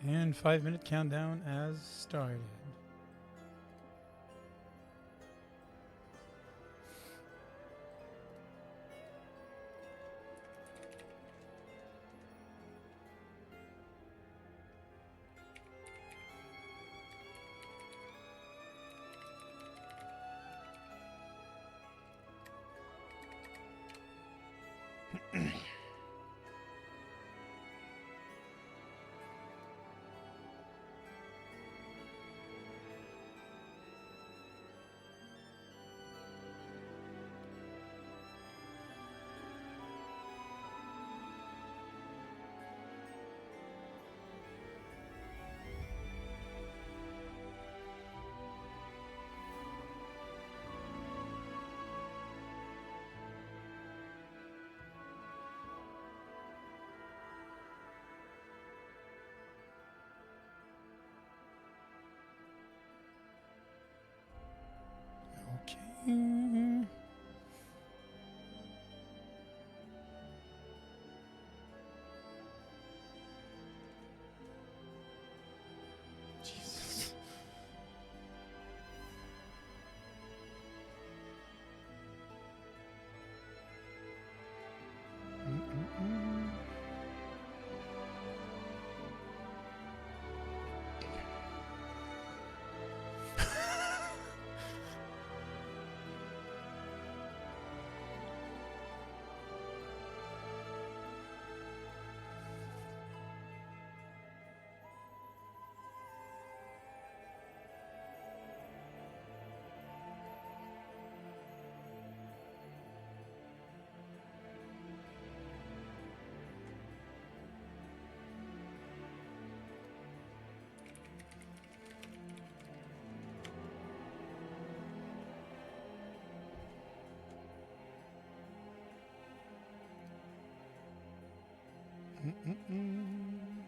And 5-minute countdown has started. Okay. Jesus. Mm-mm-mm. Mm-mm-mm.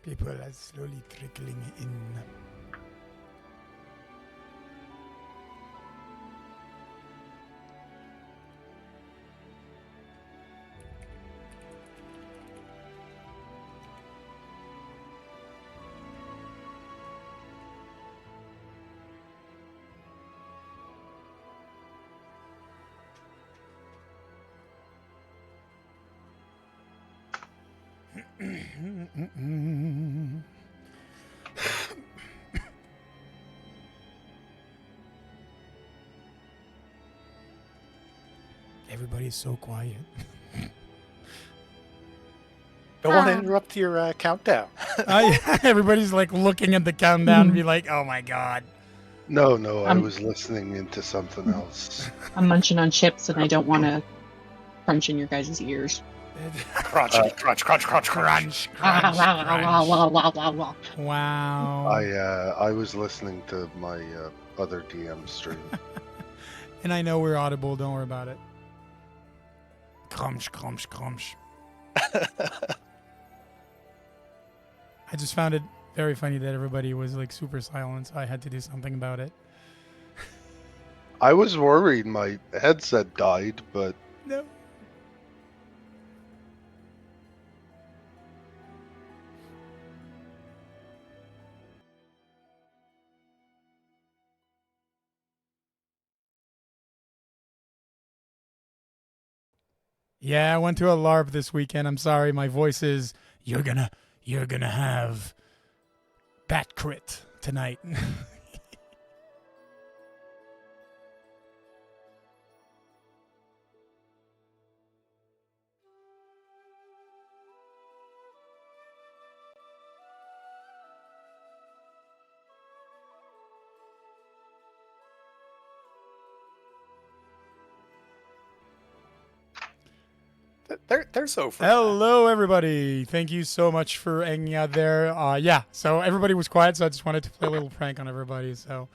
People are slowly trickling in. Mm-mm-mm. Everybody's so quiet. Don't want to interrupt your countdown. Everybody's like looking at the countdown and be like, oh my god. No, I Um, was listening into something else. I'm munching on chips and I don't want to crunch in your guys' ears. Crunch, crunch, crunch, crunch, crunch. Crunch, crunch, crunch. Wow. Wow. I was listening to my other DM stream. And I know we're audible, don't worry about it. Crunch, crunch, crunch. I just found it very funny that everybody was like super silent, so I had to do something about it. I was worried my headset died, but No. Yeah, I went to a LARP this weekend. I'm sorry, my voice is you're gonna have bat crit tonight. They're so for Hello, everybody. Thank you so much for hanging out there. Yeah, so everybody was quiet, so I just wanted to play a little prank on everybody. So,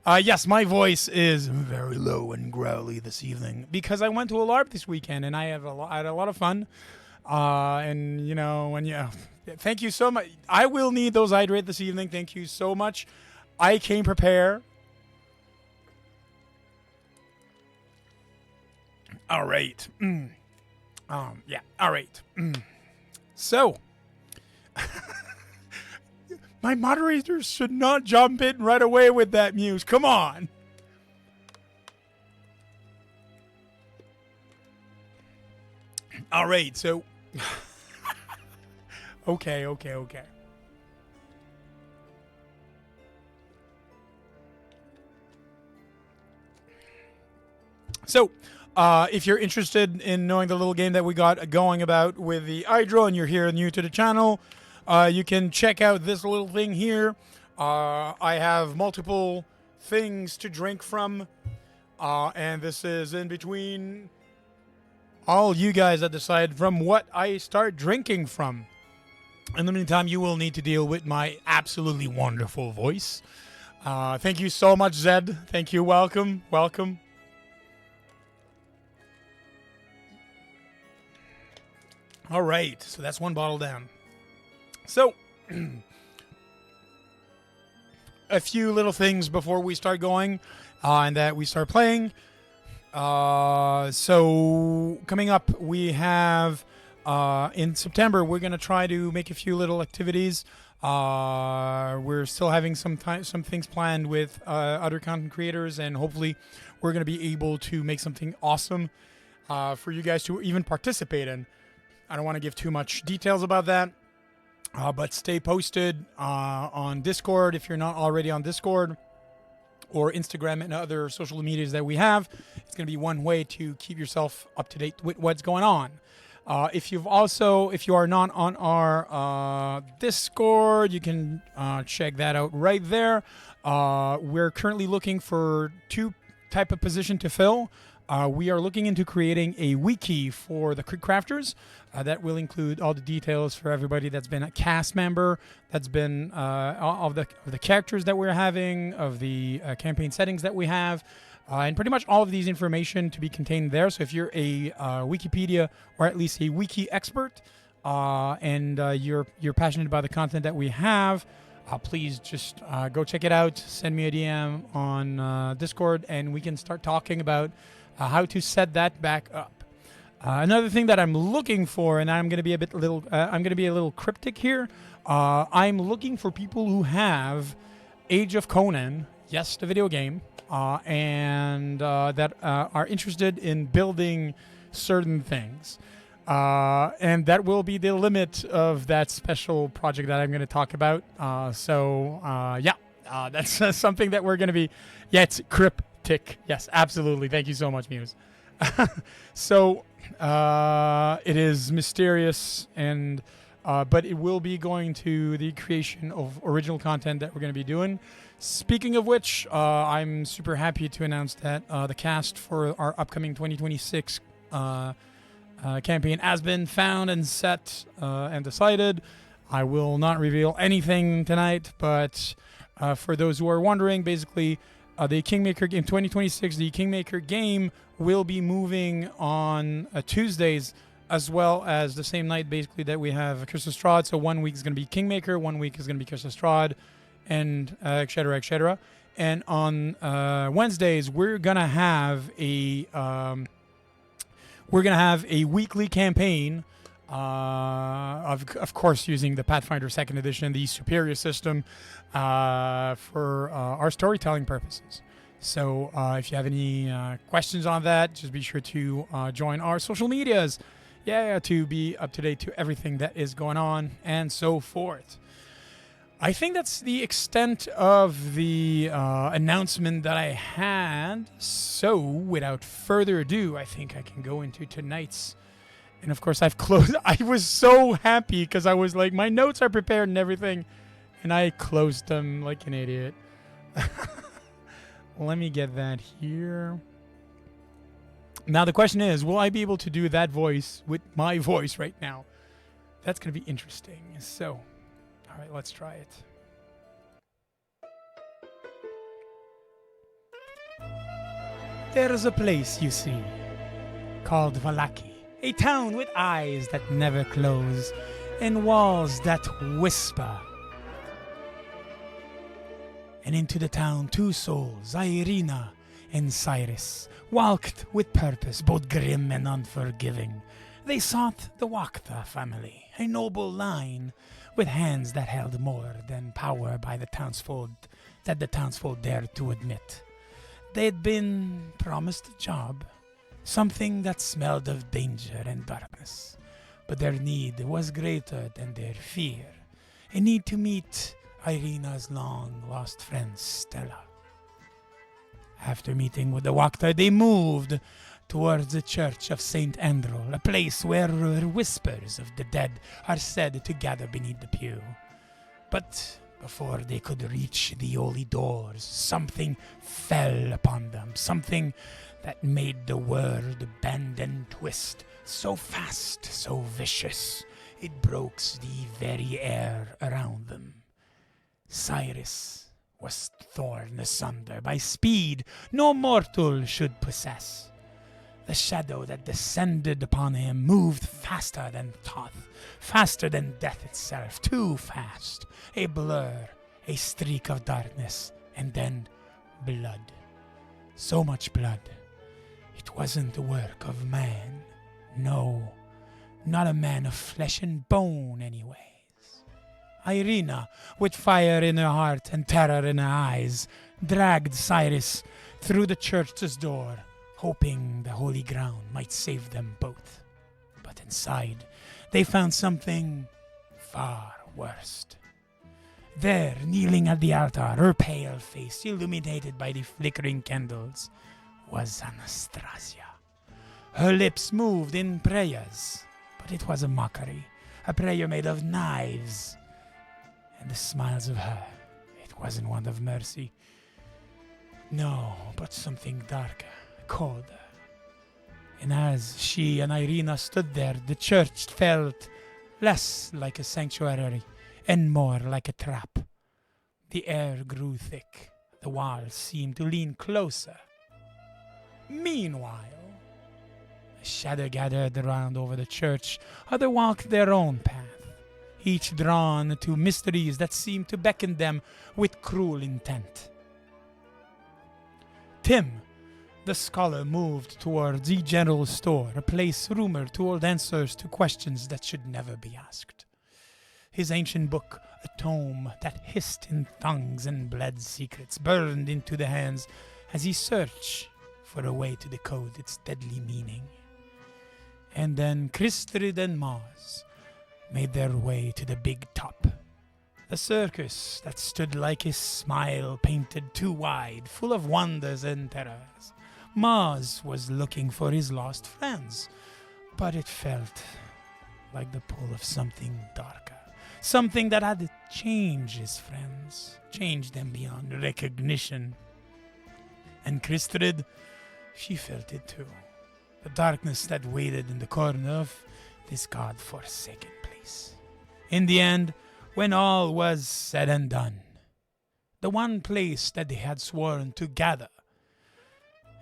yes, my voice is very low and growly this evening because I went to a LARP this weekend and I had a lot of fun. And, you know, thank you so much. I will need those hydrate this evening. Thank you so much. I came prepared. All right. Yeah. All right. So, my moderators should not jump in right away with that muse. Come on. All right. So, okay. So, if you're interested in knowing the little game that we got going about with the Hydro and you're here new to the channel, you can check out this little thing here. I have multiple things to drink from, and this is in between all you guys that decide from what I start drinking from. In the meantime, you will need to deal with my absolutely wonderful voice. Thank you so much, Zed. Thank you. Welcome. All right, so that's one bottle down. So, a few little things before we start going and that we start playing. So, coming up, we have in September, we're going to try to make a few little activities. We're still having some things planned with other content creators, and hopefully, we're going to be able to make something awesome for you guys to even participate in. I don't want to give too much details about that, but stay posted on Discord if you're not already on Discord, or Instagram and other social medias that we have. It's going to be one way to keep yourself up to date with what's going on. If you are not on our Discord, you can check that out right there. We're currently looking for two type of position to fill. We are looking into creating a wiki for the Crit Crafters that will include all the details for everybody that's been a cast member, that's been of the characters that we're having, of the campaign settings that we have, and pretty much all of these information to be contained there. So if you're a Wikipedia or at least a wiki expert and you're passionate about the content that we have, please just go check it out. Send me a DM on Discord, and we can start talking about how to set that back up. Another thing that I'm looking for, and I'm going to be a little cryptic here. I'm looking for people who have Age of Conan, yes, the video game, and that are interested in building certain things. And that will be the limit of that special project that I'm going to talk about. That's something that we're going to be. Yeah, it's cryptic. Yes, absolutely. Thank you so much, Muse. So it is mysterious, and but it will be going to the creation of original content that we're going to be doing. Speaking of which, I'm super happy to announce that the cast for our upcoming 2026 campaign has been found and set and decided. I will not reveal anything tonight, but for those who are wondering, basically, the Kingmaker game 2026, the Kingmaker game will be moving on Tuesdays, as well as the same night, basically, that we have Curse of Strahd. So 1 week is going to be Kingmaker, 1 week is going to be Curse of Strahd, and et cetera, et cetera. And on Wednesdays, we're gonna have a weekly campaign, of course, using the Pathfinder 2nd Edition, the superior system, for our storytelling purposes. So if you have any questions on that, just be sure to join our social medias, to be up to date to everything that is going on and so forth. I think that's the extent of the announcement that I had. So without further ado, I think I can go into tonight's. And of course, I've closed. I was so happy because I was like, my notes are prepared and everything. And I closed them like an idiot. Let me get that here. Now the question is, will I be able to do that voice with my voice right now? That's going to be interesting. So, all right, let's try it. There's a place, you see, called Valaki, a town with eyes that never close and walls that whisper. And into the town 2 souls, Irina and Cyrus, walked with purpose, both grim and unforgiving. They sought the Wachtha family, a noble line with hands that held more than power by the townsfolk that the townsfolk dared to admit. They'd been promised a job, something that smelled of danger and darkness, but their need was greater than their fear, a need to meet Irina's long-lost friend Stella. After meeting with the Wachtha, they moved towards the church of St. Andrew, a place where whispers of the dead are said to gather beneath the pew. But before they could reach the holy doors, something fell upon them, something that made the world bend and twist so fast, so vicious, it broke the very air around them. Cyrus was torn asunder by speed no mortal should possess. The shadow that descended upon him moved faster than thought, faster than death itself, too fast. A blur, a streak of darkness, and then blood. So much blood. It wasn't the work of man. No, not a man of flesh and bone anyways. Irina, with fire in her heart and terror in her eyes, dragged Cyrus through the church's door, hoping the holy ground might save them both. But inside, they found something far worse. There, kneeling at the altar, her pale face illuminated by the flickering candles, was Anastasia. Her lips moved in prayers, but it was a mockery, a prayer made of knives. And the smiles of her, it wasn't one of mercy. No, but something darker, colder. And as she and Irina stood there, the church felt less like a sanctuary and more like a trap. The air grew thick. The walls seemed to lean closer. Meanwhile, a shadow gathered around over the church. Others walked their own path, each drawn to mysteries that seemed to beckon them with cruel intent. Tim, the scholar, moved towards the general store, a place rumored to hold answers to questions that should never be asked. His ancient book, a tome that hissed in tongues and bled secrets, burned into the hands as he searched for a way to decode its deadly meaning. And then Kristrid and Mars made their way to the big top, the circus that stood like a smile painted too wide, full of wonders and terrors. Mars was looking for his lost friends, but it felt like the pull of something darker, something that had changed his friends, changed them beyond recognition. And Kristrid, she felt it too, the darkness that waited in the corner of this god-forsaken place. In the end, when all was said and done, the one place that they had sworn to gather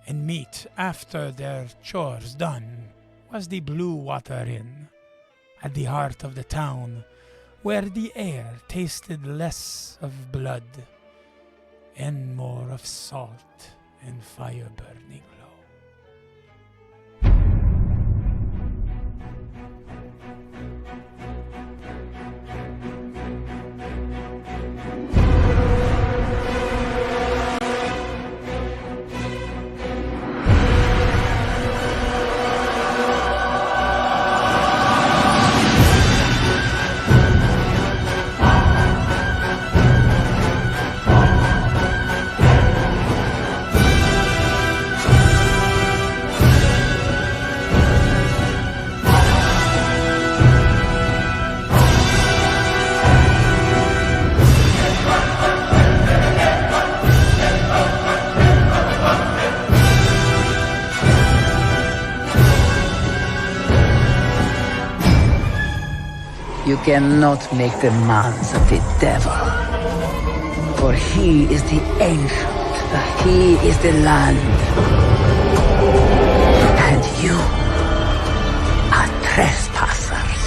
and meet after their chores done was the Blue Water Inn, at the heart of the town, where the air tasted less of blood and more of salt and fire burning low. You cannot make demands of the devil. For he is the ancient, he is the land. And you are trespassers.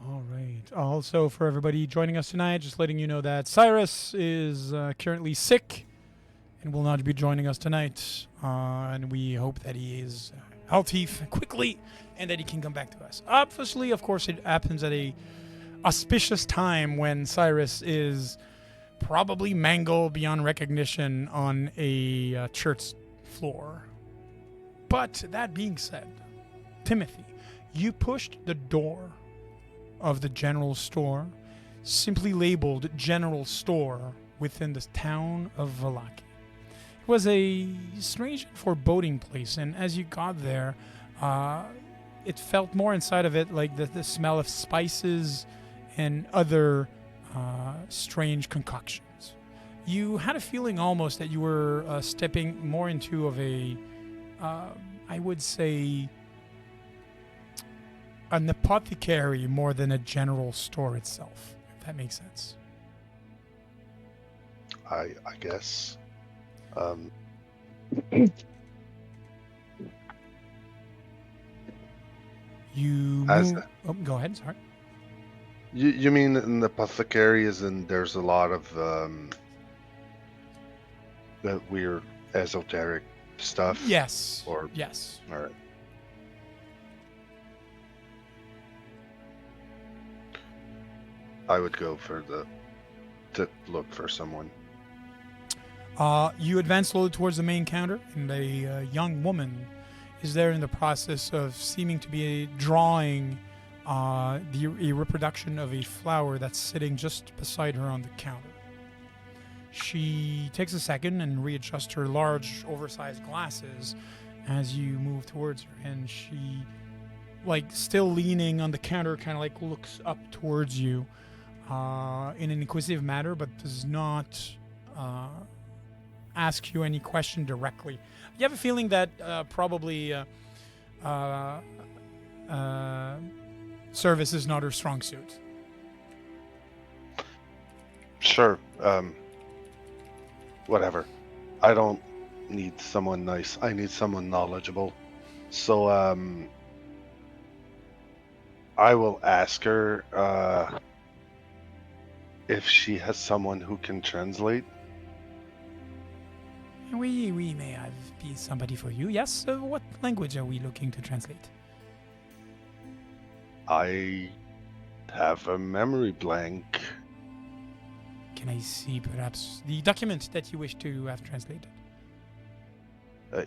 All right. Also, for everybody joining us tonight, just letting you know that Cyrus is currently sick and will not be joining us tonight. And we hope that he is healthy quickly and that he can come back to us. Obviously, of course, it happens at a auspicious time when Cyrus is probably mangled beyond recognition on a church floor. But that being said, Timothy, you pushed the door of the general store, simply labeled general store, within the town of Valaki. It was a strange and foreboding place, and as you got there, it felt more inside of it like the smell of spices and other strange concoctions. You had a feeling almost that you were stepping more into of a, I would say, an apothecary more than a general store itself, if that makes sense. I guess. You As- move, oh, go ahead, sorry. You mean in the apothecary is in there's a lot of the weird esoteric stuff? Yes. Or Yes. all right. I would go for to look for someone. You advance slowly towards the main counter, and a young woman is there in the process of seeming to be drawing a reproduction of a flower that's sitting just beside her on the counter. She takes a second and readjusts her large, oversized glasses as you move towards her, and she, like, still leaning on the counter, kind of like looks up towards you in an inquisitive manner, but does not ask you any question directly. You have a feeling that probably service is not her strong suit. Sure. Whatever. I don't need someone nice. I need someone knowledgeable. So I will ask her if she has someone who can translate. We may have be somebody for you. Yes. What language are we looking to translate? I have a memory blank. Can I see perhaps the document that you wish to have translated?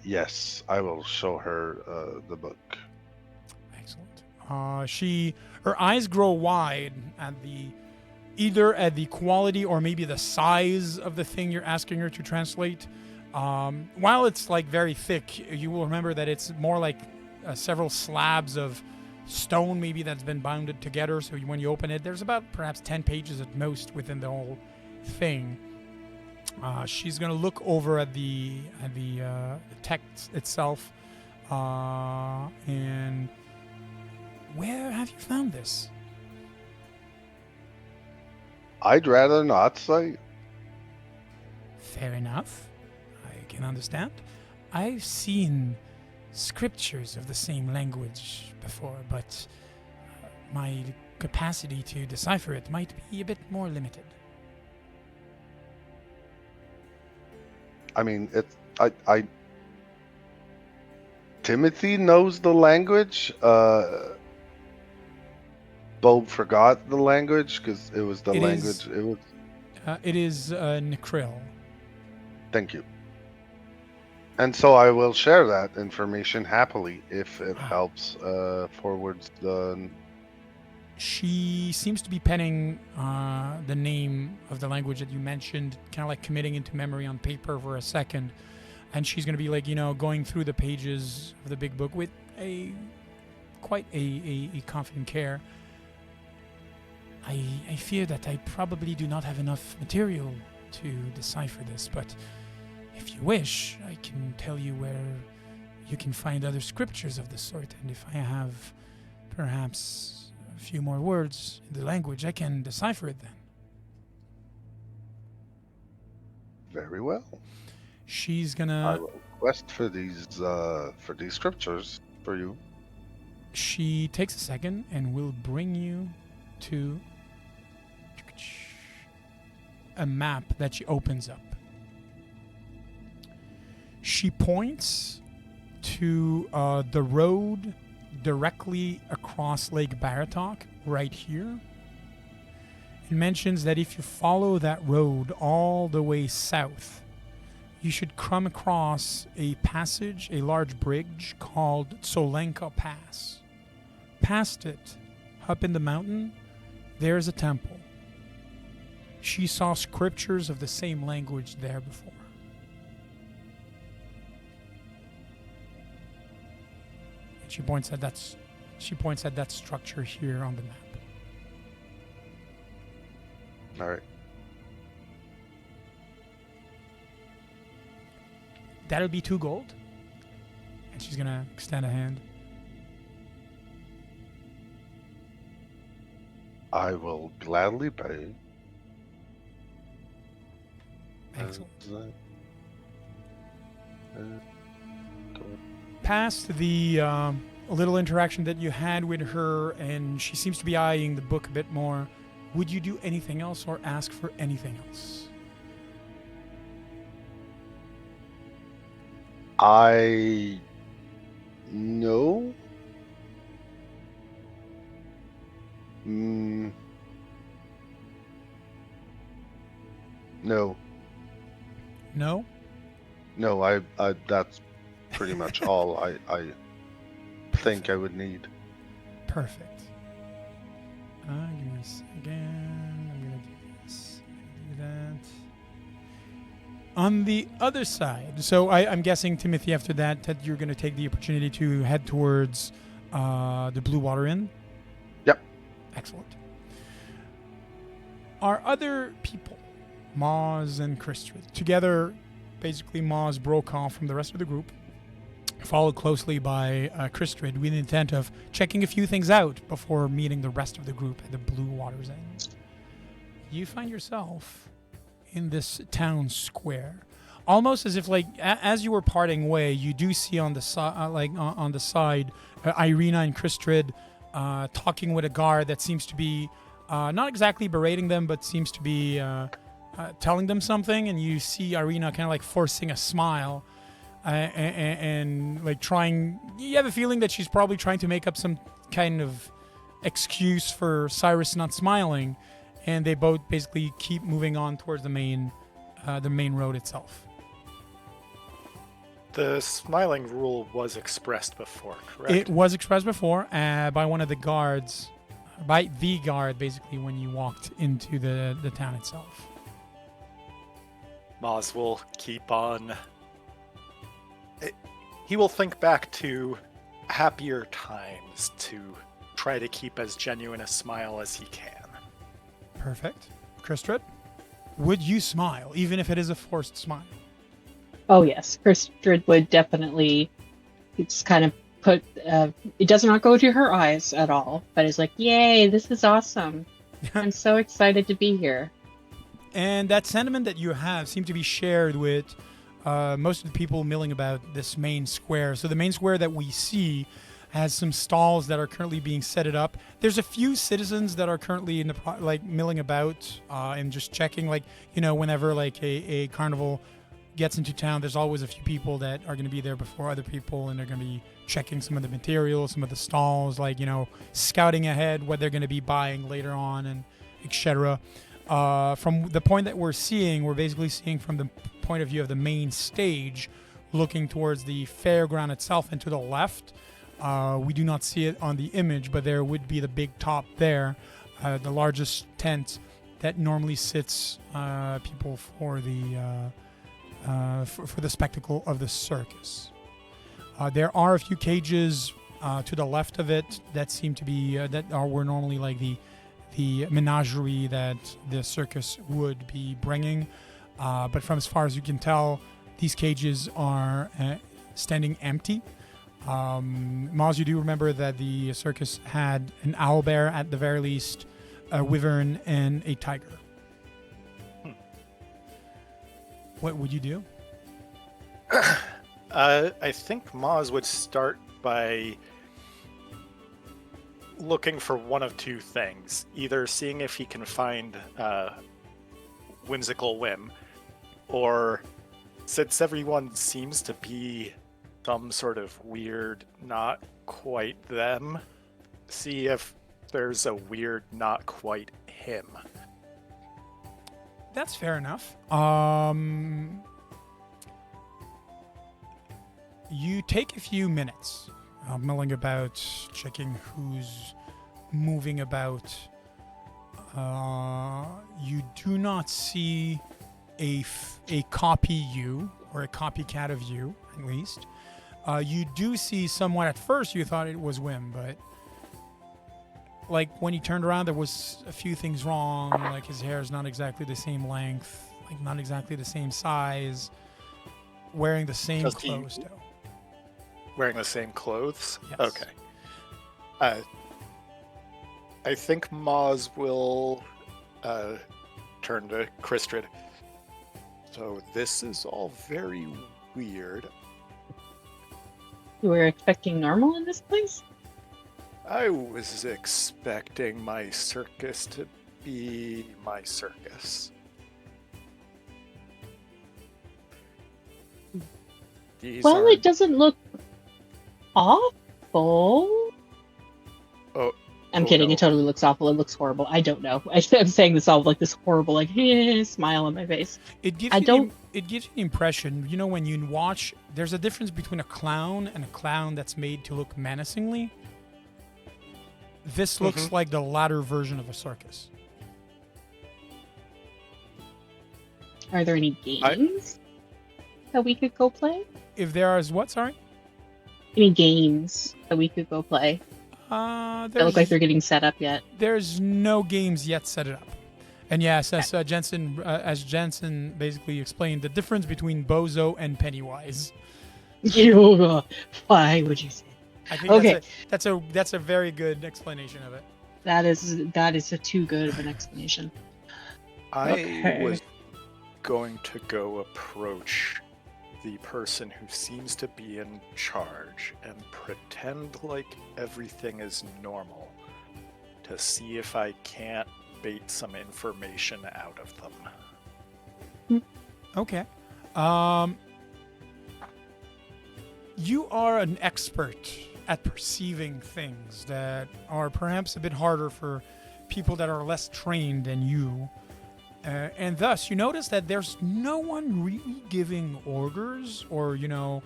Yes, I will show her the book. Excellent. Her eyes grow wide at either at the quality or maybe the size of the thing you're asking her to translate. While it's like very thick, you will remember that it's more like several slabs of stone maybe that's been bounded together. So when you open it, there's about perhaps 10 pages at most within the whole thing. She's gonna look over at the text itself, and where have you found this? I'd rather not say. Fair enough. I can understand. I've seen scriptures of the same language before, but my capacity to decipher it might be a bit more limited. I mean, I Timothy knows the language. Bob forgot the language because it was the language. It was. It is Nicril. Thank you. And so I will share that information happily if it helps forwards the. She seems to be penning the name of the language that you mentioned, kind of like committing into memory on paper for a second. And she's going to be like, going through the pages of the big book with quite a confident care. I fear that I probably do not have enough material to decipher this, but if you wish, I can tell you where you can find other scriptures of the sort, and if I have perhaps a few more words in the language, I can decipher it then. Very well. She's I gonna. will request for these scriptures for you. She takes a second and will bring you to a map that she opens up. She points to the road directly across Lake Baratok, right here. It mentions that if you follow that road all the way south, you should come across a passage, a large bridge called Solenka Pass. Past it, up in the mountain, there's a temple. She saw scriptures of the same language there before. And she points at that structure here on the map. All right. That'll be 2 gold. And she's gonna extend a hand. I will gladly pay. Excellent. Uh, Past the little interaction that you had with her, and she seems to be eyeing the book a bit more, would you do anything else or ask for anything else? I no. No. No? No, I that's pretty much all I think I would need. Perfect. Give me a second. I'm going to do this. I'm gonna do that. On the other side, so I'm guessing, Timothy, after that you're going to take the opportunity to head towards the Blue Water Inn? Yep. Excellent. Our other people, Maz and Kristrid, together, basically Maz broke off from the rest of the group, followed closely by Kristrid with the intent of checking a few things out before meeting the rest of the group at the Blue Water's End. You find yourself in this town square, almost as if, like, as you were parting way, you do see on the on the side, Irina and Kristrid talking with a guard that seems to be not exactly berating them, but seems to be telling them something, and you see Irina kind of like forcing a smile. And like trying, you have a feeling that she's probably trying to make up some kind of excuse for Cyrus not smiling, and they both basically keep moving on towards the main road itself. The smiling rule was expressed before, correct? It was expressed before by one of the guards, by the guard, basically, when you walked into the town itself. Maz will keep on. He will think back to happier times to try to keep as genuine a smile as he can. Perfect. Kristrid, would you smile, even if it is a forced smile? Oh yes, Kristrid would definitely. It's kind of put. It does not go to her eyes at all, but it's like, yay, this is awesome. I'm so excited to be here. And that sentiment that you have seemed to be shared with most of the people milling about this main square. So the main square that we see has some stalls that are currently being set it up. There's a few citizens that are currently in the milling about and just checking, whenever a carnival gets into town, there's always a few people that are going to be there before other people, and they're going to be checking some of the materials, some of the stalls, scouting ahead what they're going to be buying later on, and etc. From the point that we're basically seeing from the point of view of the main stage, looking towards the fairground itself, and to the left, we do not see it on the image, but there would be the big top there, the largest tent that normally sits people for the spectacle of the circus. There are a few cages to the left of it that seem to be were normally like the menagerie that the circus would be bringing, but from as far as you can tell, these cages are standing empty. Maz, you do remember that the circus had an owlbear at the very least, a wyvern, and a tiger. What would you do? I think Maz would start by looking for one of two things. Either seeing if he can find Whimsical Whim, or since everyone seems to be some sort of weird, not quite them, see if there's a weird, not quite him. That's fair enough. You take a few minutes milling about, checking who's moving about. You do not see a copy you, or a copycat of you, at least. You do see someone. At first you thought it was Wim, but like when he turned around, there was a few things wrong. Like his hair is not exactly the same length, like not exactly the same size. Wearing the same Does he- clothes, though. Wearing the same clothes? Yes. Okay. I think Maz will turn to Kristrid. So this is all very weird. You were expecting normal in this place? I was expecting my circus to be my circus. These Well, are... it doesn't look awful. Oh, I'm oh, kidding. no. It totally looks awful. It looks horrible. I don't know. I'm saying this all with like this horrible, like, smile on my face. It gives I you don't- it gives you the impression, you know, when you watch, there's a difference between a clown and a clown that's made to look menacingly. This looks like the latter version of a circus. Are there any games that we could go play? If there is what, sorry? Any games that we could go play? They look like There's, they're getting set up yet. there's no games yet set it up. And yes, as Jensen basically explained, the difference between Bozo and Pennywise. Why would you say? I think Okay. that's a very good explanation of it. That is a too good of an explanation. I Okay. was going to go approach the person who seems to be in charge and pretend like everything is normal to see if I can't bait some information out of them. Okay. You are an expert at perceiving things that are perhaps a bit harder for people that are less trained than you. And thus, you notice that there's no one really giving orders or, you know,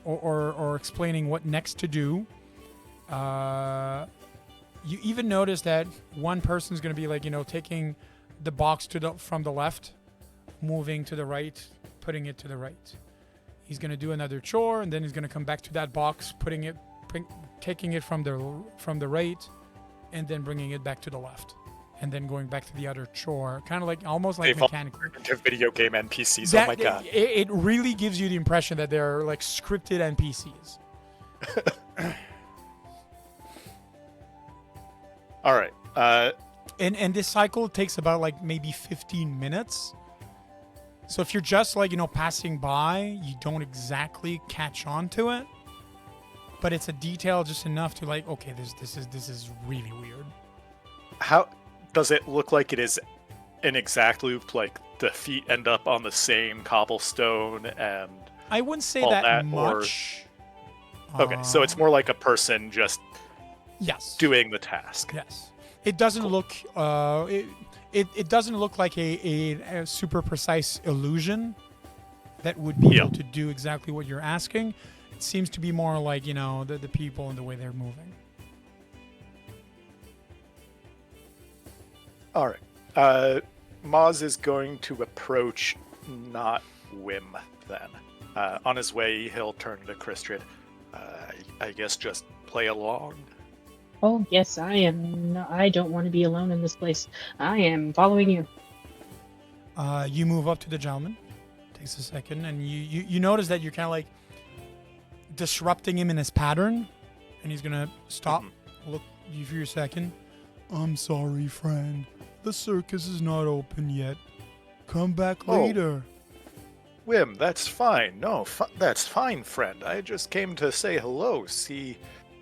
or explaining what next to do. You even notice that one person's going to be like, you know, taking the box from the left, moving to the right, putting it to the right. He's going to do another chore, and then he's going to come back to that box, taking it from the right, and then bringing it back to the left, and then going back to the other chore, kind of like almost like They've all mechanical. into video game NPCs. Oh my god. It really gives you the impression that they're like scripted NPCs. All right. And this cycle takes about like maybe 15 minutes. So if you're just like, you know, passing by, you don't exactly catch on to it. But it's a detail just enough to like, okay, this is really weird. How does it look like it is an exact loop? Like the feet end up on the same cobblestone and I wouldn't say all that, that, or- much. okay, so it's more like a person just Yes. doing the task. Yes. It doesn't look it doesn't look like a super precise illusion that would be able to do exactly what you're asking. It seems to be more like, you know, the people and the way they're moving. All right. Maz is going to approach not Wim then. On his way, he'll turn to Kristrid. I guess just play along. Oh yes, I am. I don't want to be alone in this place. I am following you. You move up to the gentleman, takes a second, and you notice that you're kind of like disrupting him in his pattern, and he's gonna stop, look you for a second. I'm sorry, friend. The circus is not open yet. Come back later. Whim, that's fine. No, that's fine, friend. I just came to say hello, see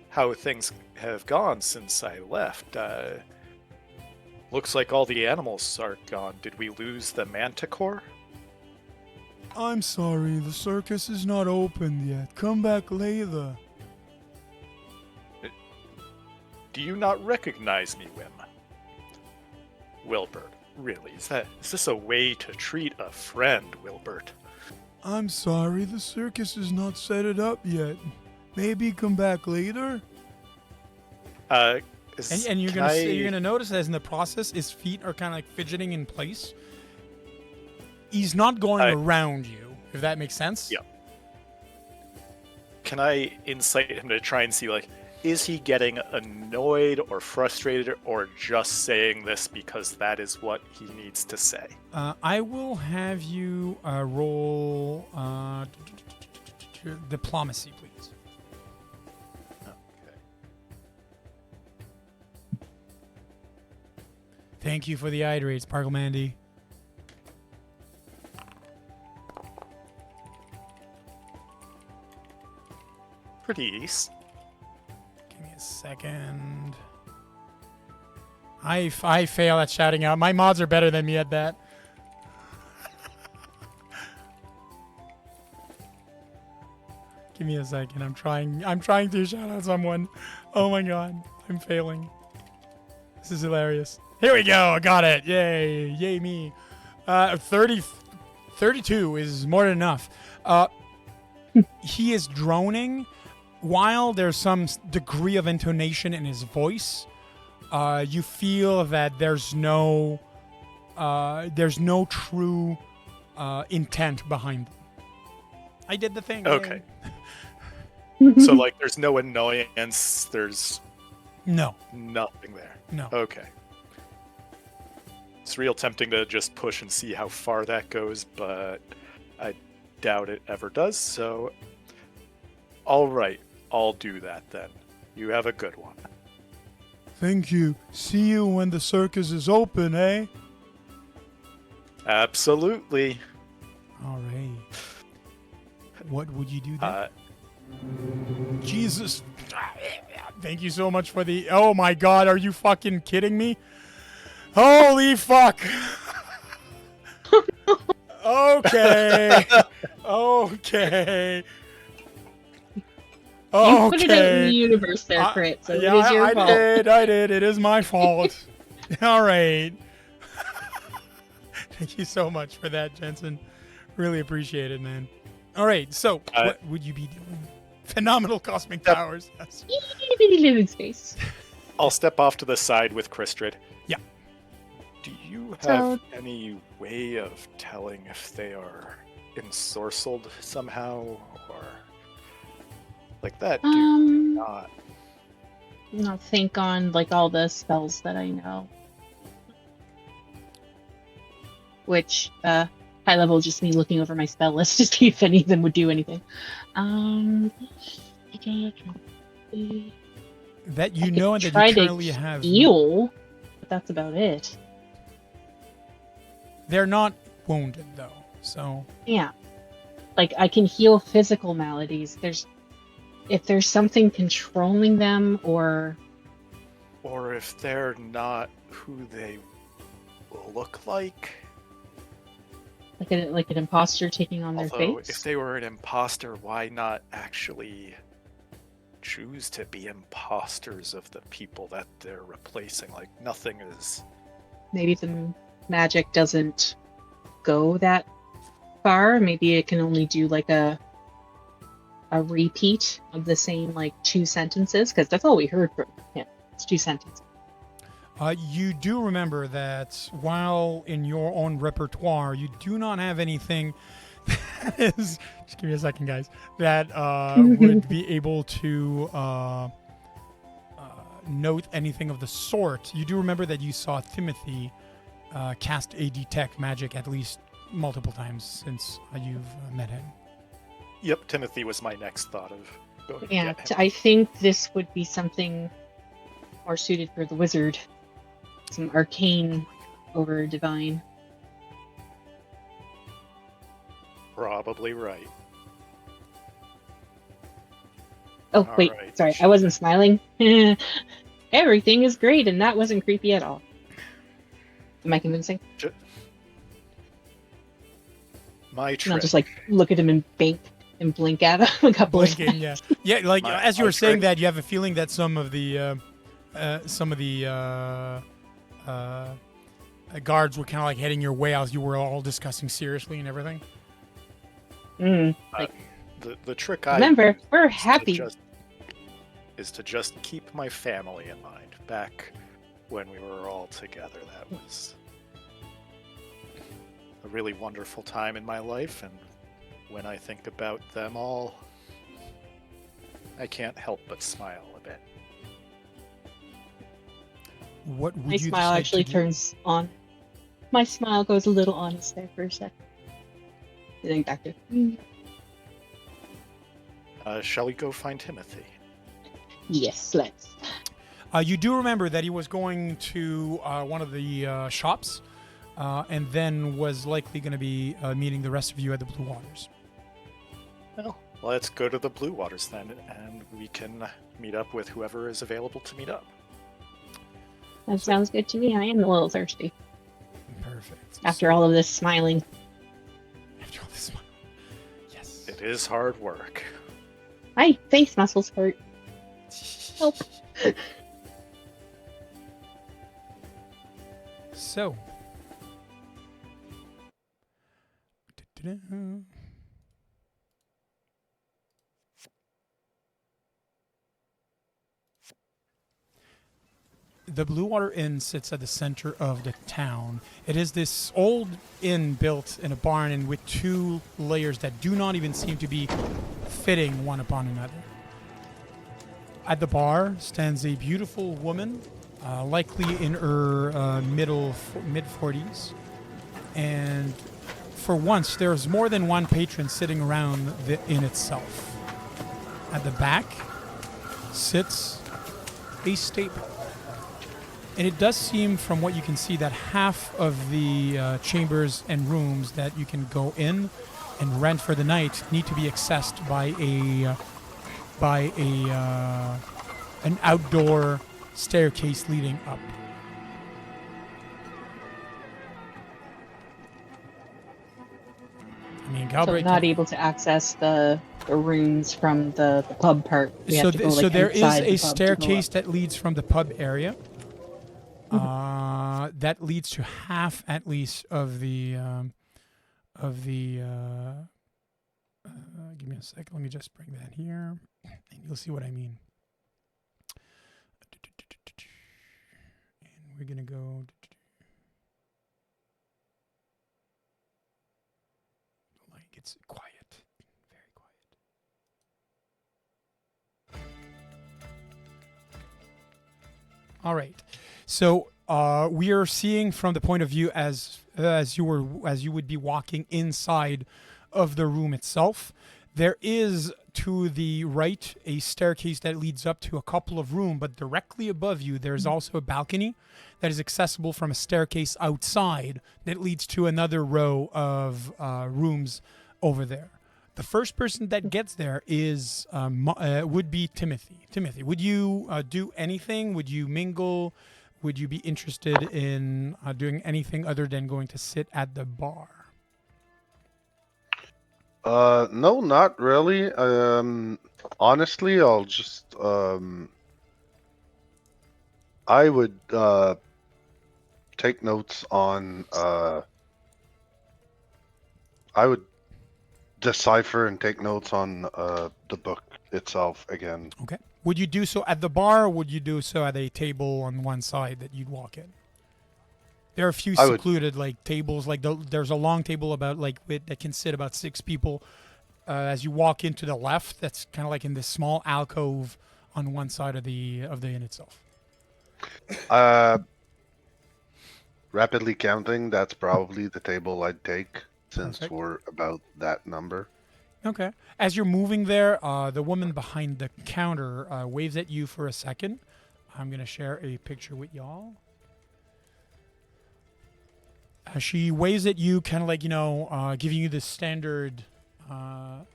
how things have gone since I left. Looks like all the animals are gone. Did we lose the manticore? I'm sorry, the circus is not open yet. Come back later. Do you not recognize me, Whim? Wilbert, really, is this a way to treat a friend, Wilbert? I'm sorry, the circus is not set it up yet. Maybe come back later? And you're gonna notice that in the process, his feet are kind of like fidgeting in place. He's not going around you, if that makes sense. Yeah. Can I incite him to try and see, like, is he getting annoyed or frustrated or just saying this because that is what he needs to say? I will have you roll diplomacy, please. Okay. Thank you for the hydrate, Sparkle Mandy. Pretty ace. Give me a second. I fail at shouting out. My mods are better than me at that. Give me a second. I'm trying to shout out someone. Oh my god. I'm failing. This is hilarious. Here we go. I got it. Yay. Yay me. 32 is more than enough. He is droning. While there's some degree of intonation in his voice, you feel that there's no true intent behind them. I did the thing. Okay. So, like, there's no annoyance. There's nothing there. No. Okay. It's real tempting to just push and see how far that goes, but I doubt it ever does. So, all right. I'll do that then. You have a good one. Thank you. See you when the circus is open, eh? Absolutely. All right. What would you do then? Jesus. Thank you so much for the... Oh my god, are you fucking kidding me? Holy fuck. Okay. Okay. You put it out in the universe there, Crit, so yeah, it is your fault. I did. It is my fault. All right. Thank you so much for that, Jensen. Really appreciate it, man. All right, so what would you be doing? Phenomenal cosmic powers. Yes. Living space. I'll step off to the side with Kristrid. Yeah. Do you have any way of telling if they are ensorcelled somehow, or like that? Not think on like all the spells that I know, which high level just me looking over my spell list to see if any of them would do anything. That you know and that you currently have. Heal, but that's about it. They're not wounded though, so yeah, like I can heal physical maladies. If there's something controlling them, or if they're not who they look like. Like an imposter taking on their face. If they were an imposter, why not actually choose to be imposters of the people that they're replacing? Like, nothing is... Maybe the magic doesn't go that far. Maybe it can only do like a repeat of the same like 2 sentences, because that's all we heard from him. It's 2 sentences. You do remember that while in your own repertoire, you do not have anything that is, just give me a second, guys, that would be able to note anything of the sort. You do remember that you saw Timothy cast a detect magic at least multiple times since you've met him. Yep, Timothy was my next thought of going to Yeah, get him. I think this would be something more suited for the wizard. Some arcane over divine. Probably right. Oh, wait, Alright. sorry, I wasn't smiling. Everything is great, and that wasn't creepy at all. Am I convincing? My And trick. I'll just like look at him and blink at him a couple of Blinking, times. yeah. Yeah, like as you my were saying trick- that, you have a feeling that some of the guards were kind of like heading your way as you were all discussing seriously and everything. Uh, the trick I Remember, use we're is to happy. is to just keep my family in mind. Back when we were all together, that was a really wonderful time in my life, and when I think about them all, I can't help but smile a bit. What would My you smile decide actually to do? turns on. My smile goes a little honest there for a second. And then back to. Shall we go find Timothy? Yes, let's. You do remember that he was going to one of the shops, and then was likely going to be meeting the rest of you at the Blue Waters. Well, let's go to the Blue Waters then, and we can meet up with whoever is available to meet up. That sounds good to me. I am a little thirsty Perfect. after all of this smiling. After all this, yes. It is hard work. My face muscles hurt. Help. So. The Blue Water Inn sits at the center of the town. It is this old inn built in a barn and with two layers that do not even seem to be fitting one upon another. At the bar stands a beautiful woman, likely in her mid-40s. And for once, there's more than one patron sitting around the inn itself. At the back sits a staple. And it does seem, from what you can see, that half of the chambers and rooms that you can go in and rent for the night need to be accessed by an outdoor staircase leading up. I mean, So we're Galbraith. not able to access the rooms from the pub part. We have to go, like, there is outside a the pub to go staircase up. that leads from the pub area. That leads to half, at least, of the. Give me a second. Let me just bring that here, and you'll see what I mean. And we're gonna go. Like it's quiet, very quiet. All right. So we are seeing from the point of view as you would be walking inside of the room itself. There is to the right a staircase that leads up to a couple of rooms, but directly above you there's also a balcony that is accessible from a staircase outside that leads to another row of rooms over there. The first person that gets there is would be Timothy. Timothy, would you do anything? Would you mingle? Would you be interested in doing anything other than going to sit at the bar? No, not really. Honestly, I'll just I would take notes on I would decipher and take notes on the book itself again. Okay. Would you do so at the bar, or would you do so at a table on one side that you'd walk in? There are a few I would- secluded like tables, like there's a long table about that can sit about 6 people. As you walk into the left, that's kind of like in this small alcove on one side of the inn itself. Rapidly counting, that's probably the table I'd take. since Perfect. we're about that number. Okay. As you're moving there, the woman behind the counter waves at you for a second. I'm going to share a picture with y'all. She waves at you, kind of like, giving you the standard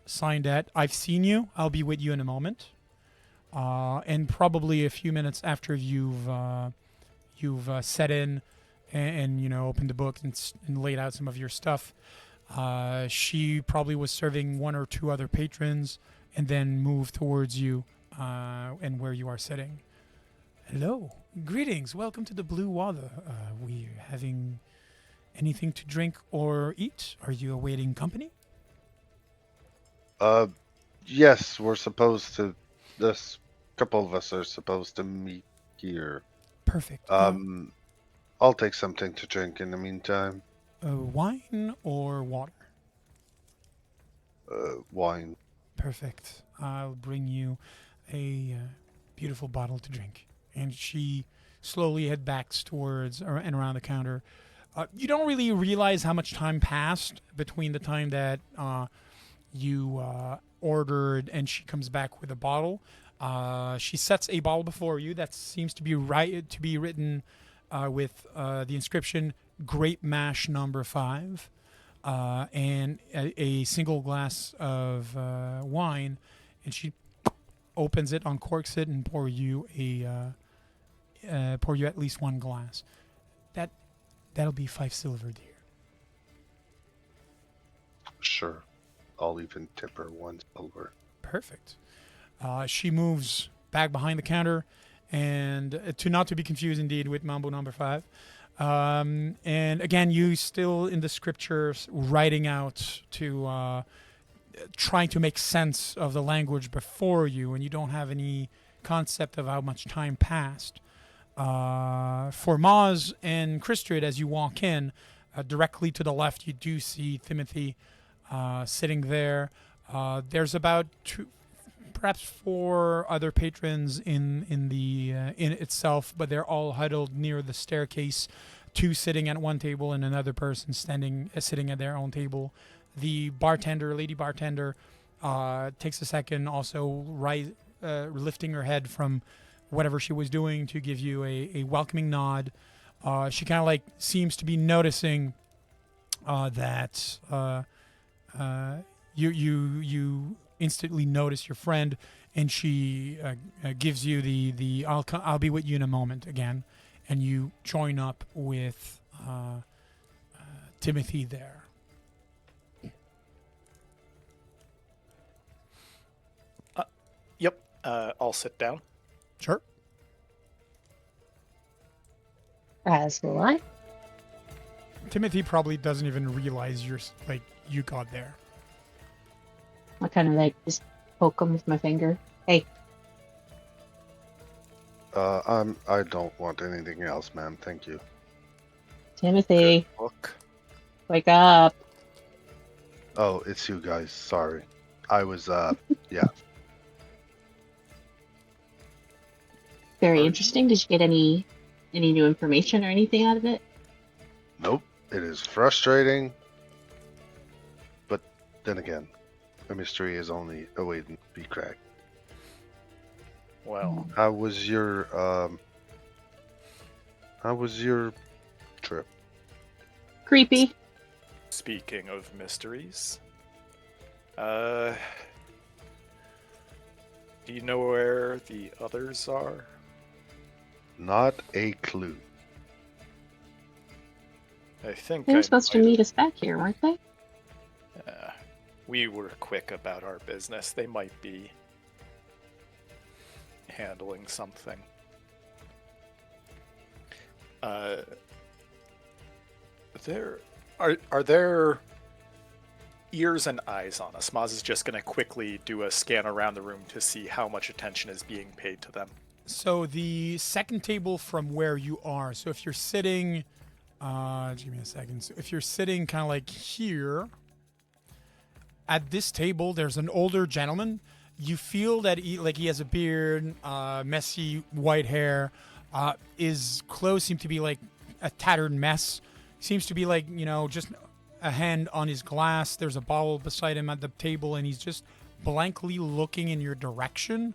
sign that I've seen you. I'll be with you in a moment. And probably a few minutes after you've set in and opened the book and laid out some of your stuff, she probably was serving one or two other patrons and then moved towards you and where you are sitting. Hello. Greetings. Welcome to the Blue Water. We're having anything to drink or eat? Are you awaiting company? Yes, we're supposed to. This couple of us are supposed to meet here. Perfect. I'll take something to drink in the meantime. Wine or water? Wine. Perfect. I'll bring you a beautiful bottle to drink. And she slowly head back towards and around the counter. You don't really realize how much time passed between the time that you ordered and she comes back with a bottle. She sets a bottle before you that seems to be written with the inscription "Grape Mash Number 5," and a single glass of wine, and she opens it, uncorks it, and pour you at least one glass. That'll be 5 silver, dear. Sure. I'll even tip her 1 silver. Perfect. She moves back behind the counter, and not to be confused indeed with Mambo number 5. And again, you still in the scriptures writing out to trying to make sense of the language before you, and you don't have any concept of how much time passed. For Maz and Christrid, as you walk in, directly to the left, you do see Timothy sitting there. There's about perhaps 4 other patrons in the inn itself, but they're all huddled near the staircase. 2 sitting at one table and another person sitting at their own table. The lady bartender, takes a second, also lifting her head from whatever she was doing to give you a welcoming nod. She kind of like seems to be noticing that you instantly notice your friend, and she gives you the I'll be with you in a moment again, and you join up with Timothy there. Yep. I'll sit down. Sure. As will I. Timothy probably doesn't even realize you got there. I kind of like just poke him with my finger. Hey, I don't want anything else, ma'am. Thank you. Timothy, Look. wake up. Oh, it's you guys. Sorry. I was, yeah. Very interesting. Did you get any new information or anything out of it? Nope. It is frustrating. But then again, a mystery is only awaiting to be cracked. Well, How was your trip? Creepy. speaking of mysteries, do you know where the others are? Not a clue. I think They I were supposed to might meet us back here, weren't they? We were quick about our business. They might be handling something. Are there ears and eyes on us? Maz is just going to quickly do a scan around the room to see how much attention is being paid to them. So the second table from where you are. So if you're sitting, just give me a second. So if you're sitting kind of like here, at this table, there's an older gentleman. You feel that he has a beard, messy white hair. His clothes seem to be like a tattered mess. Seems to be like, just a hand on his glass. There's a bottle beside him at the table, and he's just blankly looking in your direction.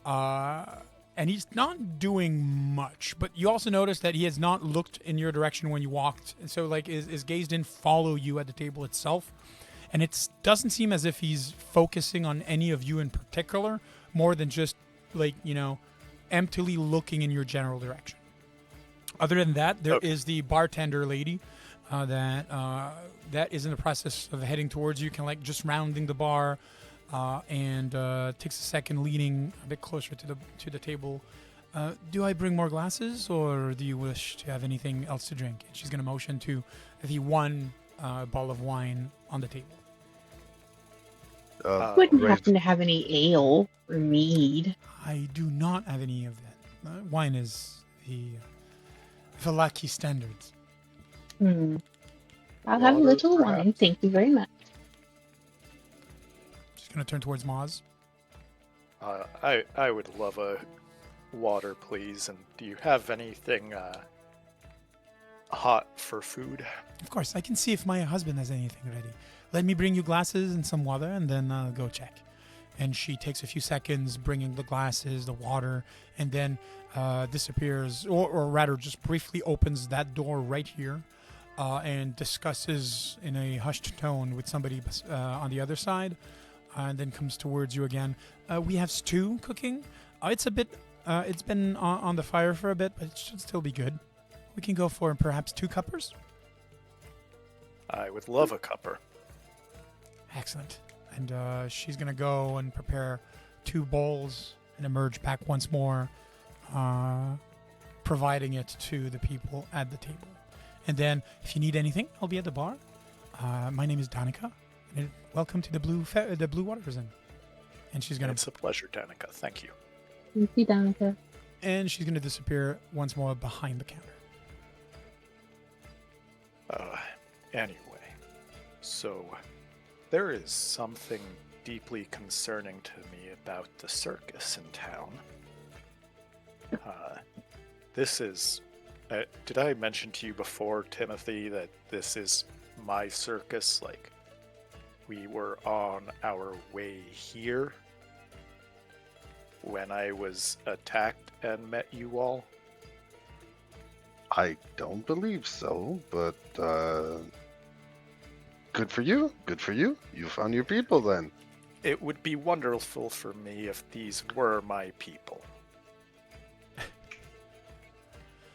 And he's not doing much, but you also notice that he has not looked in your direction when you walked. And so, like, his gaze didn't follow you at the table itself. And it doesn't seem as if he's focusing on any of you in particular, more than just, like, emptily looking in your general direction. Other than that, there is the bartender lady that is in the process of heading towards you, kind of like just rounding the bar, and takes a second, leaning a bit closer to the table. Do I bring more glasses, or do you wish to have anything else to drink? And she's going to motion to the one bottle of wine on the table. Wouldn't raise- happen to have any ale or mead. I do not have any of that. Wine is the Valaki standards. I'll have a Water, little wine, perhaps? thank you very much. She's going to turn towards Maz. I would love a water, please. And do you have anything hot for food? Of course, I can see if my husband has anything ready. Let me bring you glasses and some water, and then I'll go check. And she takes a few seconds bringing the glasses, the water, and then disappears, or rather just briefly opens that door right here, and discusses in a hushed tone with somebody on the other side, and then comes towards you again. We have stew cooking. It's a bit, it's been on the fire for a bit, but it should still be good. We can go for perhaps 2 cuppers. I would love a cupper. Excellent. And she's going to go and prepare 2 bowls and emerge back once more, providing it to the people at the table. And then, if you need anything, I'll be at the bar. My name is Danica. And welcome to the Blue Waters Inn. And she's going It's a pleasure, Danica. Thank you. Thank you, Danica. and she's going to disappear once more behind the counter. Anyway, so there is something deeply concerning to me about the circus in town. This is... did I mention to you before, Timothy, that this is my circus? Like, we were on our way here when I was attacked and met you all? I don't believe so, but good for you. Good for you. You found your people then. It would be wonderful for me if these were my people.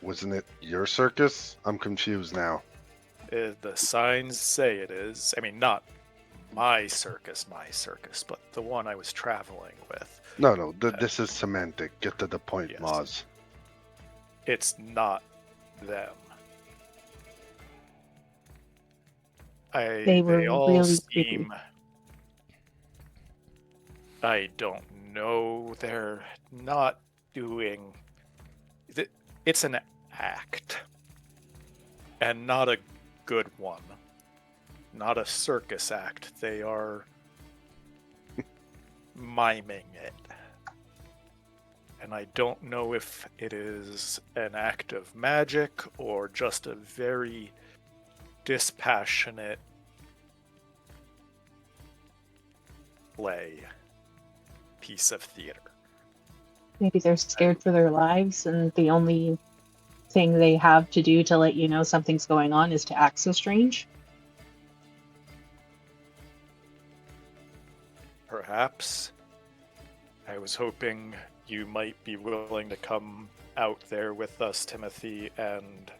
Wasn't it your circus? I'm confused now. The signs say it is. I mean, not my circus, but the one I was traveling with. No, this is semantic. Get to the point, Yes. Moz. It's not them. They were all really seem... creepy. I don't know. They're not doing... It's an act. And not a good one. Not a circus act. They are miming it. And I don't know if it is an act of magic or just a very dispassionate play piece of theater. Maybe they're scared for their lives, and the only thing they have to do to let you know something's going on is to act so strange. Perhaps. I was hoping you might be willing to come out there with us, Timothy, and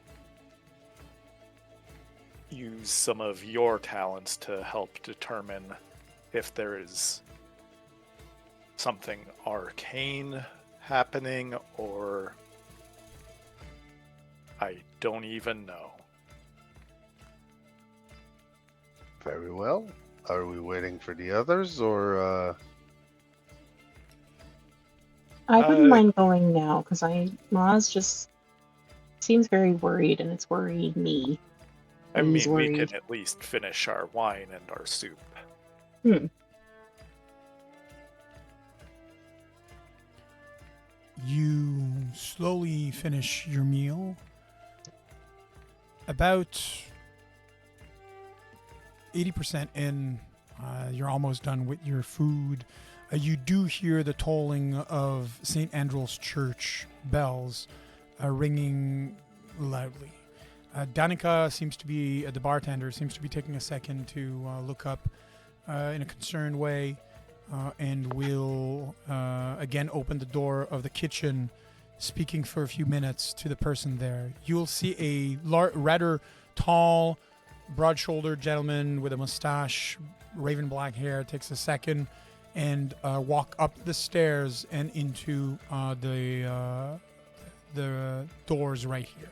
use some of your talents to help determine if there is something arcane happening, or I don't even know. Very well. Are we waiting for the others, or I wouldn't mind going now, because Maz just seems very worried, and it's worrying me. I mean, He's we worried. can at least finish our wine and our soup. You slowly finish your meal. About 80% in. You're almost done with your food. You do hear the tolling of St. Andrew's Church bells ringing loudly. Danica seems to be, the bartender, seems to be taking a second to look up in a concerned way and will again open the door of the kitchen, speaking for a few minutes to the person there. You'll see a rather tall, broad-shouldered gentleman with a mustache, raven black hair, takes a second and walk up the stairs and into the doors right here.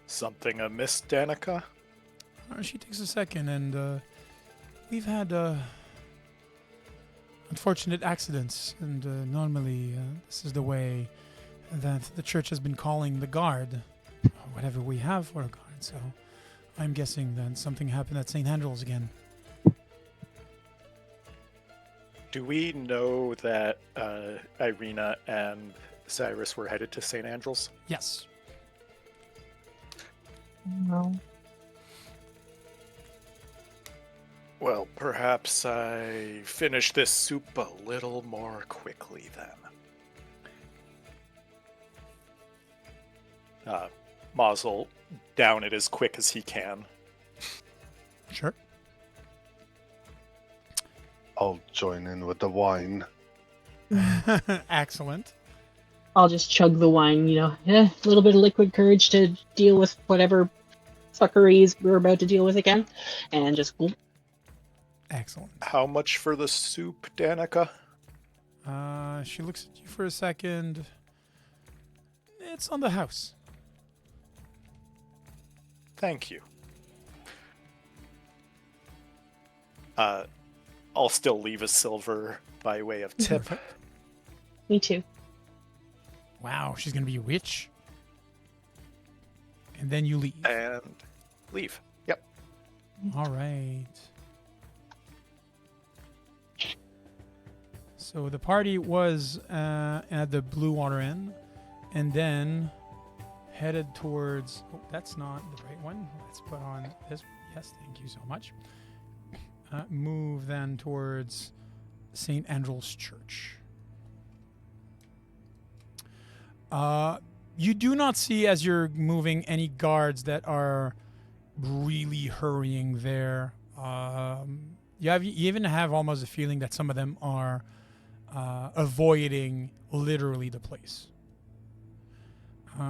Something amiss, Danica? She takes a second, and we've had unfortunate accidents, and normally this is the way that the church has been calling the guard, whatever we have for a guard, so I'm guessing that something happened at St. Andrew's again. Do we know that Irina and Cyrus were headed to St. Andrew's? Yes. No. Well, perhaps I finish this soup a little more quickly then. Maz will down it as quick as he can. Sure. I'll join in with the wine. Excellent. I'll just chug the wine, a little bit of liquid courage to deal with whatever fuckeries we're about to deal with again, and just gulp. Excellent. How much for the soup, Danica? She looks at you for a second. It's on the house. Thank you. I'll still leave a silver by way of tip. Me too. Wow, she's gonna be rich. And then you leave. And leave. Yep. All right. So the party was at the Blue Water Inn, and then headed towards. Oh, that's not the right one. Let's put on this. Yes, thank you so much. Move then towards St. Andrew's Church. You do not see, as you're moving, any guards that are really hurrying there. You even have almost a feeling that some of them are avoiding literally the place.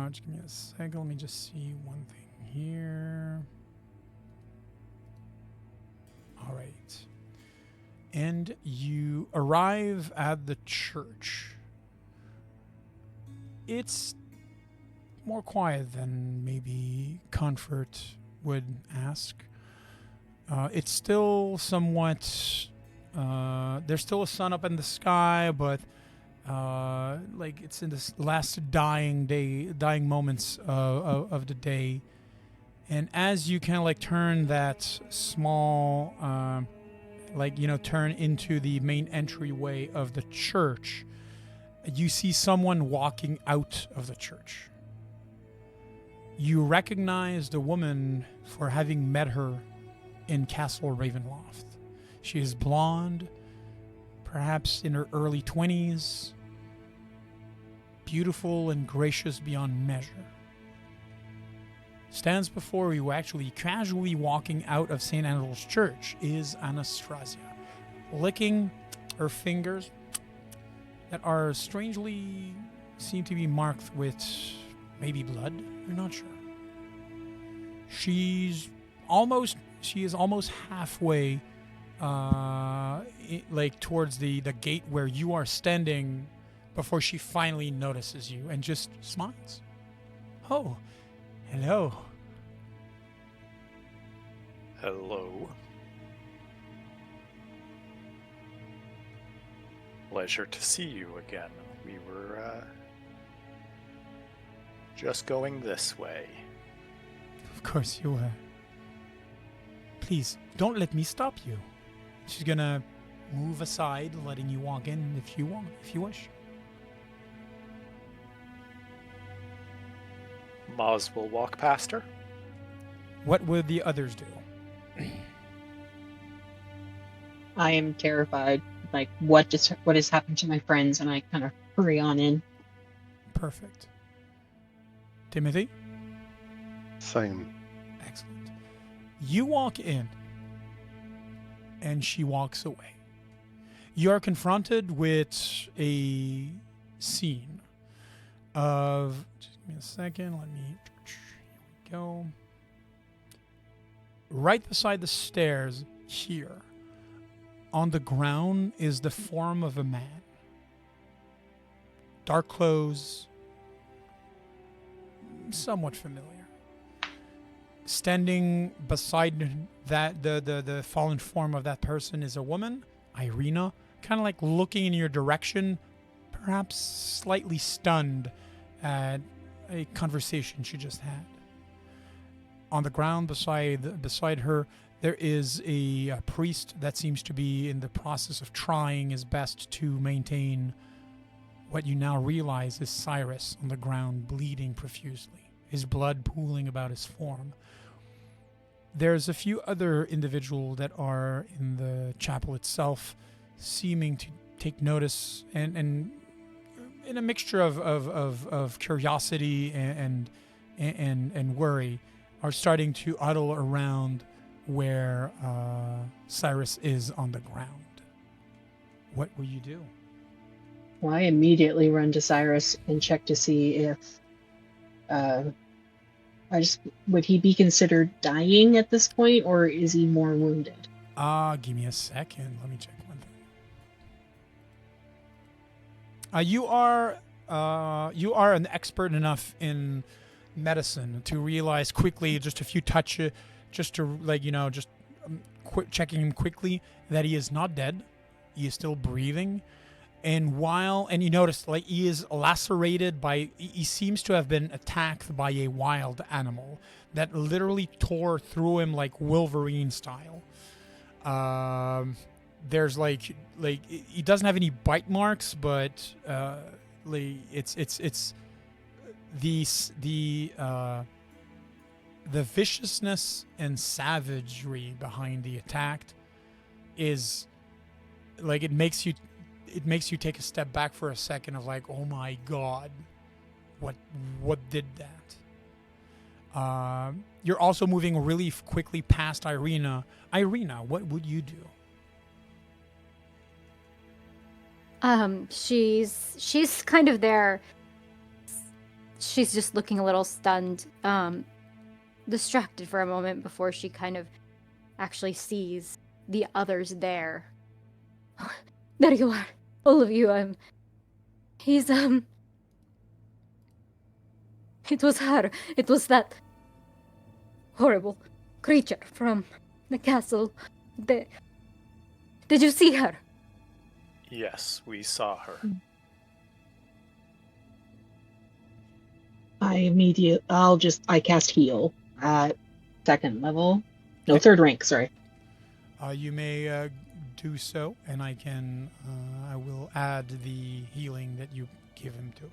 Just give me a second. Let me just see one thing here. All right. And you arrive at the church. It's more quiet than maybe comfort would ask. It's still somewhat... there's still a sun up in the sky, but like it's in this last dying moments of the day. And as you kind of like turn that small, turn into the main entryway of the church, you see someone walking out of the church. You recognize the woman for having met her in Castle Ravenloft. She is blonde, perhaps in her early 20s, beautiful and gracious beyond measure. Stands before you, actually casually walking out of St. Andrew's Church, is Anastasia, licking her fingers that are strangely seem to be marked with maybe blood. You're not sure. She is almost halfway towards the gate where you are standing before she finally notices you and just smiles. Oh, hello. Hello. Pleasure to see you again. We were just going this way. Of course you were. Please, don't let me stop you. She's gonna move aside, letting you walk in if you wish. Maz will walk past her. What would the others do? I am terrified. Like, what has happened to my friends? And I kind of hurry on in. Perfect. Timothy? Same. Excellent. You walk in, and she walks away. You are confronted with a scene of. Just give me a second. Let me. Here we go. Right beside the stairs here, on the ground, is the form of a man. Dark clothes, somewhat familiar. Standing beside that the fallen form of that person is a woman, Irina, kind of like looking in your direction, perhaps slightly stunned at a conversation she just had. On the ground beside her, there is a priest that seems to be in the process of trying his best to maintain what you now realize is Cyrus on the ground, bleeding profusely, his blood pooling about his form. There's a few other individuals that are in the chapel itself, seeming to take notice and in a mixture of curiosity and worry, are starting to huddle around where Cyrus is on the ground. What will you do? Well, I immediately run to Cyrus and check to see if would he be considered dying at this point, or is he more wounded? Give me a second. Let me check one thing. You are an expert enough in medicine to realize quickly, just a few touches, just to checking him quickly, that he is not dead. He is still breathing. And you notice, like, he is lacerated he seems to have been attacked by a wild animal that literally tore through him like Wolverine style. There's like he doesn't have any bite marks, but it's the viciousness and savagery behind the attack is like, it makes you take a step back for a second of like, oh my god, what did that? You're also moving really quickly past Irina. Irina, what would you do? She's kind of there. She's just looking a little stunned, distracted for a moment before she kind of actually sees the others there. There you are. All of you, it was her. It was that horrible creature from the castle. Did you see her? Yes, we saw her. I cast heal at second level. No, third rank, sorry. You may do so, and I will add the healing that you give him to.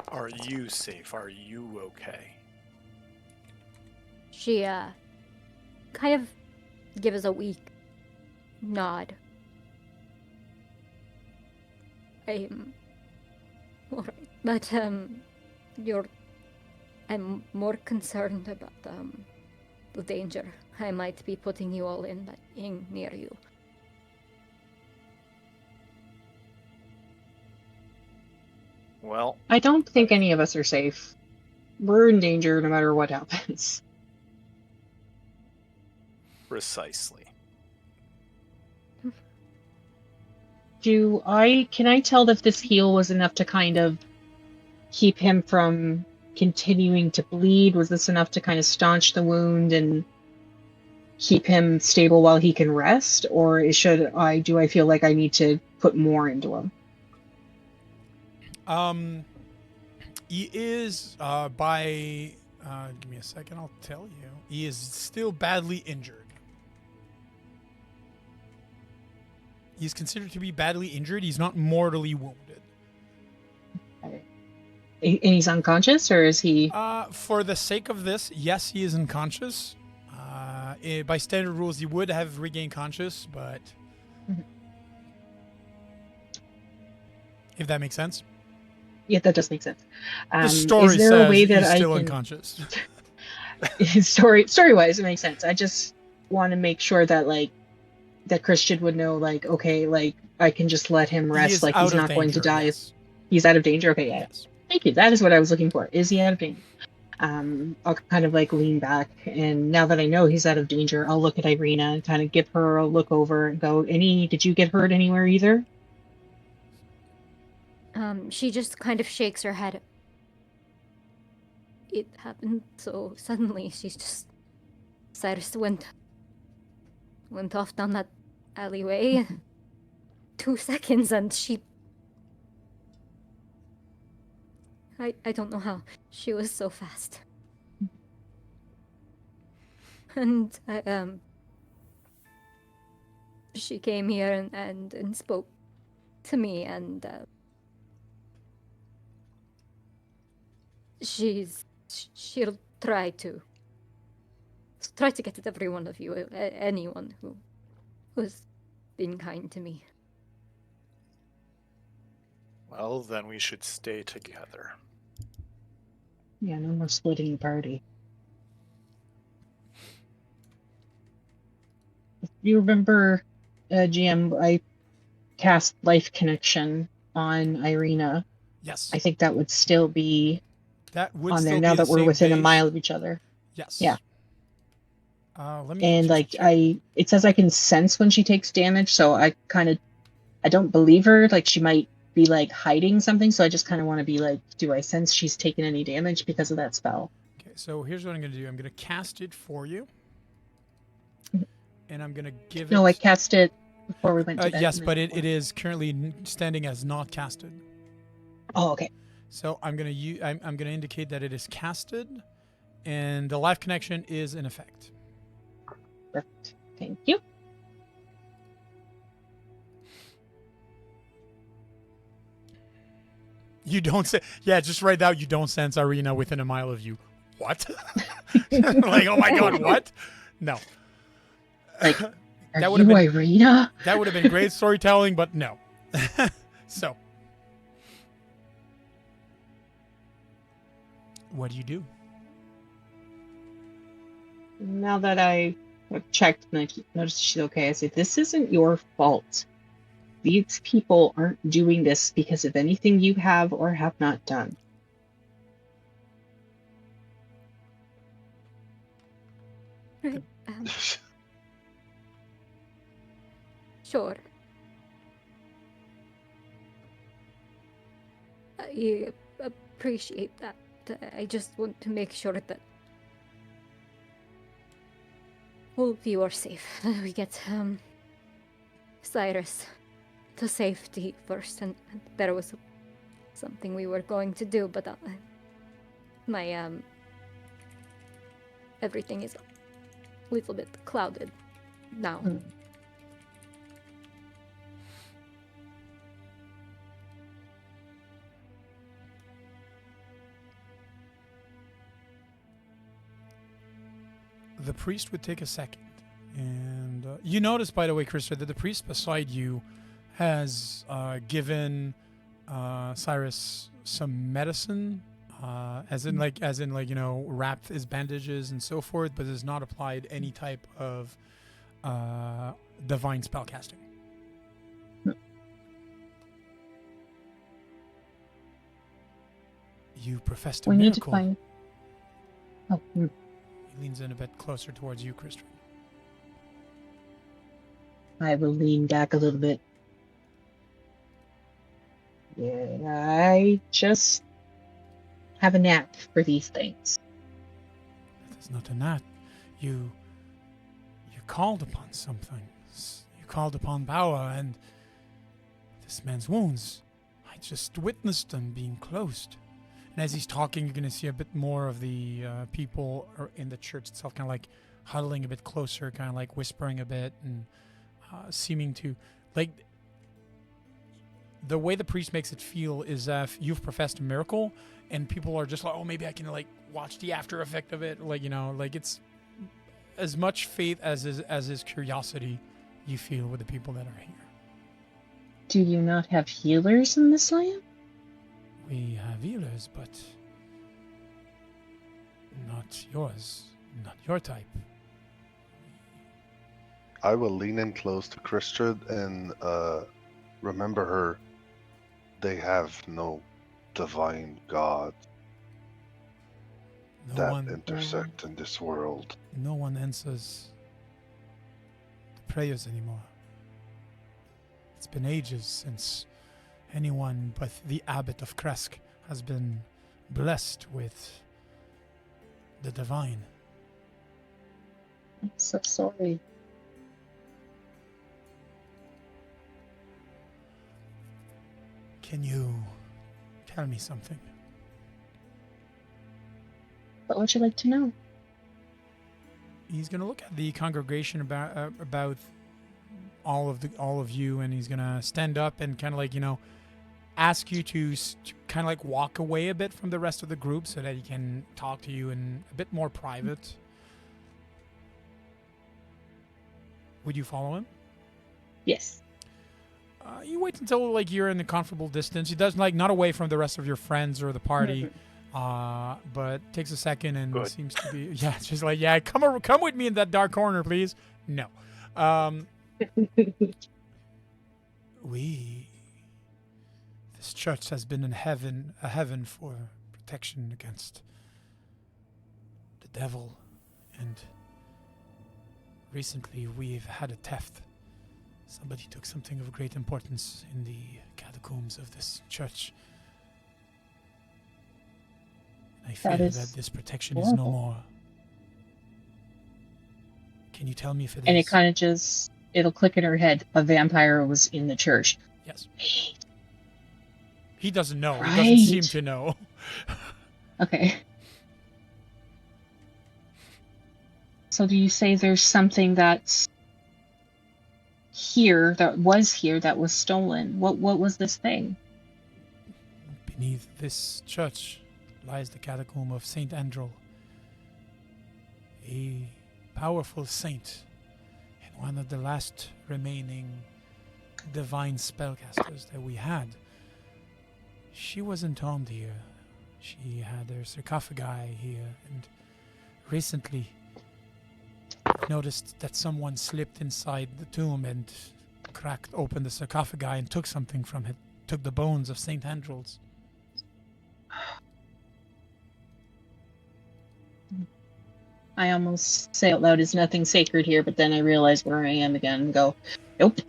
Are you safe? Are you okay? She, kind of gives a weak nod. Alright, but, I'm more concerned about, the danger I might be putting you all in near you. Well, I don't think any of us are safe. We're in danger no matter what happens. precisely. Can I tell if this heal was enough to kind of keep him from continuing to bleed? Was this enough to kind of staunch the wound and keep him stable while he can rest? Or do I feel like I need to put more into him? He is give me a second, I'll tell you. He is still badly injured. He's considered to be badly injured. He's not mortally wounded. And he's unconscious, or is he? For the sake of this, yes, he is unconscious. By standard rules, he would have regained conscious, but if that makes sense. Yeah, that does make sense. The story is there says a way that he's I still can? unconscious. Story-wise, it makes sense. I just want to make sure that that Christian would know, okay, I can just let him He rest, is he's out of not going to danger, die. yes. He's out of danger. Okay, yeah. Yes. Thank you. That is what I was looking for. Is he out of danger? I'll kind of lean back, and now that I know he's out of danger, I'll look at Irina and kind of give her a look over and go, did you get hurt anywhere either? She just kind of shakes her head. It happened so suddenly. She's just... Cyrus went off down that alleyway. 2 seconds and she... I don't know how. She was so fast. And she came here and spoke to me, and she'll try to get at every one of you, anyone who's been kind to me. Well, then we should stay together. Yeah, no more splitting the party. If you remember, GM, I cast Life Connection on Irina. Yes. I think that would still be That would on still there be now the that we're same within a page. mile of each other. Yes. Yeah. Let me And just check. it says I can sense when she takes damage, so I don't believe her. She might be hiding something, so I just kind of want to be do I sense she's taken any damage because of that spell? Okay, so here's what I'm going to do. I'm going to cast it for you. And I'm going to give it... No, I cast it before we went to bed. yes, but it is currently standing as not casted. Oh, okay. So I'm going to indicate that it is casted, and the life connection is in effect. Perfect. Thank you. You don't say... Yeah, just right now, you don't sense Irina within a mile of you. What? Oh my god, what? No. Are That you Irina? That would have been great storytelling, but no. So. What do you do? Now that I have checked and I noticed she's okay, I say, this isn't your fault. These people aren't doing this because of anything you have or have not done. Right. Sure. I appreciate that. I just want to make sure that all of you are safe. We get Cyrus to safety first, and there was something we were going to do, but my everything is a little bit clouded now. The priest would take a second. And you notice, by the way, Krista, that the priest beside you has given Cyrus some medicine, as in wrapped his bandages and so forth, but has not applied any type of divine spellcasting. You professed a We need miracle. to find... Oh, He leans in a bit closer towards you, Krista. I will lean back a little bit. Yeah, I just have a knack for these things. That is not a gnat. You called upon something. You called upon power, and this man's wounds, I just witnessed them being closed. And as he's talking, you're going to see a bit more of the people in the church itself, kind of huddling a bit closer, kind of whispering a bit, and seeming to like the way the priest makes it feel is if you've professed a miracle and people are just like, oh, maybe I can like watch the after effect of it, like, you know, like it's as much faith as is curiosity you feel with the people that are here. Do you not have healers in this land? We have healers, but not yours, not your type. I will lean in close to Christrid and remember her. They have no divine god that intersect in this world. No one answers the prayers anymore. It's been ages since anyone but the abbot of Kresk has been blessed with the divine. I'm so sorry. Can you tell me something? What would you like to know? He's going to look at the congregation about all of you, and he's going to stand up and kind of like, you know, ask you to kind of like walk away a bit from the rest of the group so that he can talk to you in a bit more private. Would you follow him? Yes. You wait until like you're in a comfortable distance. He does like not away from the rest of your friends or the party, but takes a second and seems to be it's just like, yeah, come with me in that dark corner, please. No, this church has been a heaven for protection against the devil, and recently we've had a theft. Somebody took something of great importance in the catacombs of this church. I fear that this protection is no more. Can you tell me if it is? And it kind of just, it'll click in her head. A vampire was in the church. Yes. He doesn't know. Right. He doesn't seem to know. Okay. So do you say there's something that's here, that was stolen? What was this thing? Beneath this church lies the catacomb of Saint Andrel, a powerful saint and one of the last remaining divine spellcasters that we had. She was entombed here. She had her sarcophagi here, and recently noticed that someone slipped inside the tomb and cracked open the sarcophagi and took something from it. Took the bones of Saint Andrel's. I almost say out loud, "Is nothing sacred here?" But then I realize where I am again and go, "Nope."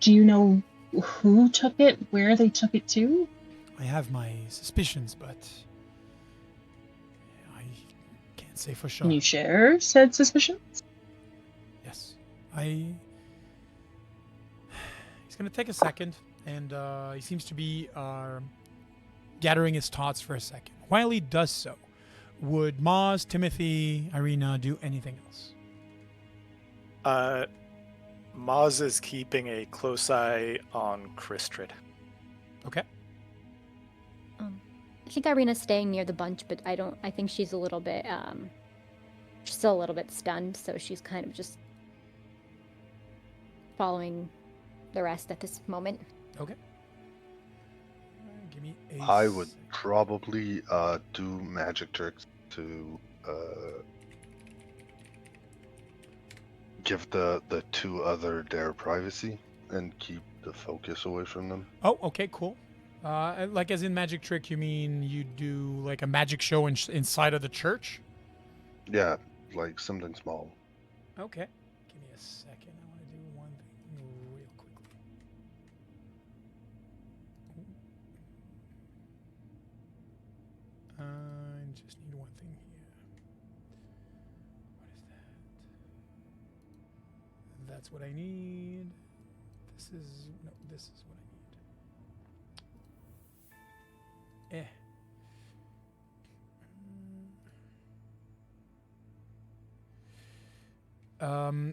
Do you know who took it? Where they took it to? I have my suspicions, but I can't say for sure. Can you share said suspicions? Yes. He's going to take a second, and he seems to be gathering his thoughts for a second. While he does so, would Maz, Timothy, Irina do anything else? Maz is keeping a close eye on Christrid. Okay. I think Irina's staying near the bunch, but I think she's a little bit, she's still a little bit stunned, so she's kind of just following the rest at this moment. Okay. Give me a I would probably do magic tricks to give the two other their privacy and keep the focus away from them. Oh, okay, cool. Like as in magic trick, you mean you do like a magic show inside of the church? Yeah, like something small. Okay. Give me a second. I want to do one thing real quickly. I just need one thing here. What is that? That's what I need. This is what I need.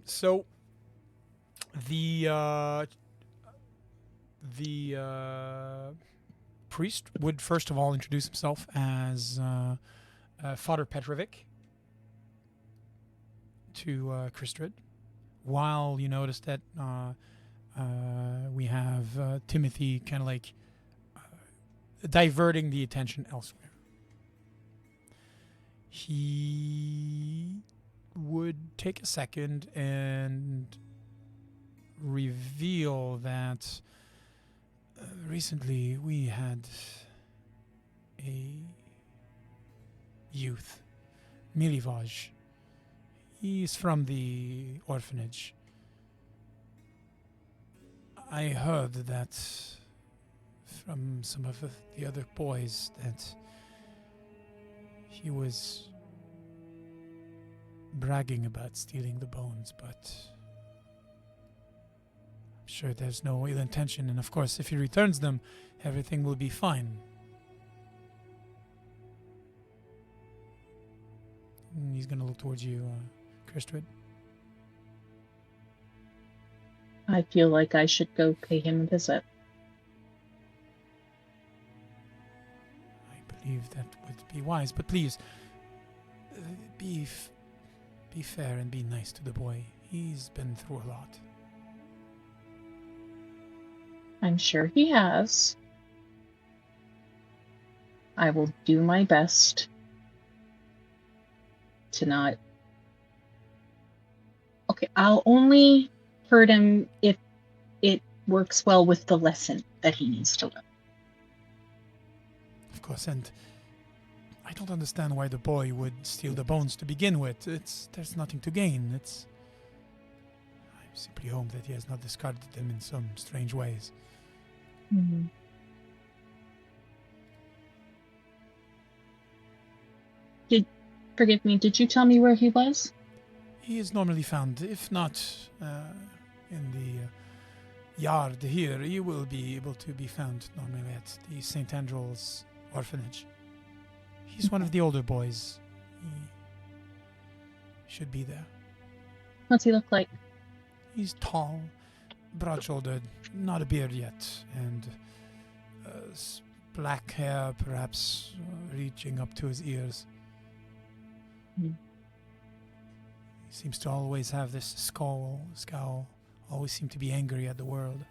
So The priest would first of all introduce himself as Father Petrovic to Kristrid, while you notice that we have Timothy kind of like diverting the attention elsewhere. He would take a second and reveal that recently we had a youth, Milivaj. He's from the orphanage. I heard that from some of the other boys that he was bragging about stealing the bones, but I'm sure there's no ill intention, and of course if he returns them, everything will be fine. And he's gonna look towards you, Kristrid. I feel like I should go pay him a visit. I believe that would be wise, but please, be fair and be nice to the boy. He's been through a lot. I'm sure he has. I will do my best to not... Okay, I'll only hurt him if it works well with the lesson that he needs to learn. Of course, and I don't understand why the boy would steal the bones to begin with. There's nothing to gain. I simply hope that he has not discarded them in some strange ways. Mm-hmm. Forgive me, did you tell me where he was? He is normally found, if not in the yard here, he will be able to be found normally at the St. Andrew's orphanage. He's one of the older boys. He should be there. What's he look like? He's tall, broad-shouldered, not a beard yet, and black hair perhaps reaching up to his ears. Hmm. He seems to always have this scowl, always seem to be angry at the world.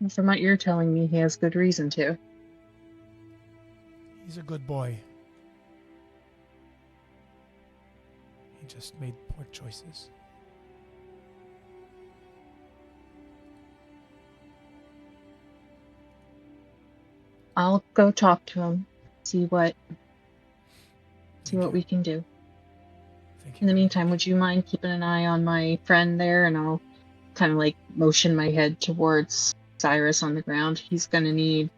Well, from what you're telling me, he has good reason to. He's a good boy. He just made poor choices. I'll go talk to him, see what Thank you. we can do. Thank In you. the meantime, would you mind keeping an eye on my friend there? And I'll kind of like motion my head towards Cyrus on the ground. He's going to need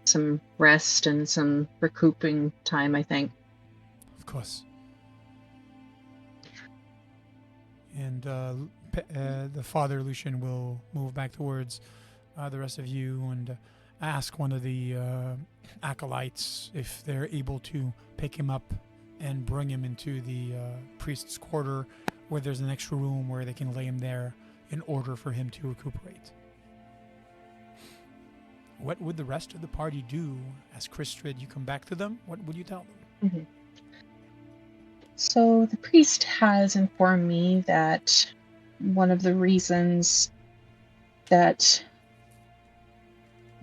some rest and some recouping time, I think. Of course. And the father, Lucian, will move back towards the rest of you and ask one of the acolytes if they're able to pick him up and bring him into the priest's quarter, where there's an extra room where they can lay him there in order for him to recuperate. What would the rest of the party do as Kristrid? You come back to them? What would you tell them? Mm-hmm. So the priest has informed me that one of the reasons that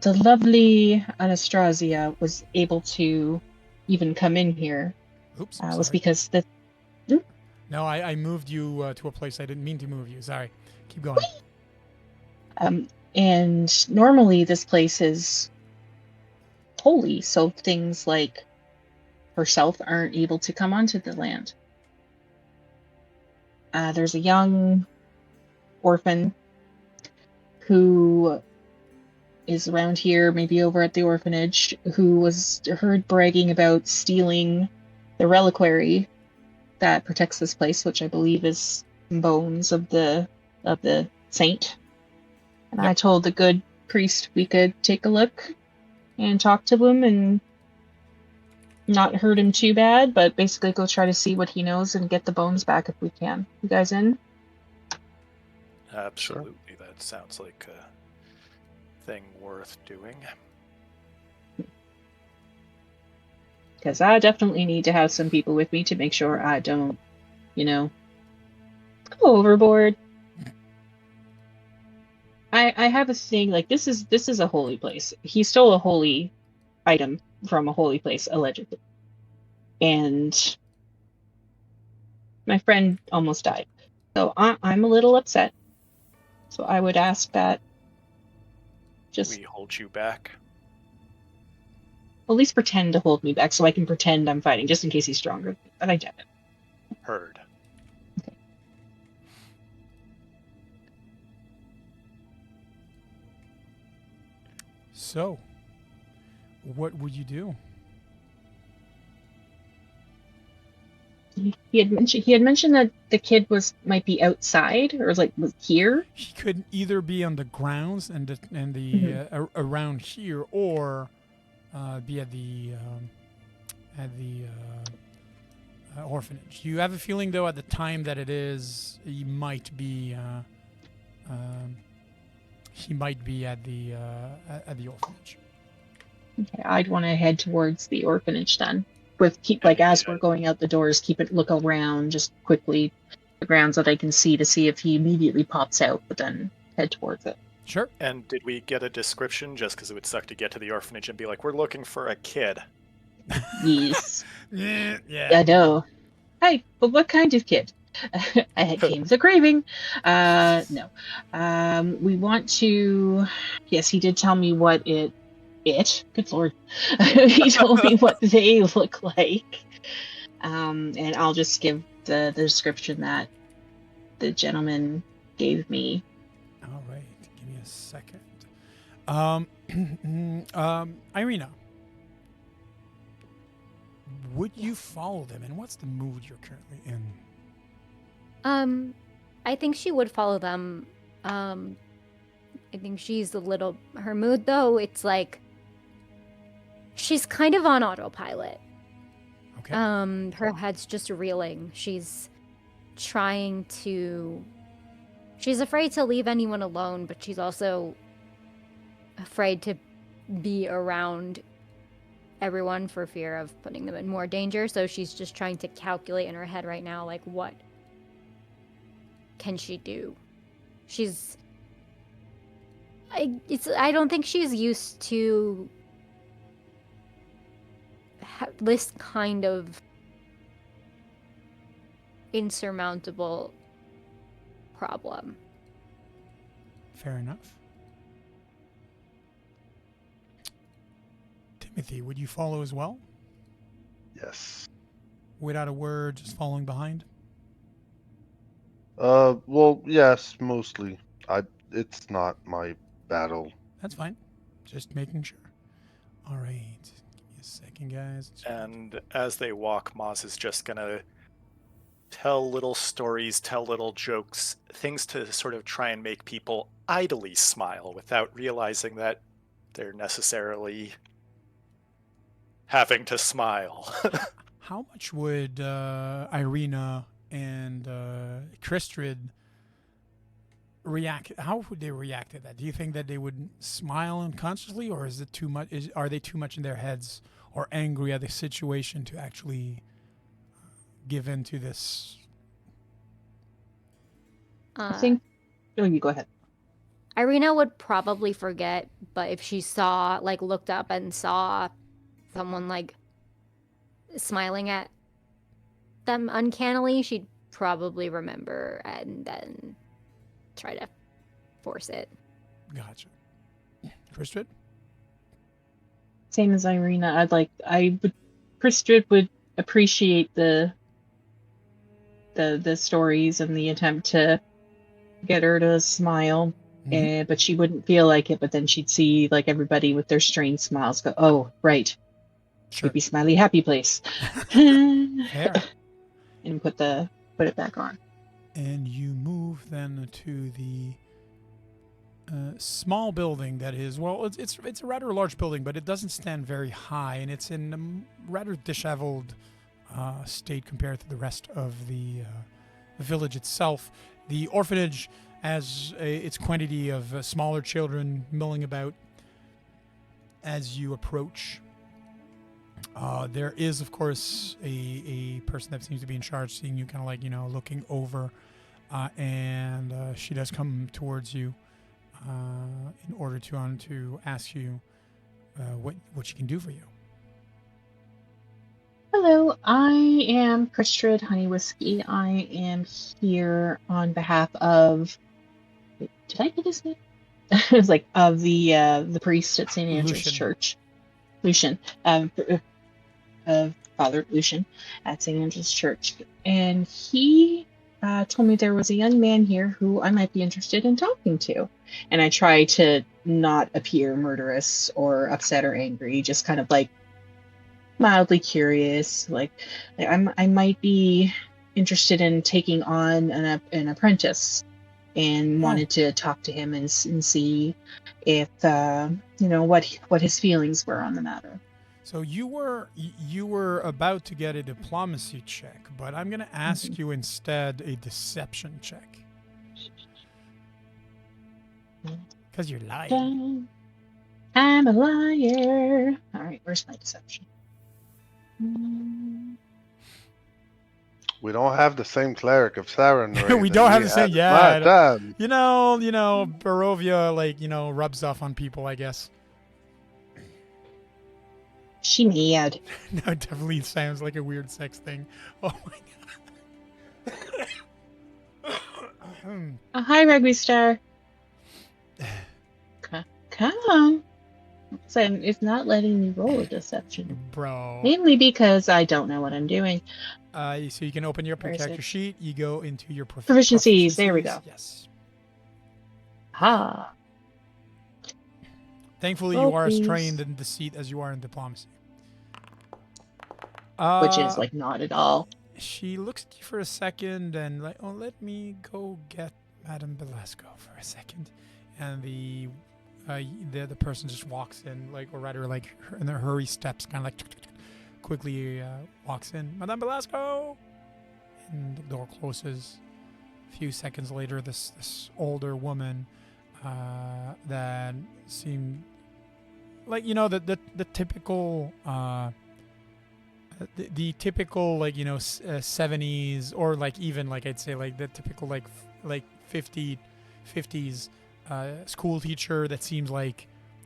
the lovely Anastasia was able to even come in here Oops, was sorry. because the... No, I moved you to a place I didn't mean to move you. Sorry. Keep going. And normally this place is holy, so things like herself aren't able to come onto the land. There's a young orphan who is around here, maybe over at the orphanage, who was heard bragging about stealing the reliquary that protects this place, which I believe is bones of the saint. And I told the good priest we could take a look and talk to him and not hurt him too bad, but basically go try to see what he knows and get the bones back if we can. You guys in? Absolutely, that sounds like a thing worth doing. Because I definitely need to have some people with me to make sure I don't, go overboard. I have a thing, like, this is a holy place. He stole a holy item from a holy place, allegedly. And my friend almost died. So I'm a little upset. So I would ask that just We hold you back. at least pretend to hold me back so I can pretend I'm fighting, just in case he's stronger. But I doubt it. Heard. So, what would you do? He had mentioned that the kid might be outside or was here. He could either be on the grounds and around here, or be at the orphanage. You have a feeling, though, at the time that it is, he might be at the orphanage. Okay, I'd want to head towards the orphanage then. As we're going out the doors, look around just quickly, the grounds that I can see to see if he immediately pops out, but then head towards it. Sure. And did we get a description? Just because it would suck to get to the orphanage and be like, we're looking for a kid. Yes. Yeah. I know. Hi, but what kind of kid? I came with a craving. No. We want to. Yes, he did tell me what it. Good lord. He told me what they look like. And I'll just give the description that the gentleman gave me. All right. Give me a second. Irina, would you follow them, and what's the mood you're currently in? I think she would follow them. I think she's her mood, though, it's like she's kind of on autopilot. Okay. Her head's just reeling. She's afraid to leave anyone alone, but she's also afraid to be around everyone for fear of putting them in more danger. So she's just trying to calculate in her head right now, like, what can she do? I don't think she's used to this kind of insurmountable problem. Fair enough. Timothy, would you follow as well? Yes. Without a word, just following behind? Well, yes, mostly. It's not my battle. That's fine. Just making sure. All right. Give me a second, guys. And as they walk, Moz is just gonna tell little stories, tell little jokes, things to sort of try and make people idly smile without realizing that they're necessarily having to smile. How much would Irina and Kristrid react? How would they react to that? Do you think that they would smile unconsciously, or is it too much? Are they too much in their heads or angry at the situation to actually give in to this? I think. Oh, you go ahead. Irina would probably forget, but if she looked up and saw someone smiling at them uncannily, she'd probably remember and then try to force it. Gotcha. Kristrid? Same as Irina. Kristrid would appreciate the stories and the attempt to get her to smile, but she wouldn't feel like it. But then she'd see everybody with their strained smiles go, "Oh, right, Sure. happy, smiley, happy place," Fair. and put it back on. And you move then to the small building that is, well, it's a rather large building, but it doesn't stand very high, and it's in a rather disheveled state compared to the rest of the village itself. The orphanage has its quantity of smaller children milling about as you approach. There is, of course, a person that seems to be in charge, seeing you, kind of like, looking over, and she does come towards you in order to ask you what she can do for you. Hello, I am Kristrid Honey Whiskey. I am here on behalf of. Wait, did I get his name? It was like of the priest at St. Andrew's Lucian. Church, Lucian, Father Lucian at St. Andrew's Church, and he told me there was a young man here who I might be interested in talking to, and I try to not appear murderous or upset or angry, just kind of like mildly curious, like I might be interested in taking on an apprentice, and wanted to talk to him and see if what his feelings were on the matter. So you were about to get a diplomacy check, but I'm going to ask you instead a deception check. Because you're lying. I'm a liar. All right, where's my deception? We don't have the same cleric of Saren. We don't have the same. Yeah, My dad. Barovia rubs off on people, I guess. She mad. No, it definitely sounds like a weird sex thing. Oh my god. Hi, Rugby Star. Come. So it's not letting me roll a deception. Bro. Mainly because I don't know what I'm doing. So you can open your Where is character it? sheet. You go into your Proficiencies. There we go. Yes. Ha. Thankfully, Oh, you are as please. trained in deceit as you are in diplomacy. Which is like not at all. She looks at you for a second and like, oh, let me go get Madame Belasco for a second, and the person just walks in, or rather, in a hurry steps, kind of like quickly walks in. Madame Belasco, and the door closes. A few seconds later, this older woman that seemed like the typical. The typical 70s, or even I'd say the typical 50s school teacher that seems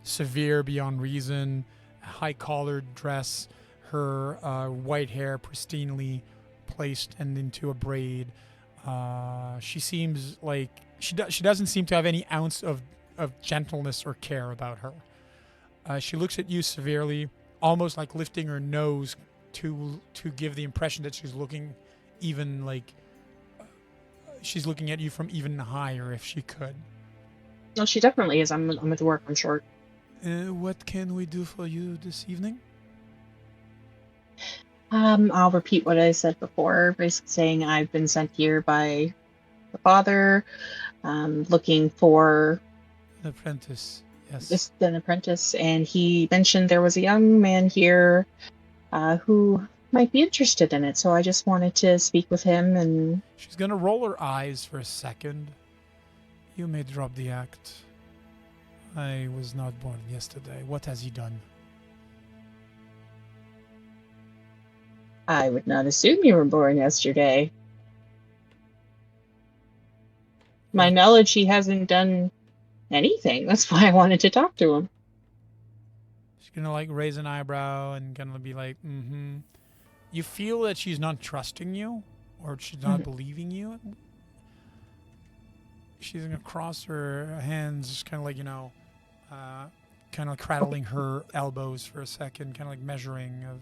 severe beyond reason, high collared dress, her white hair pristinely placed and into a braid. She seems like she doesn't seem to have any ounce of gentleness or care about her. She looks at you severely, almost like lifting her nose to give the impression that she's looking she's looking at you from even higher if she could. No, she definitely is. I'm at work. I'm short. What can we do for you this evening? I'll repeat what I said before, basically saying I've been sent here by the father, looking for An apprentice, yes. an apprentice, and he mentioned there was a young man here who might be interested in it. So I just wanted to speak with him. And She's gonna roll her eyes for a second. You may drop the act. I was not born yesterday. What has he done? I would not assume you were born yesterday. My knowledge, he hasn't done anything. That's why I wanted to talk to him. She's gonna raise an eyebrow and gonna be like, mm-hmm. You feel that she's not trusting you, or she's not believing you. She's gonna cross her hands, kind of cradling her elbows for a second, kind of measuring of.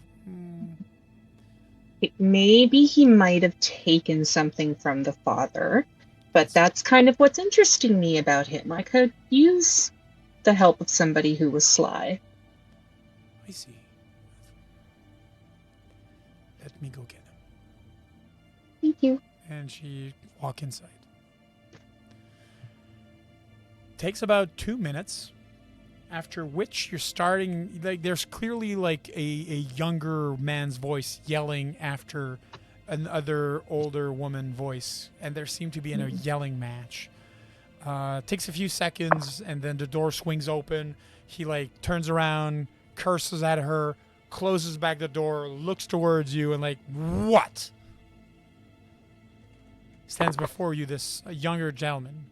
Maybe he might have taken something from the father, but that's kind of what's interesting me about him. I could use the help of somebody who was sly. I see. Let me go get him. Thank you. And she walk inside. takes about 2 minutes, after which you're starting, like, there's clearly like a younger man's voice yelling after another older woman voice, and there seem to be in a yelling match. Takes a few seconds, and then the door swings open. He like turns around, curses at her, closes back the door, looks towards you, and like, what? Stands before you this younger gentleman,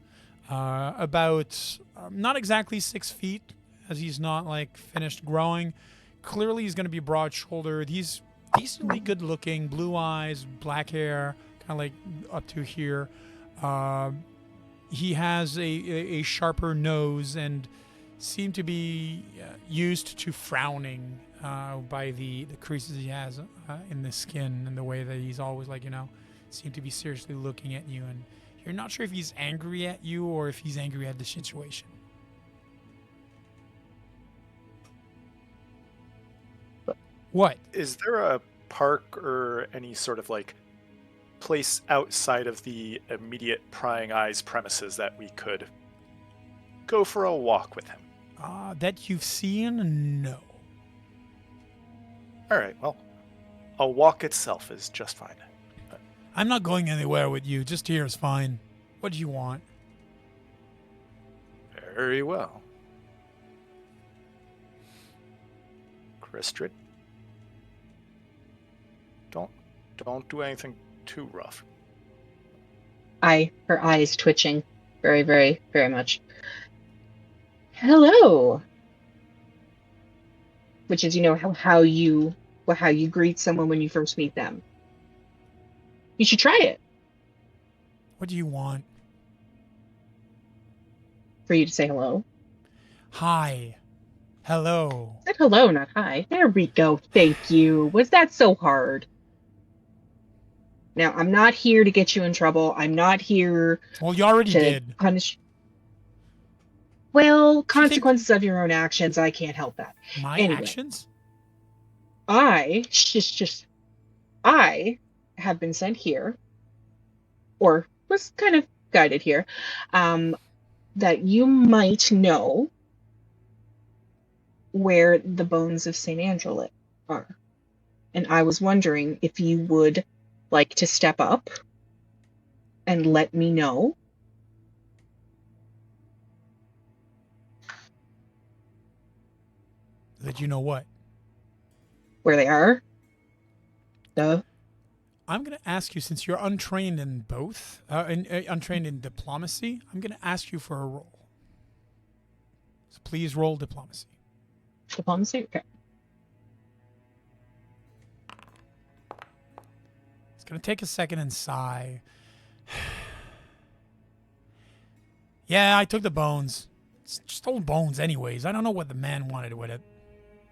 about not exactly 6 feet, as he's not like finished growing. Clearly, he's going to be broad-shouldered. He's decently good-looking, blue eyes, black hair, kind of like up to here. He has a sharper nose and seemed to be used to frowning by the creases he has in the skin, and the way that he's always like, seemed to be seriously looking at you, and you're not sure if he's angry at you or if he's angry at the situation. What? Is there a park or any sort of like place outside of the immediate prying eyes premises that we could go for a walk with him? That you've seen? No. All right, well, a walk itself is just fine. I'm not going anywhere with you. Just here is fine. What do you want? Very well. Crystrid, don't do anything too rough. Her eyes twitching very, very, very much. Hello. Which is, how you greet someone when you first meet them. You should try it. What do you want? For you to say hello. Hi. Hello. I said hello, not hi. There we go. Thank you. Was that so hard? Now, I'm not here to get you in trouble. I'm not here Well, you already to did. punish. Well, consequences of your own actions. I can't help that. My Anyway. actions? I have been sent here, or was kind of guided here, that you might know where the bones of St. Angela are. And I was wondering if you would like to step up and let me know. That you know what? Where they are. I'm going to ask you, since you're untrained in both, untrained in diplomacy, I'm going to ask you for a roll. So please roll diplomacy. Diplomacy? Okay. It's going to take a second and sigh. Yeah, I took the bones. It's just old bones anyways. I don't know what the man wanted with it.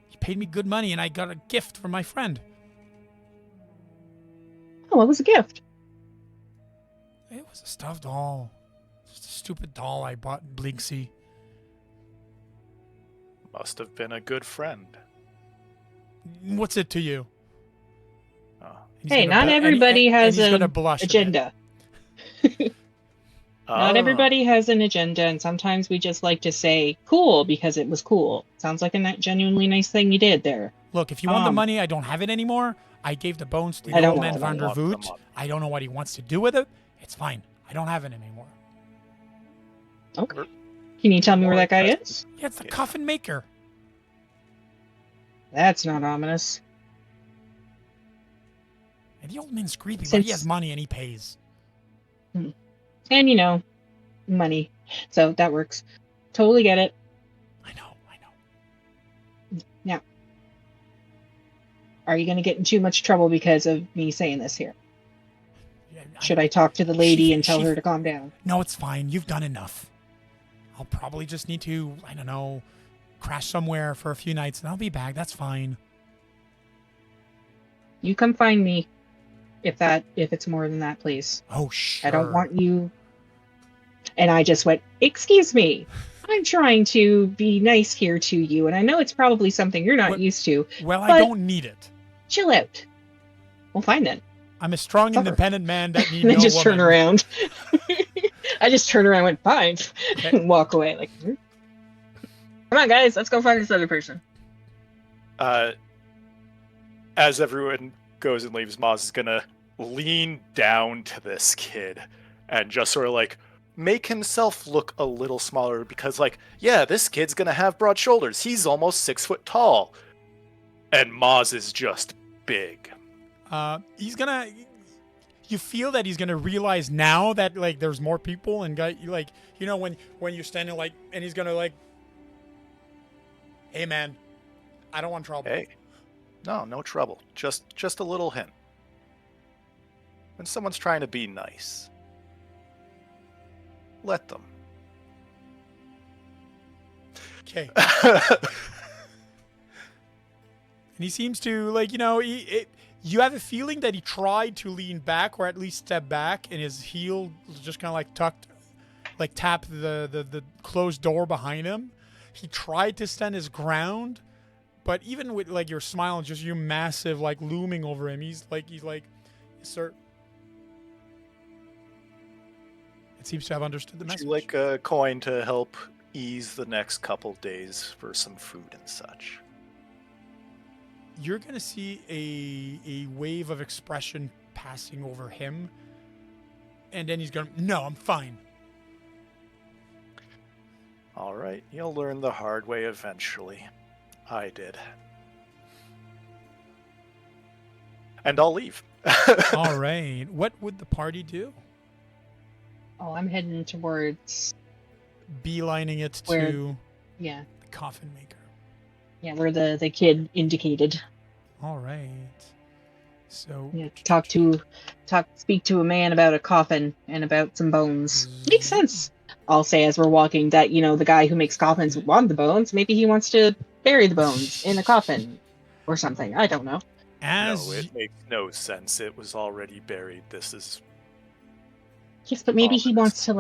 He paid me good money and I got a gift from my friend. Oh, what was a gift? It was a stuffed doll. Just a stupid doll I bought in Blinksy. Must have been a good friend. What's it to you? He's Hey, gonna not blu- and he- everybody and has he's an gonna blush a bit. agenda. Not Oh, everybody has an agenda, and sometimes we just like to say cool because it was cool. Sounds like a genuinely nice thing you did there. Look, if you want the money, I don't have it anymore. I gave the bones to I the don't old man want van it. der Want the Voot. money. I don't know what he wants to do with it. It's fine. I don't have it anymore. Okay. Can you tell me where that guy is? Yeah, it's the Yeah. coffin maker. That's not ominous. And the old man's creepy, but Since- he has money and he pays. And money. So that works. Totally get it. I know. Now, are you going to get in too much trouble because of me saying this here? Yeah, Should I talk to the lady She- and tell she- her to calm down? No, it's fine. You've done enough. I'll probably just need to, I don't know, crash somewhere for a few nights and I'll be back. That's fine. You come find me if it's more than that, please. Oh, sure. I don't want you. And I just went, excuse me. I'm trying to be nice here to you, and I know it's probably something you're not What- used to. Well, I but- don't need it. Chill out. Well, fine then. I'm a strong, Suffer. independent man that needs And no then just woman. turn around. I just turn around and went, fine, Okay. and walk away. Like, come on, guys, let's go find this other person. As everyone goes and leaves, Maz is gonna lean down to this kid and just sort of like make himself look a little smaller because, like, yeah, this kid's gonna have broad shoulders. He's almost 6 foot tall. And Maz is just big. He's gonna. You feel that he's gonna realize now that like there's more people and like when you're standing like and he's gonna like, hey man, I don't want trouble. Hey, no trouble. Just a little hint. When someone's trying to be nice, let them. Okay. And he seems to like you have a feeling that he tried to lean back or at least step back, and his heel just kind of like tucked, like tapped the closed door behind him. He tried to stand his ground, but even with like your smile and just you massive like looming over him, he's like, sir. It seems to have understood the Would message. you like a coin to help ease the next couple days for some food and such? You're gonna see a wave of expression passing over him, and then he's gonna, no, I'm fine. All right, you'll learn the hard way eventually. I did. And I'll leave. All right. What would the party do? Oh, I'm heading towards, Beelining it Where- to yeah, the coffin maker. yeah, where the kid indicated. All right. So Yeah, speak to a man about a coffin and about some bones. Makes sense. I'll say as we're walking that, the guy who makes coffins would want the bones. Maybe he wants to bury the bones in a coffin or something. I don't know. as No, it makes no sense. It was already buried. This is Yes, but maybe he ominous. wants to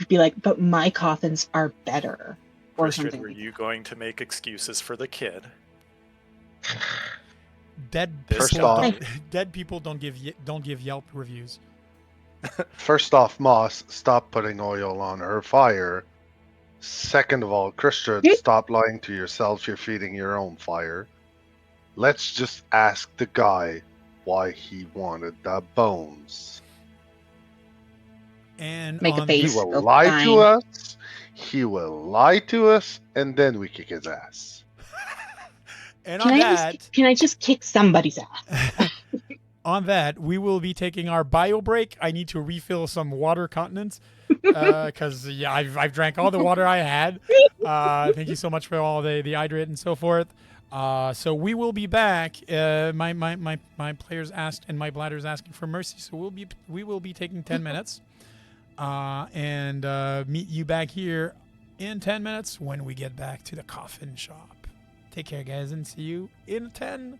be like, but my coffins are better or Christian, something. were Like you going to make excuses for the kid? dead First people off- dead people don't give Yelp reviews. First off, Moss, stop putting oil on her fire. Second of all, Christian, stop lying to yourself. You're feeding your own fire. Let's just ask the guy why he wanted the bones. And Make a on He face. will Go lie fine. to us. He will lie to us, and then we kick his ass. and Can on I that can I just kick somebody's ass? on that we will be taking our bio break. I need to refill some water continents because I've drank all the water I had. Thank you so much for all the hydrate and so forth. So we will be back. My players asked and my bladder's asking for mercy. So we will be taking 10 minutes and meet you back here in 10 minutes when we get back to the coffin shop. Take care, guys, and see you in 10.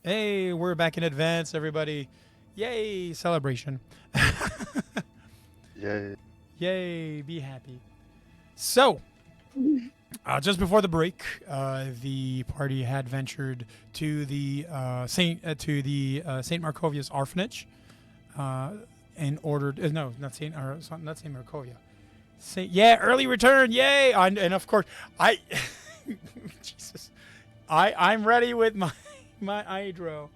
Hey, we're back in advance, everybody. Yay, celebration. Yay. Yay, be happy. So, just before the break, the party had ventured to the Saint Markovia's orphanage, and ordered no, not Saint Markovia. Early return, yay! And of course, Jesus, I'm ready with my hydro.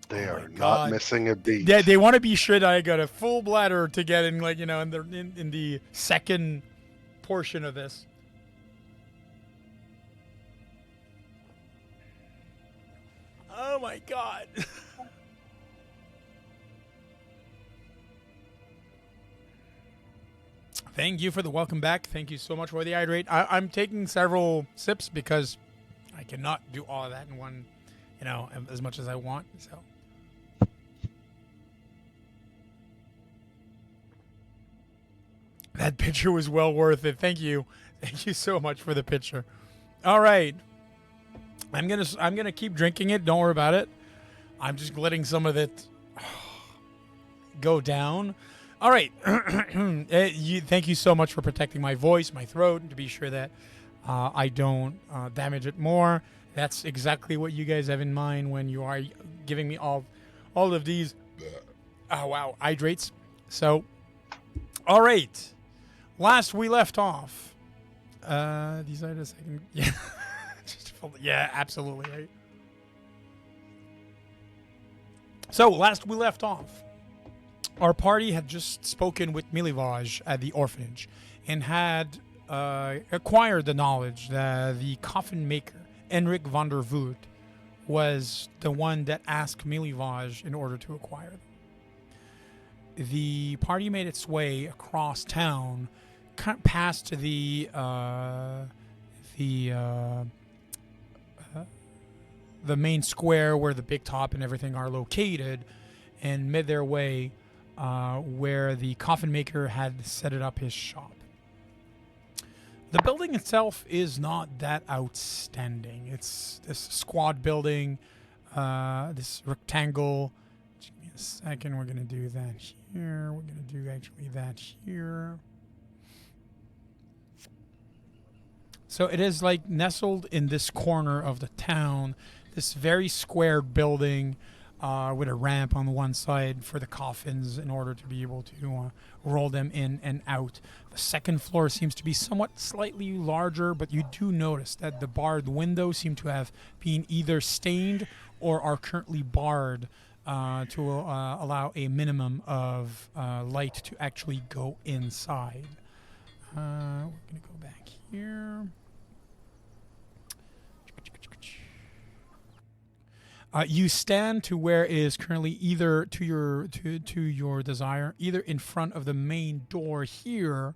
They Oh are my not God. missing a beat. They want to be sure that I got a full bladder to get in, like, in the second portion of this. Oh my God. Thank you for the welcome back. Thank you so much for the hydrate. I'm taking several sips because I cannot do all of that in one, as much as I want. So. That picture was well worth it. Thank you. Thank you so much for the picture. All right. I'm gonna keep drinking it. Don't worry about it. I'm just letting some of it go down. All right. Thank you so much for protecting my voice, my throat, to be sure that I don't damage it more. That's exactly what you guys have in mind when you are giving me all of these hydrates. So, all right. Last we left off. These are the second. Yeah. Yeah, absolutely. Right? So, last we left off, our party had just spoken with Milivaj at the orphanage and had acquired the knowledge that the coffin maker, Enrik van der Voot, was the one that asked Milivaj in order to acquire them. The party made its way across town, past the main square where the big top and everything are located, and made their way where the coffin maker had set it up his shop. The building itself is not that outstanding. It's this squad building, this rectangle. Give me a second. We're going to do that here. We're going to do actually that here. So it is like nestled in this corner of the town, this very square building with a ramp on one side for the coffins in order to be able to roll them in and out. The second floor seems to be somewhat slightly larger, but you do notice that the barred windows seem to have been either stained or are currently barred to allow a minimum of light to actually go inside. We're going to go back here. You stand to where it is currently either to your desire, either in front of the main door here,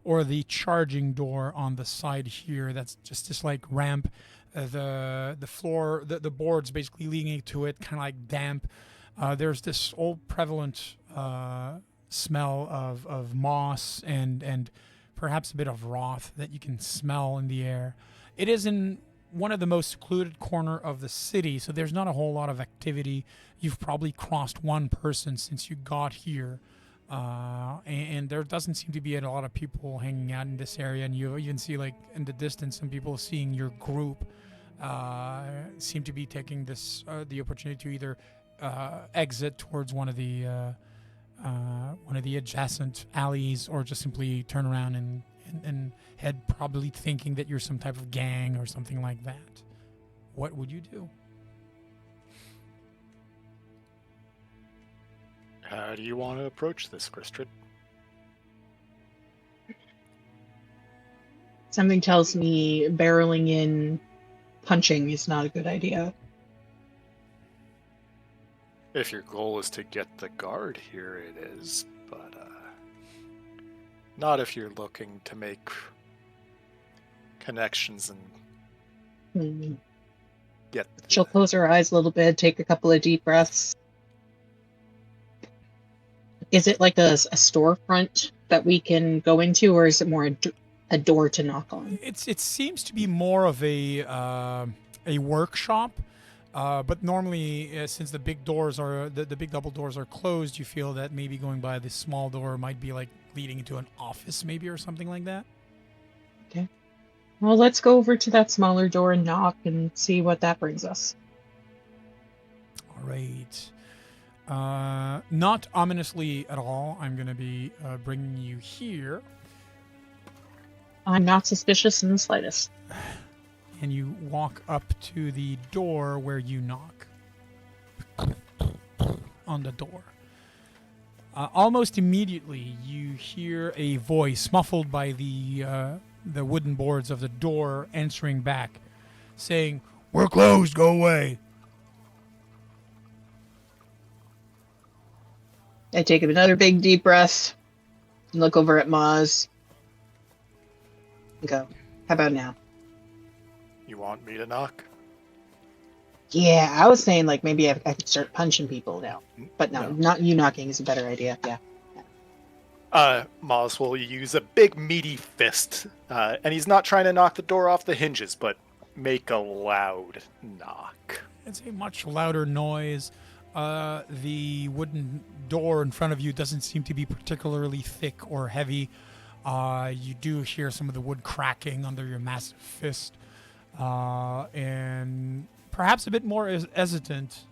or the charging door on the side here. That's just this like ramp. The floor, the boards basically leading to it, kind of like damp. There's this old prevalent smell of moss and perhaps a bit of rot that you can smell in the air. It is in one of the most secluded corner of the city, so there's not a whole lot of activity. You've probably crossed one person since you got here, and there doesn't seem to be a lot of people hanging out in this area. And you even see, like, in the distance, some people seeing your group seem to be taking this the opportunity to either exit towards one of the adjacent alleys, or just simply turn around and head, probably thinking that you're some type of gang or something like that. What would you do? How do you want to approach this, Kristrid? Something tells me barreling in, punching is not a good idea. If your goal is to get the guard here, it is, but not if you're looking to make connections and get... She'll close her eyes a little bit, take a couple of deep breaths. Is it like a storefront that we can go into, or is it more a door to knock on. It seems to be more of a workshop, but normally since the big doors are the big double doors are closed, you feel that maybe going by this small door might be like leading into an office, maybe, or something like that. Okay. Well, let's go over to that smaller door and knock and see what that brings us. All right. Not ominously at all. I'm gonna be bringing you here, I'm not suspicious in the slightest. and you walk up to the door where you knock on the door. Almost immediately, you hear a voice muffled by the wooden boards of the door answering back, saying, "We're closed. Go away." I take another big deep breath and look over at Maz and go, how about now? You want me to knock? Yeah, I was saying like maybe I could start punching people now. But no, No. not you knocking is a better idea. Yeah. Maz will use a big meaty fist, and he's not trying to knock the door off the hinges, but make a loud knock. It's a much louder noise. The wooden door in front of you doesn't seem to be particularly thick or heavy. You do hear some of the wood cracking under your massive fist. And perhaps a bit more hesitant,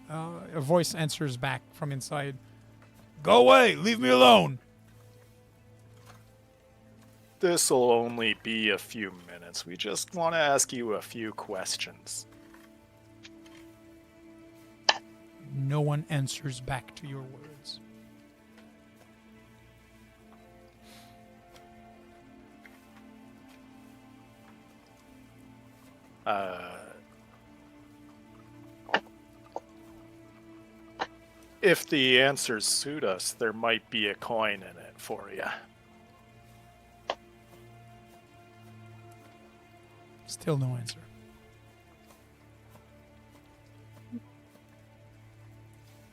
a voice answers back from inside. "Go away! Leave me alone!" This'll only be a few minutes. We just want to ask you a few questions. No one answers back to your words. If the answers suit us, there might be a coin in it for you. Still no answer.